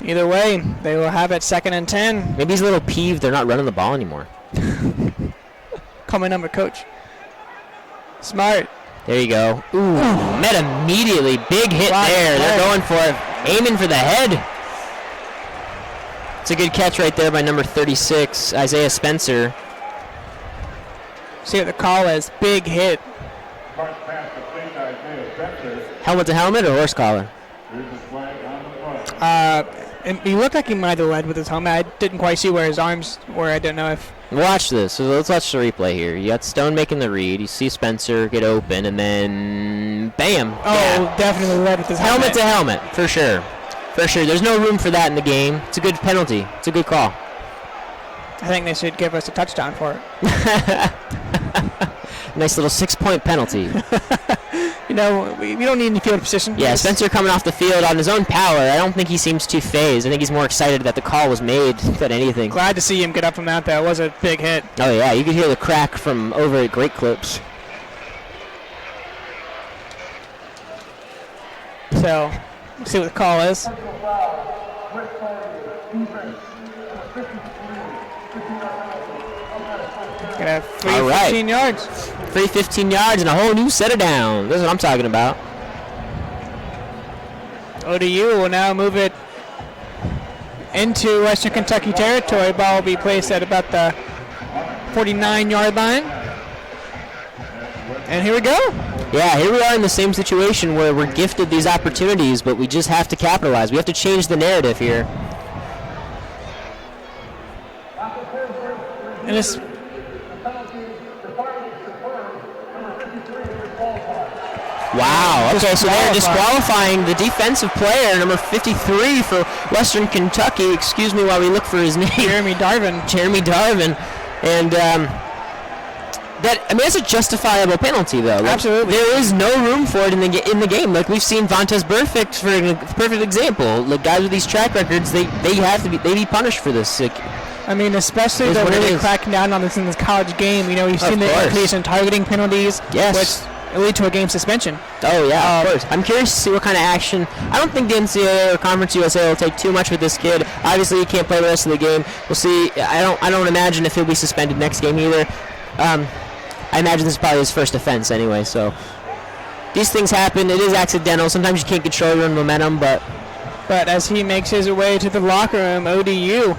Either way, they will have it 2nd and 10. Maybe he's a little peeved they're not running the ball anymore. Call my number, coach. Smart. There you go. Ooh, met immediately. Big hit there. They're going for it. Aiming for the head. It's a good catch right there by number 36, Isaiah Spencer. See what the call is. Big hit. Helmet to helmet or horse collar? And he looked like he might have led with his helmet. I didn't quite see where his arms were. I don't know if... Watch this. So let's watch the replay here. You got Stone making the read. You see Spencer get open, and then bam. Oh, yeah. Definitely led with his helmet. Helmet to helmet, for sure. For sure. There's no room for that in the game. It's a good penalty. It's a good call. I think they should give us a touchdown for it. Nice little 6-point penalty. You know, we don't need any field position. Yeah, Spencer coming off the field on his own power. I don't think he seems too phased. I think he's more excited that the call was made than anything. Glad to see him get up from that. That was a big hit. Oh, yeah. You could hear the crack from over at Great Clips. So, let's see what the call is. Gonna have free 15 yards. Free 15 yards and a whole new set of downs. That's what I'm talking about. ODU will now move it into Western Kentucky territory. Ball will be placed at about the 49-yard line. And here we go. Yeah, here we are in the same situation where we're gifted these opportunities, but we just have to capitalize. We have to change the narrative here. And it's... Wow, okay, so they're disqualifying the defensive player, number 53 for Western Kentucky. Excuse me while we look for his name. Jeremy Darvin. And that's a justifiable penalty, though. Like, absolutely. There is no room for it in the game. Like, we've seen Vontez Burfict for a perfect example. Like, guys with these track records, they be punished for this. Like, I mean, especially they're really cracking down on this in this college game. You know, you've seen the increase in targeting penalties. Yes. Which lead to a game suspension. Oh, yeah, of course. I'm curious to see what kind of action. I don't think the NCAA or Conference USA will take too much with this kid. Obviously, he can't play the rest of the game. We'll see. I don't imagine if he'll be suspended next game either. I imagine this is probably his first offense anyway, so these things happen. It is accidental. Sometimes you can't control your own momentum, but as he makes his way to the locker room, ODU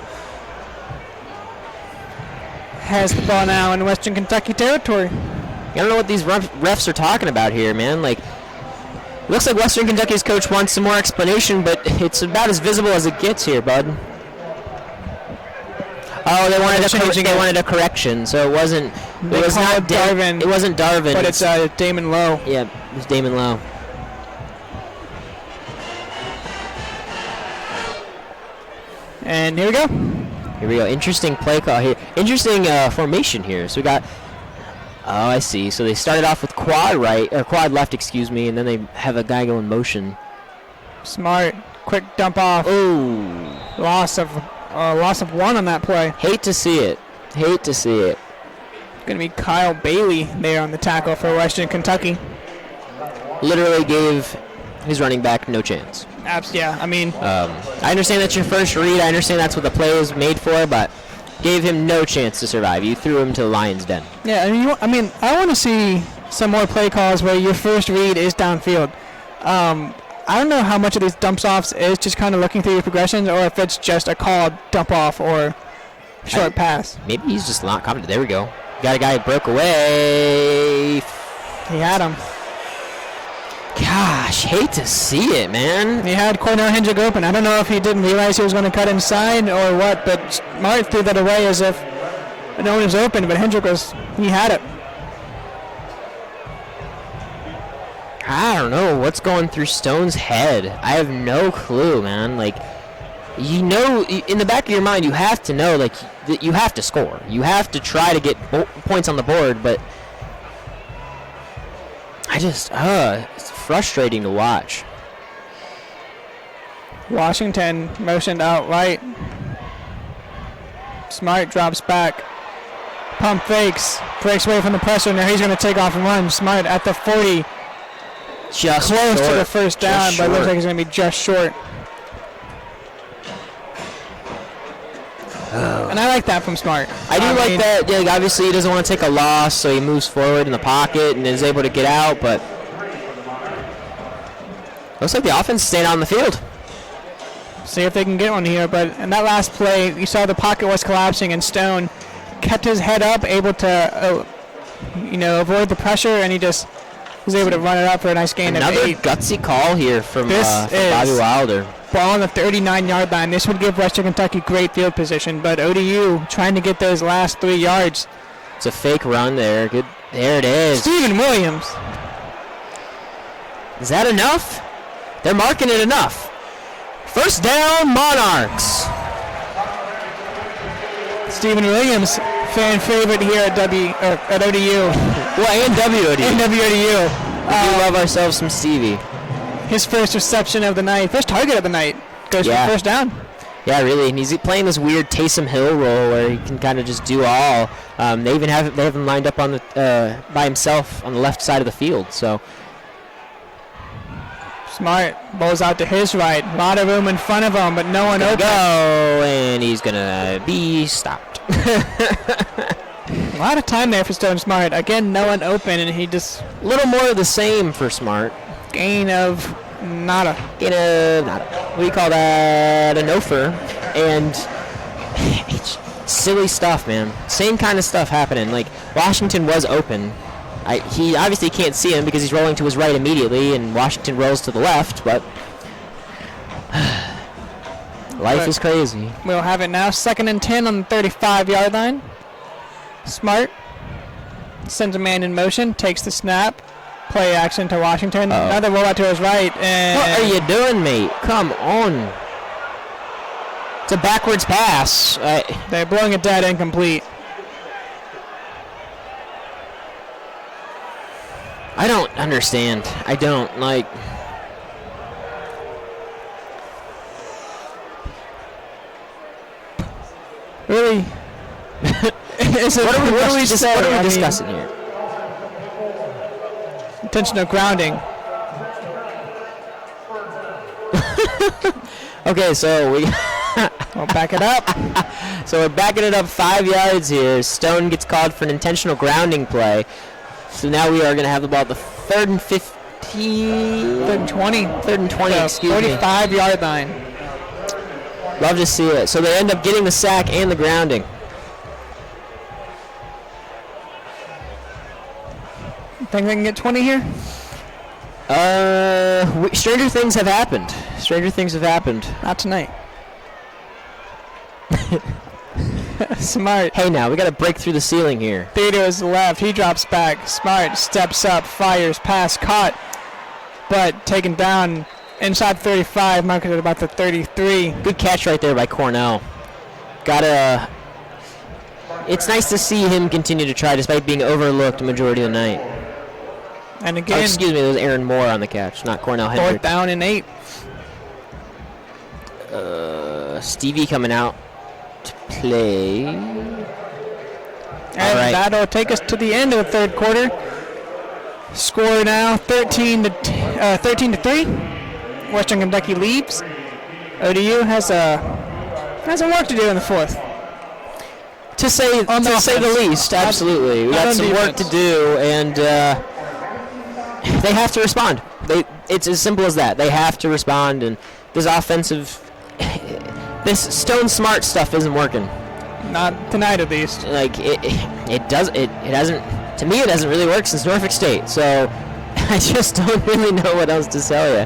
has the ball now in Western Kentucky territory. I don't know what these refs are talking about here, man. Like, it looks like Western Kentucky's coach wants some more explanation, but it's about as visible as it gets here, bud. Oh, they wanted a correction, so it wasn't. It was not Darvin. It wasn't Darvin. But it's Damon Lowe. Yeah, it was Damon Lowe. And here we go. Here we go. Interesting play call here. Interesting formation here. So we got. Oh, I see. So they started off with quad left, excuse me, and then they have a guy go in motion. Smart, quick dump off. Ooh, loss of one on that play. Hate to see it. Gonna be Kyle Bailey there on the tackle for Western Kentucky. Literally gave his running back no chance. Yeah, I mean. I understand that's your first read. I understand that's what the play was made for, but gave him no chance to survive. You threw him to the lion's den. Yeah, I want to see some more play calls where your first read is downfield. I don't know how much of these dumps offs is just kind of looking through your progressions, or if it's just a called dump off or short pass. Maybe he's just not confident. There we go. Got a guy who broke away. He had him. Gosh, hate to see it, man. He had Cornell Hendrick open. I don't know if he didn't realize he was going to cut inside or what, but Smart threw that away as if no one was open, but Hendrick he had it. I don't know what's going through Stone's head. I have no clue, man. Like, you know, in the back of your mind, you have to know, like, that you have to score. You have to try to get points on the board, but it's frustrating to watch. Washington motioned out right. Smart drops back. Pump fakes. Breaks away from the pressure. Now he's going to take off and run. Smart at the 40. Just close short. To the first down, but it looks like he's going to be just short. And I like that from Smart. I do like that. Yeah, like, obviously, he doesn't want to take a loss, so he moves forward in the pocket and is able to get out. But looks like the offense is staying on the field. See if they can get one here. But in that last play, you saw the pocket was collapsing, and Stone kept his head up, able to, avoid the pressure, and he just was able to run it up for a nice gain of 8. Another gutsy call here from Bobby Wilder. Ball on the 39-yard line. This would give Western Kentucky great field position, but ODU trying to get those last 3 yards. It's a fake run there. Good. There it is. Stephen Williams. Is that enough? They're marking it enough. First down, Monarchs. Stephen Williams, fan favorite here at ODU. Well, and WODU. And WODU. We love ourselves some Stevie. His first reception of the night, first target of the night, goes for first down. Yeah, really, and he's playing this weird Taysom Hill role where he can kind of just do all. They even have him lined up on the by himself on the left side of the field. So Smart balls out to his right, a lot of room in front of him, but no one open. Go, and he's gonna be stopped. A lot of time there for Stone Smart. Again, no one open, and he just a little more of the same for Smart. Gain of nada. We call that a no-fer. And it's silly stuff, man. Same kind of stuff happening. Like, Washington was open. He obviously can't see him because he's rolling to his right immediately, and Washington rolls to the left, but life is crazy. We'll have it now. 2nd and 10 on the 35-yard line. Smart sends a man in motion, takes the snap. Play action to Washington. Another rollout to his right. And what are you doing, mate? Come on. It's a backwards pass. They're blowing it dead, incomplete. I don't understand. I don't like. Really? What are we discussing here? Intentional grounding. Okay, so we'll back it up. So we're backing it up 5 yards here. Stone gets called for an intentional grounding play. So now we are going to have the ball at the 3rd and 15. 3rd and 20. 3rd and 20, excuse me. 45-yard line. Love to see it. So they end up getting the sack and the grounding. Think they can get 20 here? Stranger things have happened. Not tonight. Smart. Hey, now we got to break through the ceiling here. Theodore's left. He drops back. Smart steps up, fires, pass caught, but taken down inside 35, marked at about the 33. Good catch right there by Cornell. It's nice to see him continue to try despite being overlooked the majority of the night. And again, excuse me, it was Aaron Moore on the catch, not Cornell Hendrick. 4th down and 8. Stevie coming out to play. And that'll take us to the end of the 3rd quarter. Score now 13 to 3. Western Kentucky leads. ODU has some work to do in the 4th. To say the least, absolutely. We got some work to do, and they have to respond. It's as simple as that. They have to respond, and this Stone Smart stuff isn't working. Not tonight, at least. Like it hasn't. To me, it hasn't really worked since Norfolk State. So I just don't really know what else to tell you.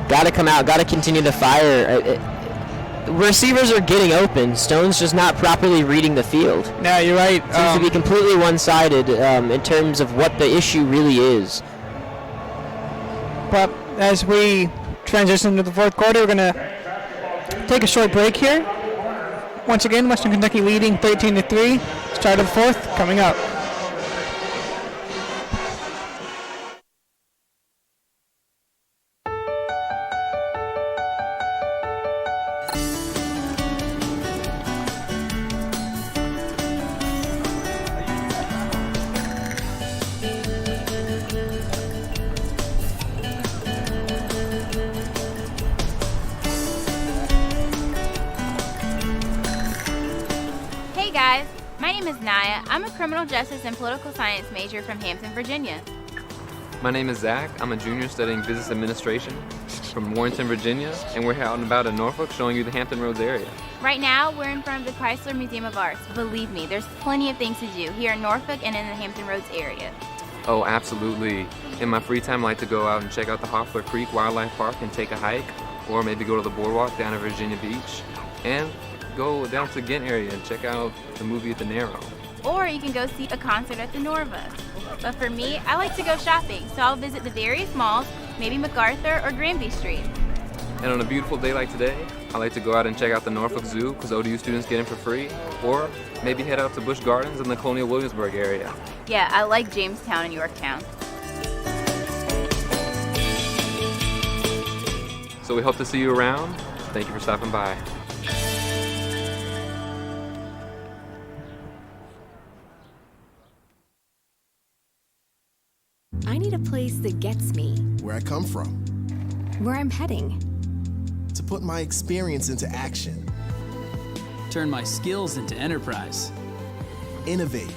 Got to come out. Got to continue to fire. Receivers are getting open. Stone's just not properly reading the field. No, you're right. Seems to be completely one-sided in terms of what the issue really is. But as we transition to the 4th quarter, we're going to take a short break here. Once again, Western Kentucky leading 13 to 3. Start of the 4th coming up. My name is Naya. I'm a criminal justice and political science major from Hampton, Virginia. My name is Zach. I'm a junior studying business administration from Warrenton, Virginia, and we're out and about in Norfolk showing you the Hampton Roads area. Right now, we're in front of the Chrysler Museum of Arts. Believe me, there's plenty of things to do here in Norfolk and in the Hampton Roads area. Oh, absolutely. In my free time, I like to go out and check out the Hoffler Creek Wildlife Park and take a hike, or maybe go to the boardwalk down at Virginia Beach, and go down to the Ghent area and check out the movie at the Narrow. Or you can go see a concert at the Norva. But for me, I like to go shopping, so I'll visit the various malls, maybe MacArthur or Granby Street. And on a beautiful day like today, I like to go out and check out the Norfolk Zoo because ODU students get in for free, or maybe head out to Busch Gardens in the Colonial Williamsburg area. Yeah, I like Jamestown and Yorktown. So we hope to see you around. Thank you for stopping by. I need a place that gets me, Where I come from. where I'm heading. To put my experience into action. Turn my skills into enterprise. Innovate.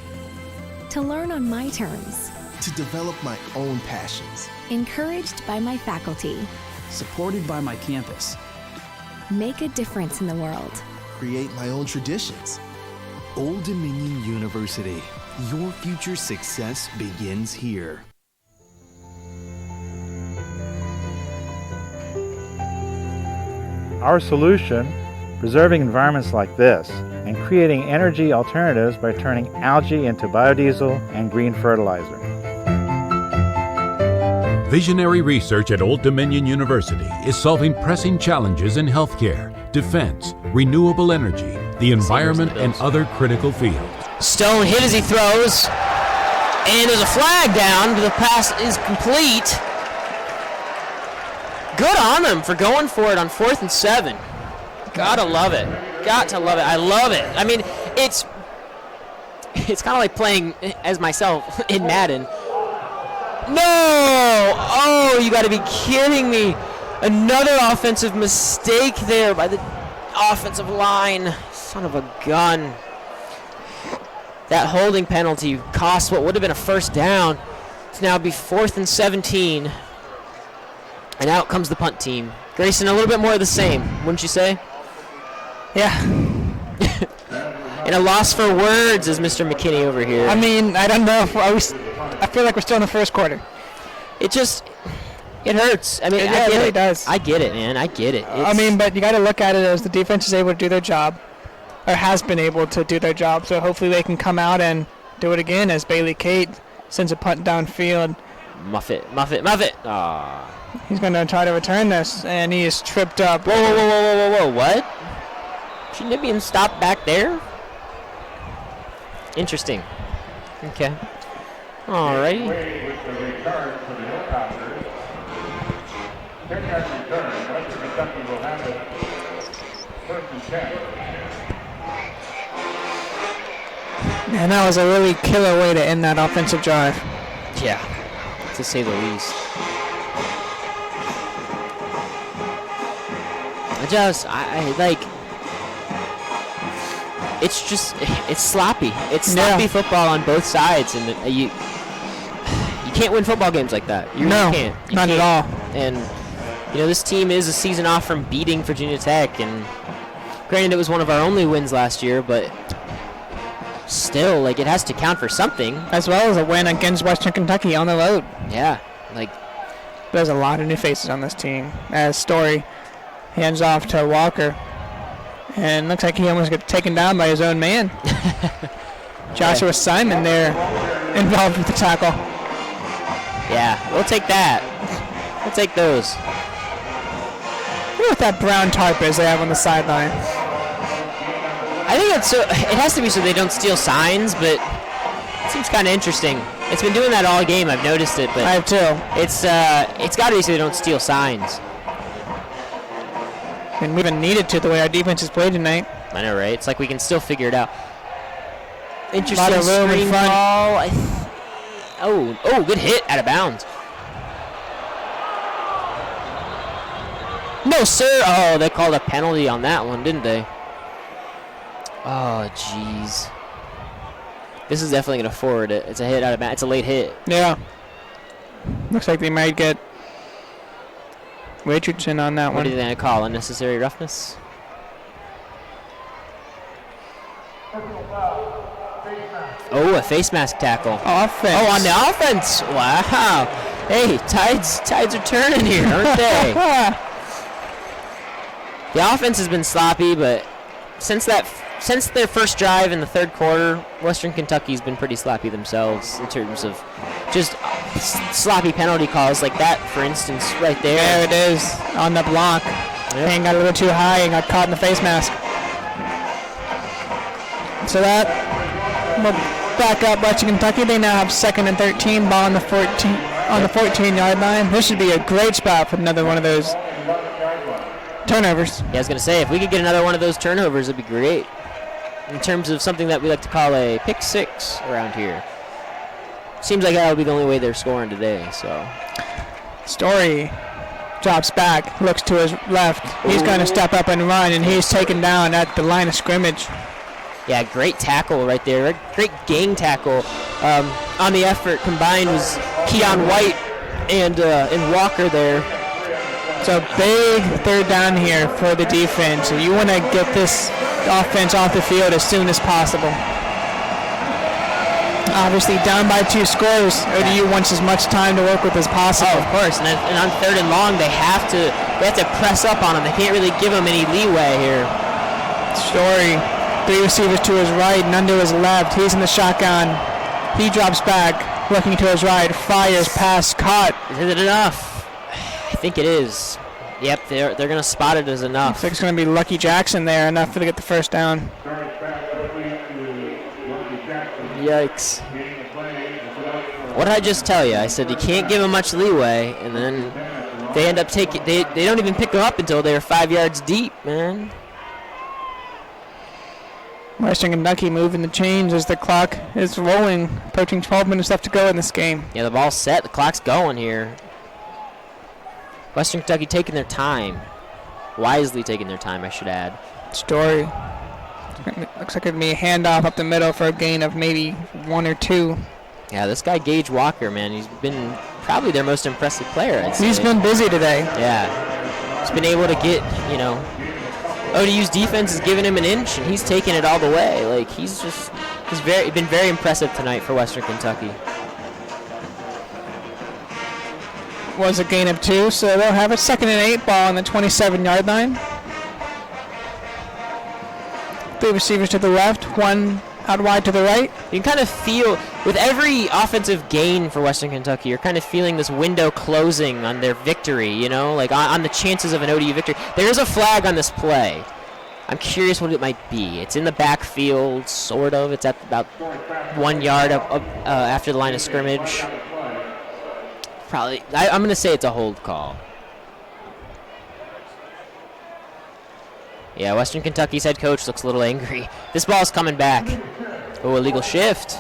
To learn on my terms. To develop my own passions. Encouraged by my faculty. Supported by my campus. Make a difference in the world. Create my own traditions. Old Dominion University. Your future success begins here. Our solution, preserving environments like this and creating energy alternatives by turning algae into biodiesel and green fertilizer. Visionary research at Old Dominion University is solving pressing challenges in healthcare, defense, renewable energy, the environment, and other critical fields. Stone hit as he throws, and there's a flag down. The pass is complete. Good on them for going for it on 4th and 7. Gotta love it. Got to love it. I love it. I mean, it's kind of like playing as myself in Madden. No! Oh, you gotta be kidding me. Another offensive mistake there by the offensive line. Son of a gun. That holding penalty cost what would have been a first down. It's now be 4th and 17. And out comes the punt team. Grayson, a little bit more of the same, wouldn't you say? Yeah. And a loss for words is Mr. McKinney over here. I mean, I don't know if I feel like we're still in the first quarter. It hurts. I mean, Yeah, I get it really it. does. I get it, man. I get it. I mean, but you got to look at it as the defense is able to do their job, or has been able to do their job. So hopefully they can come out and do it again as Bailey Kate sends a punt downfield. Muff it. Aww. He's going to try to return this, and he is tripped up. Whoa. What? Shouldn't it be stopped back there? Interesting. Okay. Alrighty. And that was a really killer way to end that offensive drive. Yeah, to say the least. I like. It's sloppy. It's sloppy football on both sides, and you can't win football games like that. You can't. You not can't. at all. And this team is a season off from beating Virginia Tech, and granted it was one of our only wins last year, but still, it has to count for something. As well as a win against Western Kentucky on the road. Yeah, there's a lot of new faces on this team. As Story hands off to Walker, and looks like he almost got taken down by his own man. Joshua Simon there involved with the tackle. Yeah, we'll take that. We'll take those. Look what that brown tarp is they have on the sideline. I think it has to be so they don't steal signs, but it seems kind of interesting. It's been doing that all game. I've noticed it, but I have too. It's got to be so they don't steal signs. And we haven't needed to the way our defense has played tonight. I know, right? It's like we can still figure it out. Interesting. A lot of room in front. Oh, good hit out of bounds. No, sir. Oh, they called a penalty on that one, didn't they? Oh, jeez. This is definitely going to forward it. It's a hit out of bounds. It's a late hit. Yeah. Looks like they might get Richardson on that one. What do they call? Unnecessary roughness? Oh, a face mask tackle. Offense. Oh, on the offense. Wow. Hey, tides are turning here, aren't they? The offense has been sloppy, but since their first drive in the third quarter, Western Kentucky's been pretty sloppy themselves in terms of just sloppy penalty calls like that, for instance, right there. There it is on the block. Yep. And got a little too high and got caught in the face mask. So that will back up Western Kentucky. They now have 2nd and 13, ball on the 14-yard line. This should be a great spot for another one of those turnovers. Yeah, I was going to say, if we could get another one of those turnovers, it'd be great. In terms of something that we like to call a pick six around here. Seems like that'll be the only way they're scoring today, so. Story drops back, looks to his left. He's going to step up and run, and he's taken down at the line of scrimmage. Yeah, great tackle right there. Great gang tackle. On the effort combined was Keon White and Walker there. So big third down here for the defense. So you want to get this offense off the field as soon as possible. Obviously down by 2 scores. ODU wants as much time to work with as possible. Oh, of course. And on 3rd and long, they have to press up on them. They can't really give them any leeway here. Story. 3 receivers to his right, none to his left. He's in the shotgun. He drops back, looking to his right, fires, pass, caught. Is it enough? I think it is. Yep, they're going to spot it as enough. Looks like it's going to be Lucky Jackson there, enough to get the first down. Yikes. What did I just tell you? I said you can't give them much leeway, and then they end up taking. They don't even pick them up until they're 5 yards deep, man. Western Kentucky moving the chains as the clock is rolling, approaching 12 minutes left to go in this game. Yeah, the ball's set. The clock's going here. Western Kentucky taking their time. Wisely taking their time, I should add. Story. Looks like it'd be a handoff up the middle for a gain of maybe 1 or 2. Yeah, this guy Gage Walker, man, he's been probably their most impressive player, I'd say. He's been busy today. Yeah. He's been able to get, ODU's defense has given him an inch, and he's taking it all the way. Like, he's been very impressive tonight for Western Kentucky. Was a gain of 2, so they'll have a 2nd and 8 ball on the 27-yard line. 3 receivers to the left, 1 out wide to the right. You can kind of feel, with every offensive gain for Western Kentucky, you're kind of feeling this window closing on their victory, like on the chances of an ODU victory. There's a flag on this play. I'm curious what it might be. It's in the backfield, sort of. It's at about 1 yard up after the line of scrimmage. Probably, I'm going to say it's a hold call. Yeah, Western Kentucky's head coach looks a little angry. This ball's coming back. Oh, illegal shift.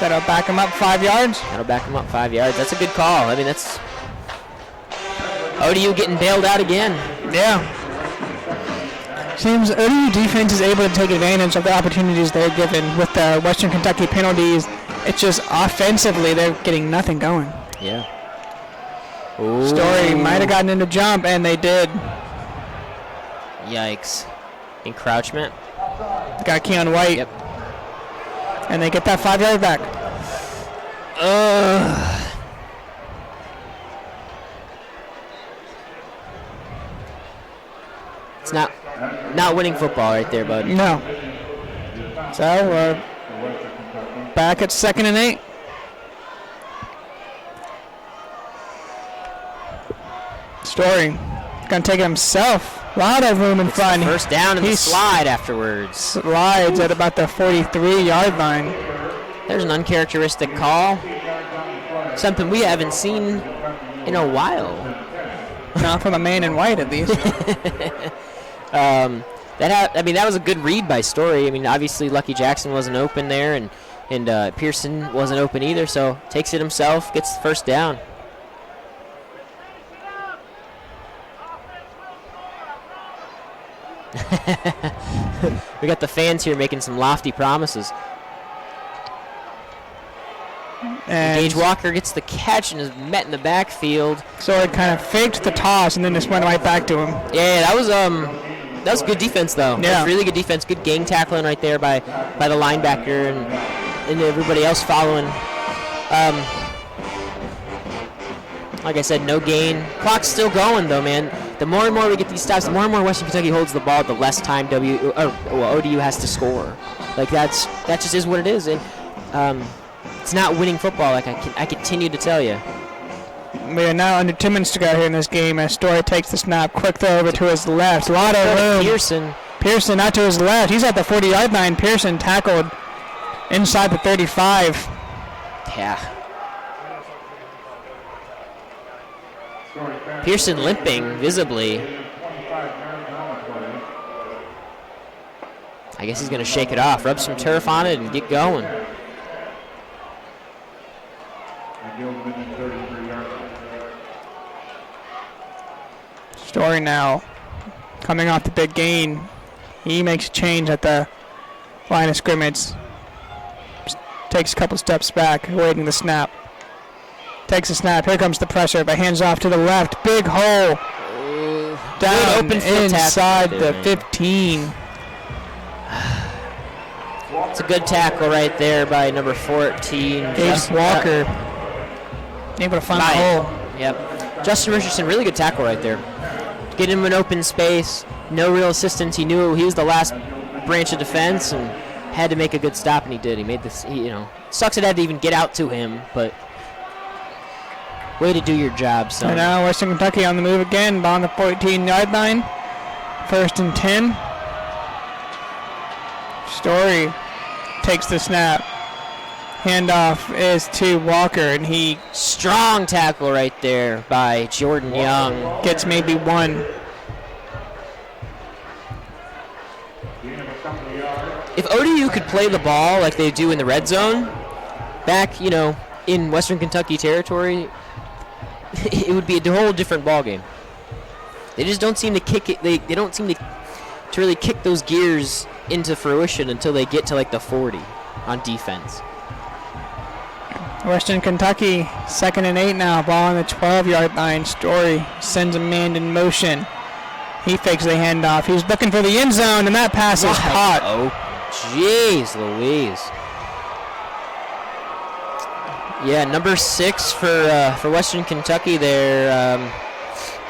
That'll back him up 5 yards. That'll back him up 5 yards. That's a good call. I mean, that's ODU getting bailed out again. Yeah. Seems ODU defense is able to take advantage of the opportunities they're given with the Western Kentucky penalties. It's just offensively they're getting nothing going. Yeah. Ooh. Story might have gotten into jump, and they did. Yikes. Encroachment. Got Keon White. Yep. And they get that 5 yard back. It's not winning football right there, bud. No. So we're back at 2nd and 8. Story gonna take it himself. A lot of room in front. First down and the slide afterwards. Slides at about the 43-yard line. There's an uncharacteristic call. Something we haven't seen in a while. Not from a man in white, at least. That was a good read by Story. I mean, obviously Lucky Jackson wasn't open there, and Pearson wasn't open either. So takes it himself, gets the first down. We got the fans here making some lofty promises. And Gage Walker gets the catch and is met in the backfield. So it kind of faked the toss and then just went right back to him. Yeah, that was good defense though. Yeah. That was really good defense. Good gang tackling right there by the linebacker and everybody else following. Like I said, no gain. Clock's still going though, man. The more and more we get these stops, the more and more Western Kentucky holds the ball, the less time ODU has to score. Like that just is what it is. And it's not winning football, like I continue to tell you. We are now under 2 minutes to go here in this game as Story takes the snap. Quick throw over to his left. A lot of room. Pearson out to his left. He's at the 40-yard line. Pearson tackled inside the 35. Yeah. Pearson limping visibly. I guess he's going to shake it off, rub some turf on it, and get going. Story now coming off the big gain. He makes a change at the line of scrimmage. Takes a couple steps back, awaiting the snap. Takes a snap. Here comes the pressure, but hands off to the left. Big hole. Down open inside the 15. It's a good tackle right there by number 14. Gage Walker. Able to find the hole. Yep. Justin Richardson, really good tackle right there. Get him in open space. No real assistance. He knew he was the last branch of defense and had to make a good stop, and he did. He made this. Sucks it had to even get out to him, but way to do your job, son. And now Western Kentucky on the move again, on the 14-yard line. 1st and 10. Story takes the snap. Handoff is to Walker, and he... Strong tackle right there by Jordan Young. Gets maybe one. If ODU could play the ball like they do in the red zone, back, in Western Kentucky territory, it would be a whole different ball game. They just don't seem to kick it. They don't seem to really kick those gears into fruition until they get to like the 40 on defense. Western Kentucky, 2nd and 8 now. Ball on the 12-yard line. Story sends a man in motion. He fakes the handoff. He's looking for the end zone, and that pass is caught. Oh, jeez Louise. Yeah, number 6 for Western Kentucky there.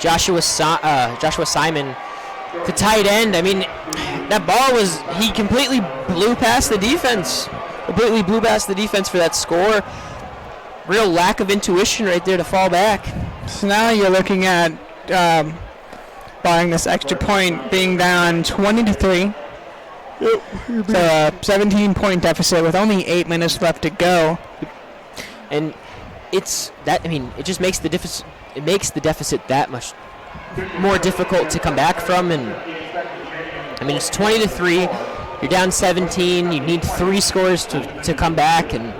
Joshua Simon, the tight end. I mean, that ball he completely blew past the defense. Completely blew past the defense for that score. Real lack of intuition right there to fall back. So now you're looking at barring this extra point being down 20-3. So a 17-point deficit with only 8 minutes left to go. And it just makes the deficit. It makes the deficit that much more difficult to come back from. And I mean, it's 20-3. You're down 17. You need 3 scores to come back. And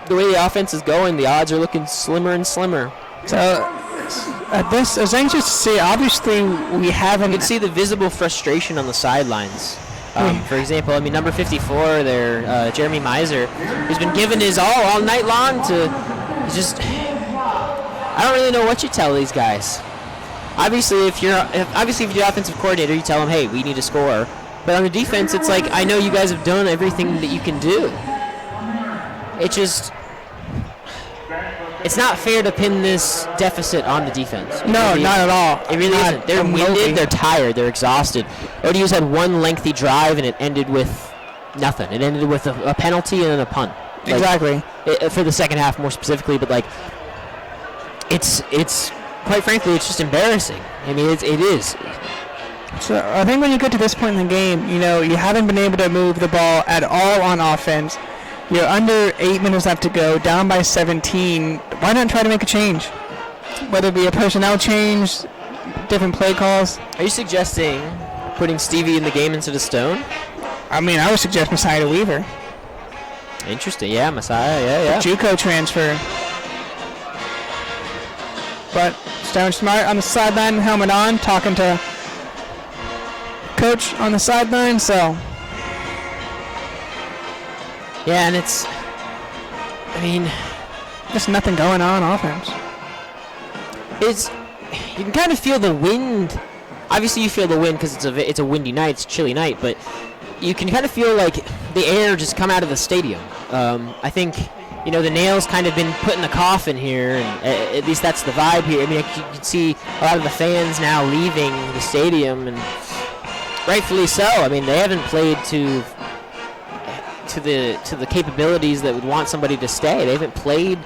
the way the offense is going, the odds are looking slimmer and slimmer. So this is anxious to see. Obviously, we haven't. You can see the visible frustration on the sidelines. For example, number 54 there, Jeremy Miser, who's been giving his all night long I don't really know what you tell these guys. Obviously, if you're the offensive coordinator, you tell them, hey, we need to score. But on the defense, it's like, I know you guys have done everything that you can do. It's not fair to pin this deficit on the defense. No, not at all. It really isn't. They're winded, they're tired, they're exhausted. ODU's had one lengthy drive, and it ended with nothing. It ended with a penalty and then a punt. Exactly. For the second half, more specifically, but it's quite frankly, it's just embarrassing. I mean, it is. So I think when you get to this point in the game, you haven't been able to move the ball at all on offense. You're under 8 minutes left to go, down by 17. Why not try to make a change? Whether it be a personnel change, different play calls. Are you suggesting putting Stevie in the game instead of Stone? I would suggest Messiah Weaver. Interesting, yeah, Messiah, yeah. JUCO transfer. But Stone Smart on the sideline, helmet on, talking to coach on the sideline, so. Yeah, and just nothing going on offense. You can kind of feel the wind. Obviously, you feel the wind because it's a windy night, it's a chilly night, but you can kind of feel like the air just come out of the stadium. I think, the nail's kind of been put in the coffin here, and at least that's the vibe here. I mean, you can see a lot of the fans now leaving the stadium, and rightfully so. I mean, they haven't played to the capabilities that would want somebody to stay. They haven't played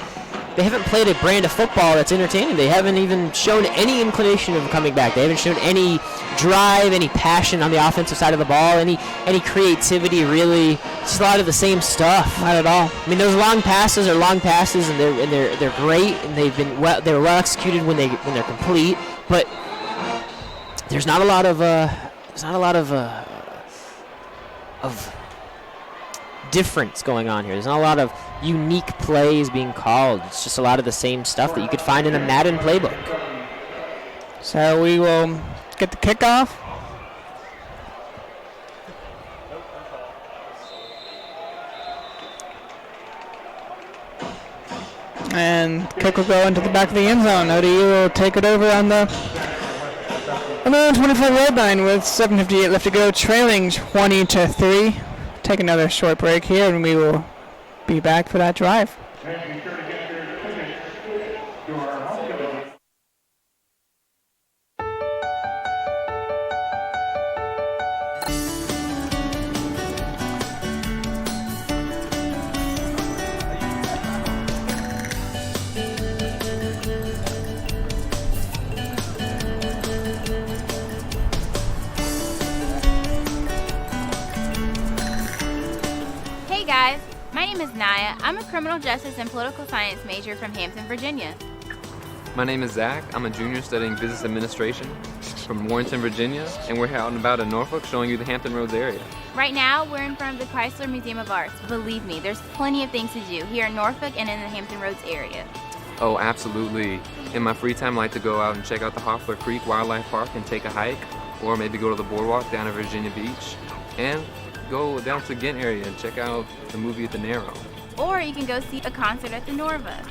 a brand of football that's entertaining. They haven't even shown any inclination of coming back. They haven't shown any drive, any passion on the offensive side of the ball, any creativity, really. It's just a lot of the same stuff. Not at all. I mean, those long passes are long passes, and they're great, and they're well executed when they're complete. But there's not a lot of difference going on here. There's not a lot of unique plays being called. It's just a lot of the same stuff that you could find in a Madden playbook. So we will get the kickoff. And kick will go into the back of the end zone. ODU will take it over on the 24 red line with 7:58 left to go, trailing 20-3. Take another short break here, and we will be back for that drive. Hey guys, my name is Naya. I'm a criminal justice and political science major from Hampton, Virginia. My name is Zach. I'm a junior studying business administration from Warrenton, Virginia, and we're out and about in Norfolk showing you the Hampton Roads area. Right now, we're in front of the Chrysler Museum of Arts. Believe me, there's plenty of things to do here in Norfolk and in the Hampton Roads area. Oh, absolutely. In my free time, I like to go out and check out the Hoffler Creek Wildlife Park and take a hike, or maybe go to the boardwalk down at Virginia Beach, and go down to the Ghent area and check out the movie at the Narrow. Or you can go see a concert at the Norva.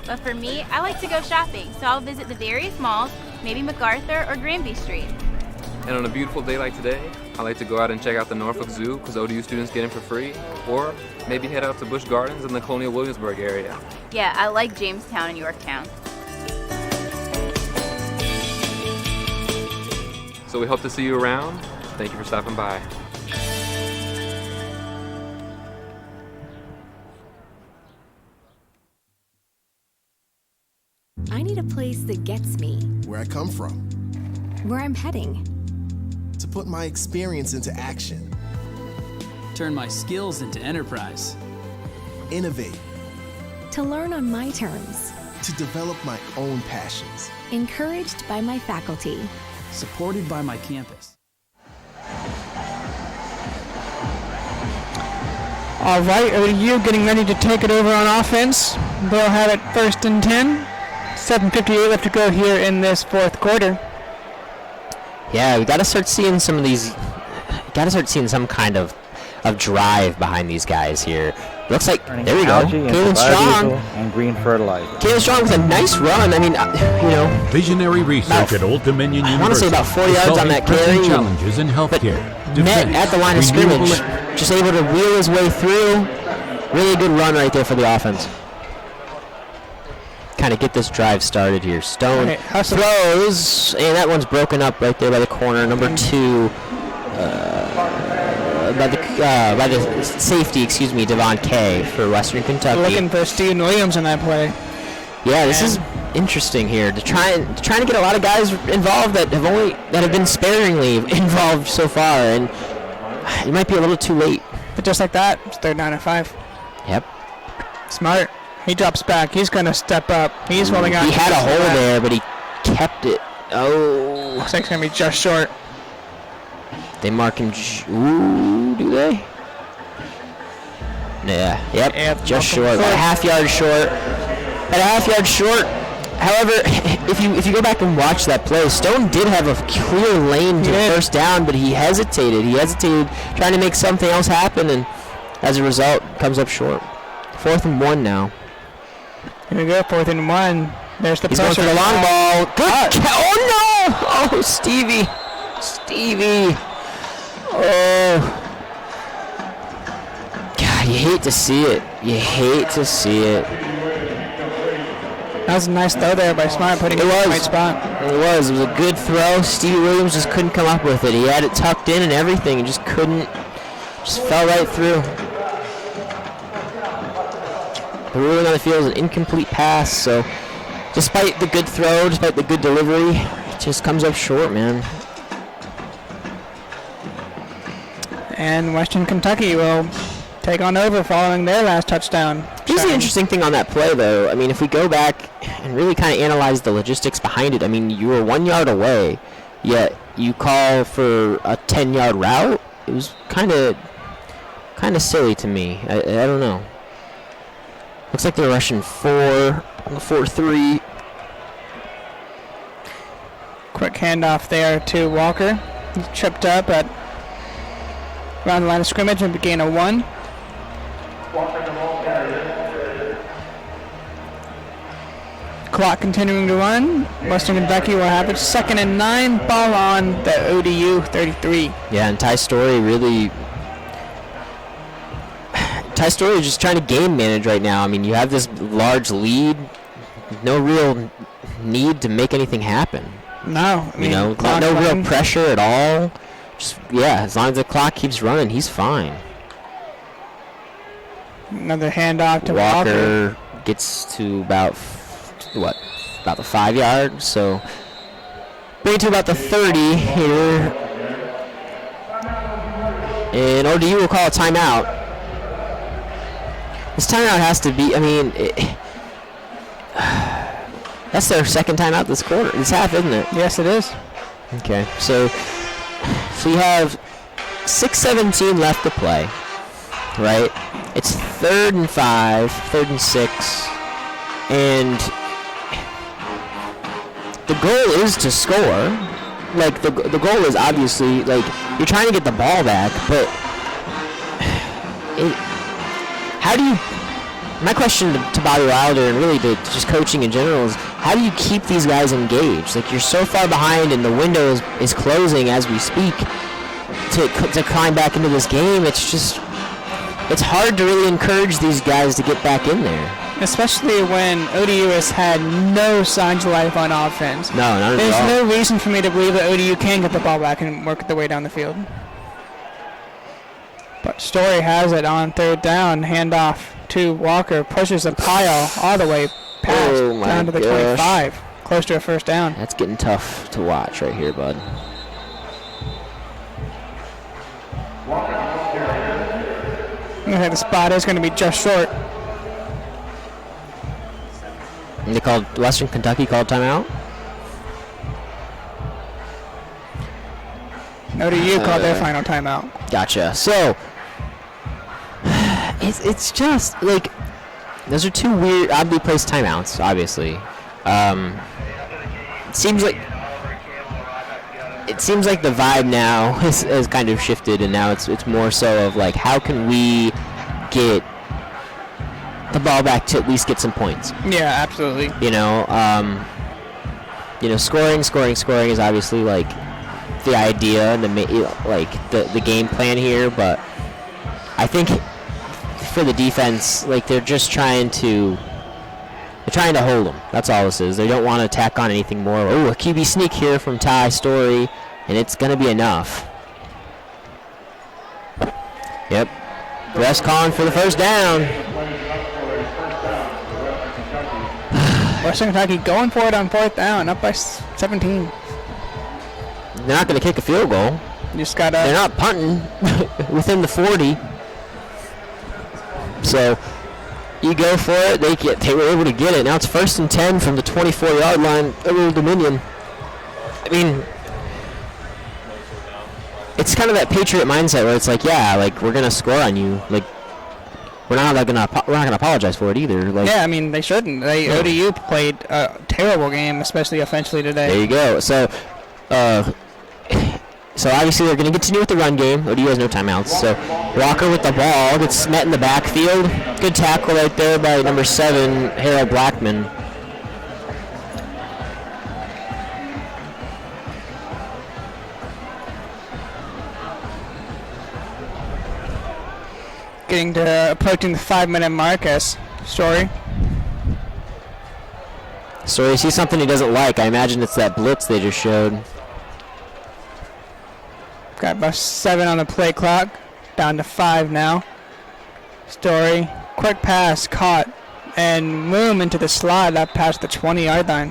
But for me, I like to go shopping, so I'll visit the various malls, maybe MacArthur or Granby Street. And on a beautiful day like today, I like to go out and check out the Norfolk Zoo because ODU students get in for free, or maybe head out to Busch Gardens in the Colonial Williamsburg area. Yeah, I like Jamestown and Yorktown. So we hope to see you around. Thank you for stopping by. I need a place that gets me. Where I come from. Where I'm heading. To put my experience into action. Turn my skills into enterprise. Innovate. To learn on my terms. To develop my own passions. Encouraged by my faculty. Supported by my campus. All right, ODU getting ready to take it over on offense. They'll have it 1st and 10. 7:58 left to go here in this fourth quarter. Yeah, we got to start seeing some of these. Got to start seeing some kind of drive behind these guys here. Looks like there we go. Kalen Strong and green fertilizer. Kalen Strong with a nice run. I mean, Visionary research at Old Dominion University. I want to say about 4 yards on that carry. Challenges in healthcare. Met at the line of scrimmage, just able to wheel his way through. Really good run right there for the offense. Kind of get this drive started here. Stone throws, and that one's broken up right there by the corner. Number 2, by the safety, Devon Kay for Western Kentucky. Looking for Steven Williams in that play. Yeah, this is interesting here. Trying to get a lot of guys involved that have been sparingly involved so far, and it might be a little too late. But just like that, it's 3rd down and 5. Yep. Smart. He drops back. He's going to step up. He's holding on. He had a hole there, but he kept it. Oh. Looks like it's going to be just short. They mark him. Ooh, do they? Yeah. Yep. Just short. About a half yard short. However, if you go back and watch that play, Stone did have a clear lane to first down, but he hesitated. He hesitated trying to make something else happen, and as a result, comes up short. 4th and 1 now. Here we go, 4th and 1. There's the He's pressure. going for the long ball. Good. Oh, no. Oh, Stevie. Oh. God, you hate to see it. That was a nice throw there by Smart, putting it in the right spot. It was a good throw. Stevie Williams just couldn't come up with it. He had it tucked in and everything, and just fell right through. The ruling on the field is an incomplete pass, so despite the good throw, despite the good delivery, it just comes up short, man. And Western Kentucky will take on over following their last touchdown. Here's the interesting thing on that play, though. I mean, if we go back and really kind of analyze the logistics behind it, I mean, you were 1 yard away, yet you call for a 10-yard route. It was kind of silly to me. I don't know. Looks like they're rushing 4-3. Quick handoff there to Walker. He's tripped up at around the line of scrimmage and gain a 1. Clock continuing to run. Western Kentucky will have it 2nd and 9. Ball on the ODU 33. Yeah, and Ty Story is just trying to game manage right now. I mean, you have this large lead. No real need to make anything happen. No. I mean, no real pressure at all. Just, as long as the clock keeps running, he's fine. Another handoff to Walker. Gets to about the 5 yard. So bring it to about the 30 here. And ODU will call a timeout. This timeout has to be, I mean, that's their second timeout this quarter. This half, isn't it? Yes, it is. Okay, so you have 6:17 left to play, right? It's 3rd and 5, 3rd and 6, and the goal is to score. Like, the goal is obviously, like, you're trying to get the ball back, but how do you... My question to Bobby Wilder, and really to just coaching in general, is how do you keep these guys engaged? Like, you're so far behind and the window is closing as we speak to climb back into this game. It's hard to really encourage these guys to get back in there. Especially when ODU has had no signs of life on offense. No, not at all. There's no reason for me to believe that ODU can get the ball back and work their way down the field. But Story has it on 3rd down. Handoff to Walker. Pushes a pile all the way past down to the 25. Close to a 1st down. That's getting tough to watch right here, bud. I think the spot is going to be just short. And Western Kentucky called timeout? ODU called their final timeout. Gotcha. So, it's just, like, those are two weird, oddly placed timeouts, obviously. It seems like the vibe now has kind of shifted, and now it's more so of, like, how can we get the ball back to at least get some points? Yeah, absolutely. Scoring is obviously, like, the idea and the game plan here, but I think for the defense, like, they're just trying to hold them. That's all this is. They don't want to tack on anything more. Oh, a QB sneak here from Ty Story, and it's going to be enough. Yep. Refs calling for the 1st down. Western Kentucky going for it on 4th down, up by 17. They're not going to kick a field goal. They're not punting within the 40. So you go for it. They were able to get it. Now it's 1st and 10 from the 24-yard line of Old Dominion. I mean, it's kind of that Patriot mindset where it's like, yeah, like, we're going to score on you. Like, we're not gonna apologize for it either. Like, yeah, I mean they shouldn't. ODU played a terrible game, especially offensively today. There you go. So obviously they're going to continue with the run game. ODU has no timeouts. So Walker with the ball gets met in the backfield. Good tackle right there by number 7, Harold Blackman. Getting to approaching the 5-minute mark as Story. Story sees something he doesn't like. I imagine it's that blitz they just showed. Got about 7 on the play clock. Down to 5 now. Story. Quick pass caught. And Moom into the slot up past the 20-yard line.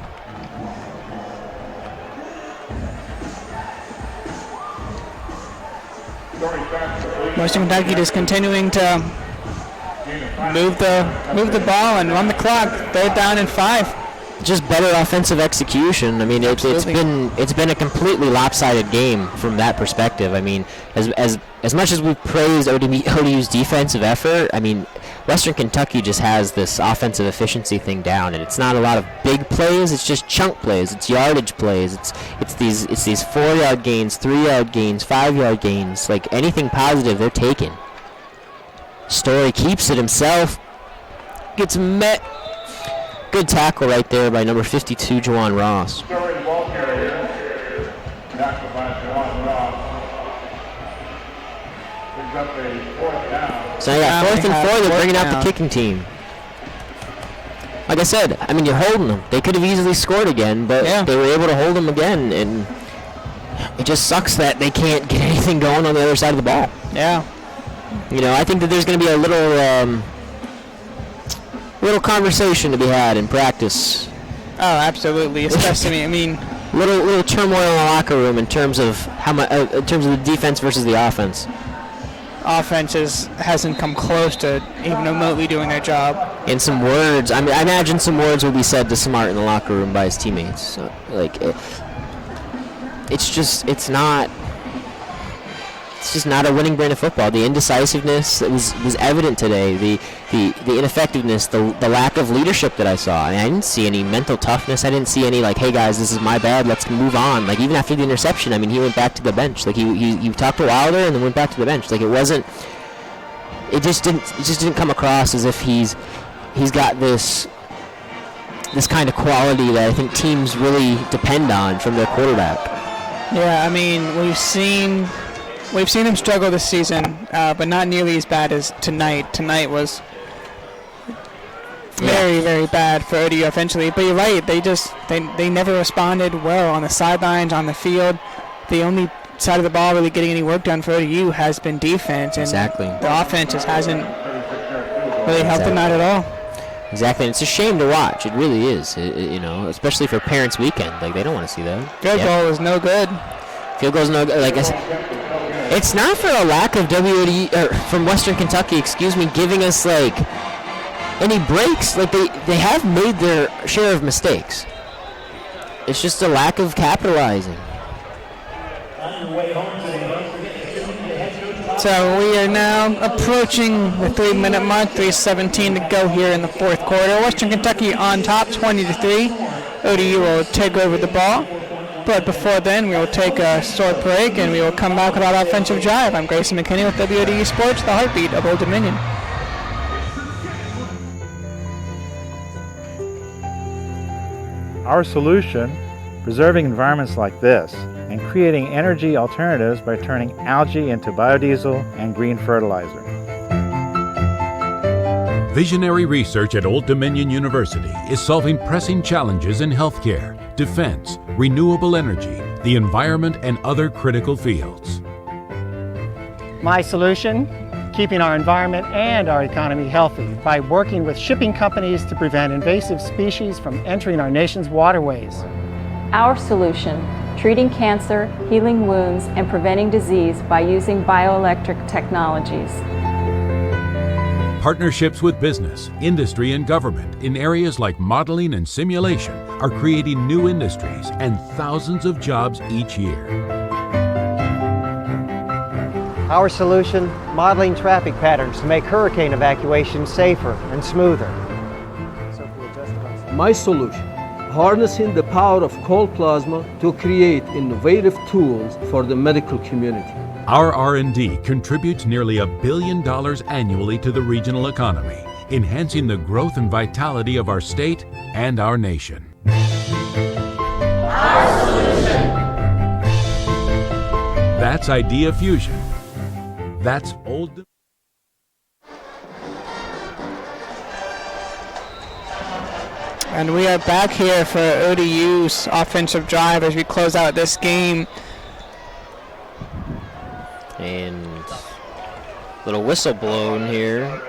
Western Kentucky just continuing to move the ball and run the clock. 3rd down and 5. Just better offensive execution. I mean, it's been a completely lopsided game from that perspective. I mean, as much as we've praised ODU's defensive effort, I mean, Western Kentucky just has this offensive efficiency thing down, and it's not a lot of big plays. It's just chunk plays. It's yardage plays. It's these 4-yard gains, 3-yard gains, 5-yard gains. Like anything positive, they're taking. Story keeps it himself. Gets met. Good tackle right there by number 52, Juwan Ross. So yeah, 4th and 4, they're bringing out the kicking team. Like I said, I mean, you're holding them. They could have easily scored again, but they were able to hold them again, and it just sucks that they can't get anything going on the other side of the ball. Yeah. You know, I think that there's going to be a little conversation to be had in practice. Oh, absolutely. Especially, I mean, little turmoil in the locker room in terms of how much, in terms of the defense versus the offense. Offense hasn't come close to even remotely doing their job. And some words, I mean, I imagine some words will be said to Smart in the locker room by his teammates. So, like, it's just not a winning brand of football. The indecisiveness that was evident today. The ineffectiveness, the lack of leadership that I saw. I mean, I didn't see any mental toughness. I didn't see any like, hey guys, this is my bad, let's move on. Like even after the interception, I mean, he went back to the bench. Like he talked to Wilder and then went back to the bench. Like it just didn't come across as if he's got this kind of quality that I think teams really depend on from their quarterback. Yeah, I mean, we've seen him struggle this season, but not nearly as bad as tonight. Tonight was very, very bad for ODU offensively. But you're right, they never responded well on the sidelines, on the field. The only side of the ball really getting any work done for ODU has been defense. And exactly. The offense just hasn't really helped them out at all. Exactly. It's a shame to watch. It really is. You know, especially for Parents' Weekend. Like, they don't want to see that. Field goal is no good. Field goal is no good. Like I said, it's not for a lack of from Western Kentucky, giving us like any breaks. Like they have made their share of mistakes. It's just a lack of capitalizing. So we are now approaching the 3-minute mark. 3:17 to go here in the fourth quarter. Western Kentucky on top, 20-3. ODU will take over the ball. But before then, we will take a short break, and we will come back with our offensive drive. I'm Grayson McKinney with WODU Sports, the heartbeat of Old Dominion. Our solution, preserving environments like this and creating energy alternatives by turning algae into biodiesel and green fertilizer. Visionary research at Old Dominion University is solving pressing challenges in healthcare, defense, renewable energy, the environment, and other critical fields. My solution? Keeping our environment and our economy healthy by working with shipping companies to prevent invasive species from entering our nation's waterways. Our solution: treating cancer, healing wounds, and preventing disease by using bioelectric technologies. Partnerships with business, industry, and government in areas like modeling and simulation are creating new industries and thousands of jobs each year. Our solution, modeling traffic patterns to make hurricane evacuation safer and smoother. My solution, harnessing the power of cold plasma to create innovative tools for the medical community. Our R&D contributes nearly $1 billion annually to the regional economy, enhancing the growth and vitality of our state and our nation. Our solution. That's Idea Fusion. That's old. And we are back here for ODU's offensive drive as we close out this game. And little whistle blown here.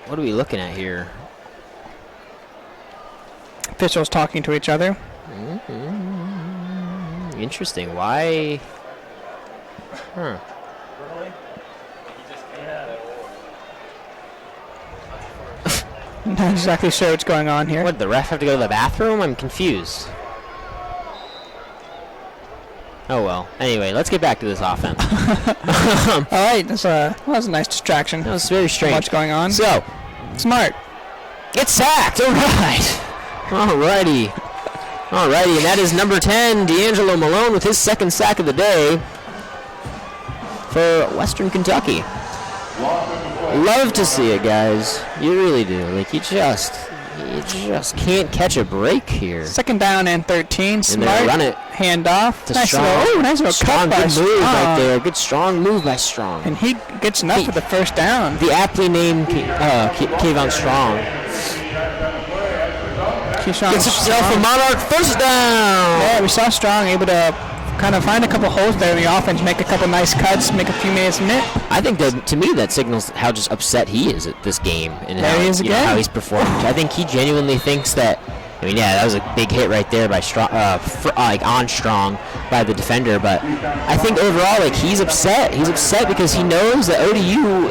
What are we looking at here? Officials talking to each other. Interesting. Why? Huh. Not exactly sure what's going on here. What, did the ref have to go to the bathroom? I'm confused. Oh well. Anyway, let's get back to this offense. All right, that was a nice distraction. That was very strange. What's going on? So, smart. Get sacked. All right. Alrighty. Alrighty, and that is number 10, D'Angelo Malone, with his second sack of the day for Western Kentucky. Love to see it, guys. You really do. Like, you just can't catch a break here. Second down and 13. Smart. And run it. Hand off. Nice little strong, good move Strong. right there. Good strong move by Strong. And he gets enough for the first down. The aptly named Kayvon Strong. Gets himself a Monarch first down. Yeah, we saw Strong able to kind of find a couple holes there in the offense, make a couple nice cuts, make a few minutes in it. I think that, to me, that signals how just upset he is at this game and there he is again. How he's performed. I think he genuinely thinks that. I mean, yeah, that was a big hit right there by Strong, on Strong by the defender. But I think overall, like, he's upset. He's upset because he knows that ODU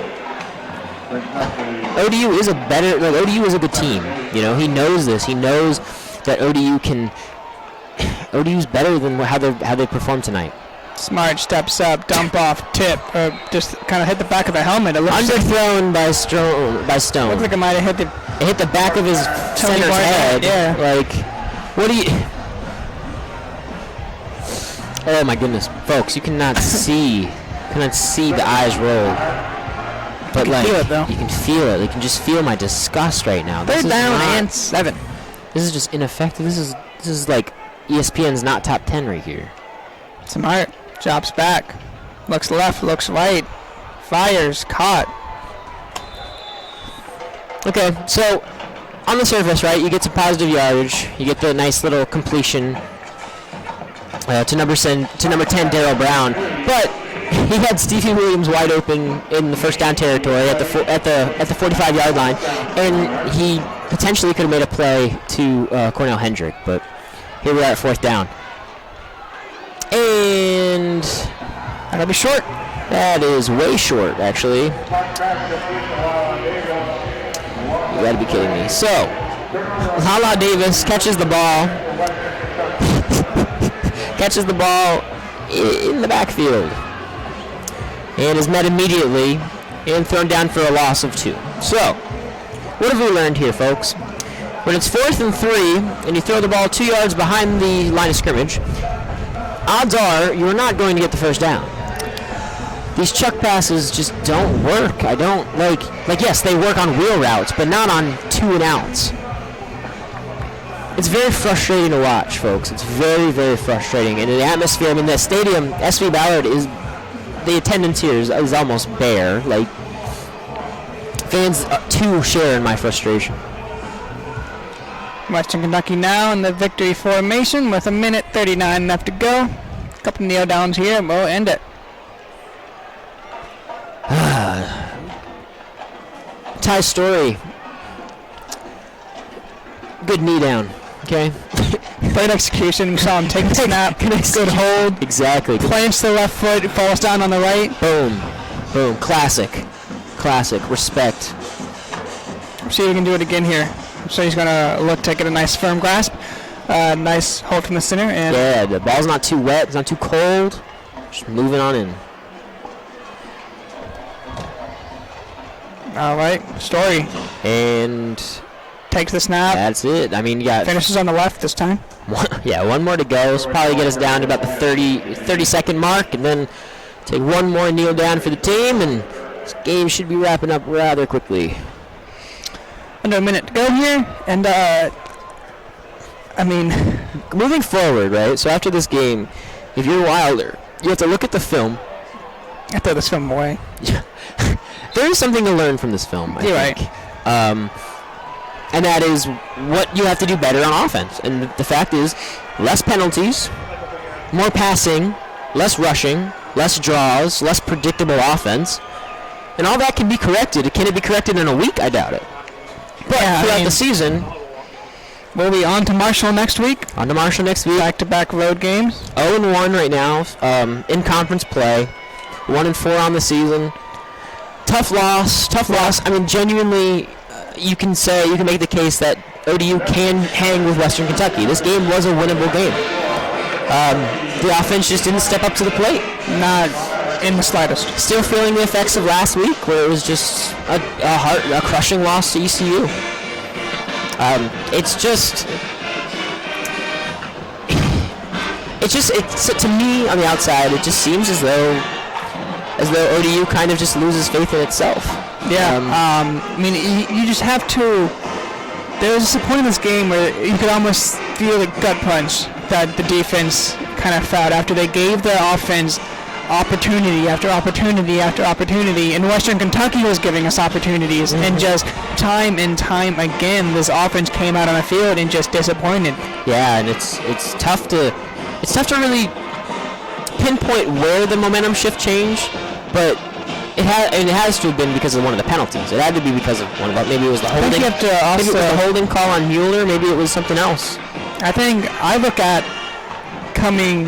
is a better. Like, ODU is a good team. You know, he knows this. He knows that ODU's better than how they performed tonight. Smart steps up, dump off, tip, or just kind of hit the back of the helmet. Underthrown by Stone. Looks like it might have hit the back of his center's head. Yeah. Like, what do you? Oh my goodness, folks! You cannot see the eyes roll. But like, feel it, though. You can feel it. You can just feel my disgust right now. Third down and 7. This is just ineffective. This is like ESPN's not top 10 right here. Smart drops back, looks left, looks right, fires, caught. Okay, so on the surface, right, you get some positive yardage. You get the nice little completion to number 10, Darryl Brown, but he had Stevie Williams wide open in the first down territory at the 45-yard line, and he potentially could have made a play to Cornell Hendrick, but here we are at 4th down. And that'll be short. That is way short, actually. You gotta be kidding me. So, Lala Davis catches the ball. Catches the ball in the backfield. And is met immediately and thrown down for a loss of 2. So, what have we learned here, folks? When it's 4th and 3 and you throw the ball 2 yards behind the line of scrimmage, odds are you're not going to get the first down. These chuck passes just don't work. I don't like yes, they work on wheel routes, but not on 2-and-outs. It's very frustrating to watch, folks. It's very, very frustrating. And the atmosphere, I mean, the stadium, SV Ballard, the attendance here is almost bare. Like, fans too share in my frustration. Western Kentucky now in the victory formation with 1:39 left to go. A couple kneel downs here and we'll end it. Ty Story. Good knee down. Okay. Great execution. We saw him take the snap. Good hold. Exactly. Plants the left foot, falls down on the right. Boom. Boom. Classic. Respect. See if we can do it again here. So he's going to look to get a nice firm grasp. Nice hold from the center. And yeah, the ball's not too wet. It's not too cold. Just moving on in. All right, Story. And takes the snap. That's it. I mean, you got finishes on the left this time. One more to go. So probably get us down to about the 30-second mark, and then take one more kneel down for the team, and this game should be wrapping up rather quickly. Under a minute to go here, and I mean, moving forward, right? So after this game, if you're Wilder, you have to look at the film. I throw this film away. There is something to learn from this film, I think. Right. And that is what you have to do better on offense. And the fact is, less penalties, more passing, less rushing, less draws, less predictable offense. And all that can be corrected. Can it be corrected in a week? I doubt it. But throughout the season, we'll be on to Marshall next week. On to Marshall next week. Back-to-back road games. 0-1 right now in conference play. 1-4 on the season. Tough loss. I mean, genuinely, you can make the case that ODU can hang with Western Kentucky. This game was a winnable game. The offense just didn't step up to the plate. Not in the slightest. Still feeling the effects of last week, where it was just a crushing loss to ECU. It's to me on the outside, it just seems as though ODU kind of just loses faith in itself. Yeah. I mean, you just have to. There was a point in this game where you could almost feel the gut punch that the defense kind of felt after they gave their offense opportunity after opportunity after opportunity, and Western Kentucky was giving us opportunities, and just time and time again, this offense came out on the field and just disappointed. Yeah, and it's tough to really pinpoint where the momentum shift changed, but it has to have been because of one of the penalties. It had to be because of one of them. Maybe it was the holding. Maybe it was the holding call on Mueller. Maybe it was something else. I think I look at coming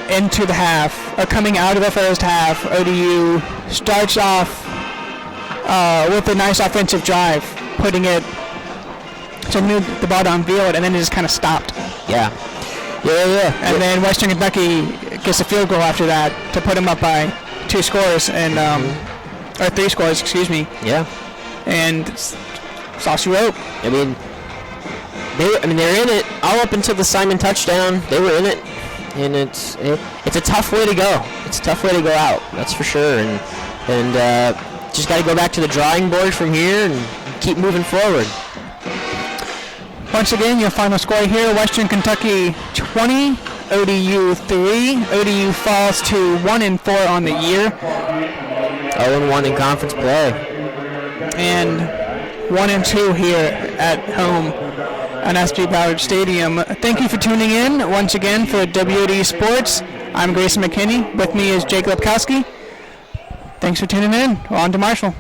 into the half, or coming out of the first half, ODU starts off with a nice offensive drive, putting it to move the ball downfield, and then it just kind of stopped. Yeah. And then Western Kentucky gets a field goal after that to put them up by 2 scores and or 3 scores, excuse me. Yeah. And saucy rope. I mean, they're in it all up until the Simon touchdown. They were in it. And it's a tough way to go. It's a tough way to go out, that's for sure. And just got to go back to the drawing board from here and keep moving forward. Once again, your final score here: Western Kentucky 20, ODU 3. ODU falls to 1-4 on the year. 0-1 in conference play. And 1-2 here at home on Ballard Stadium. Thank you for tuning in once again for WODU Sports. I'm Grayson McKinney. With me is Jake Lepkowski. Thanks for tuning in. On to Marshall.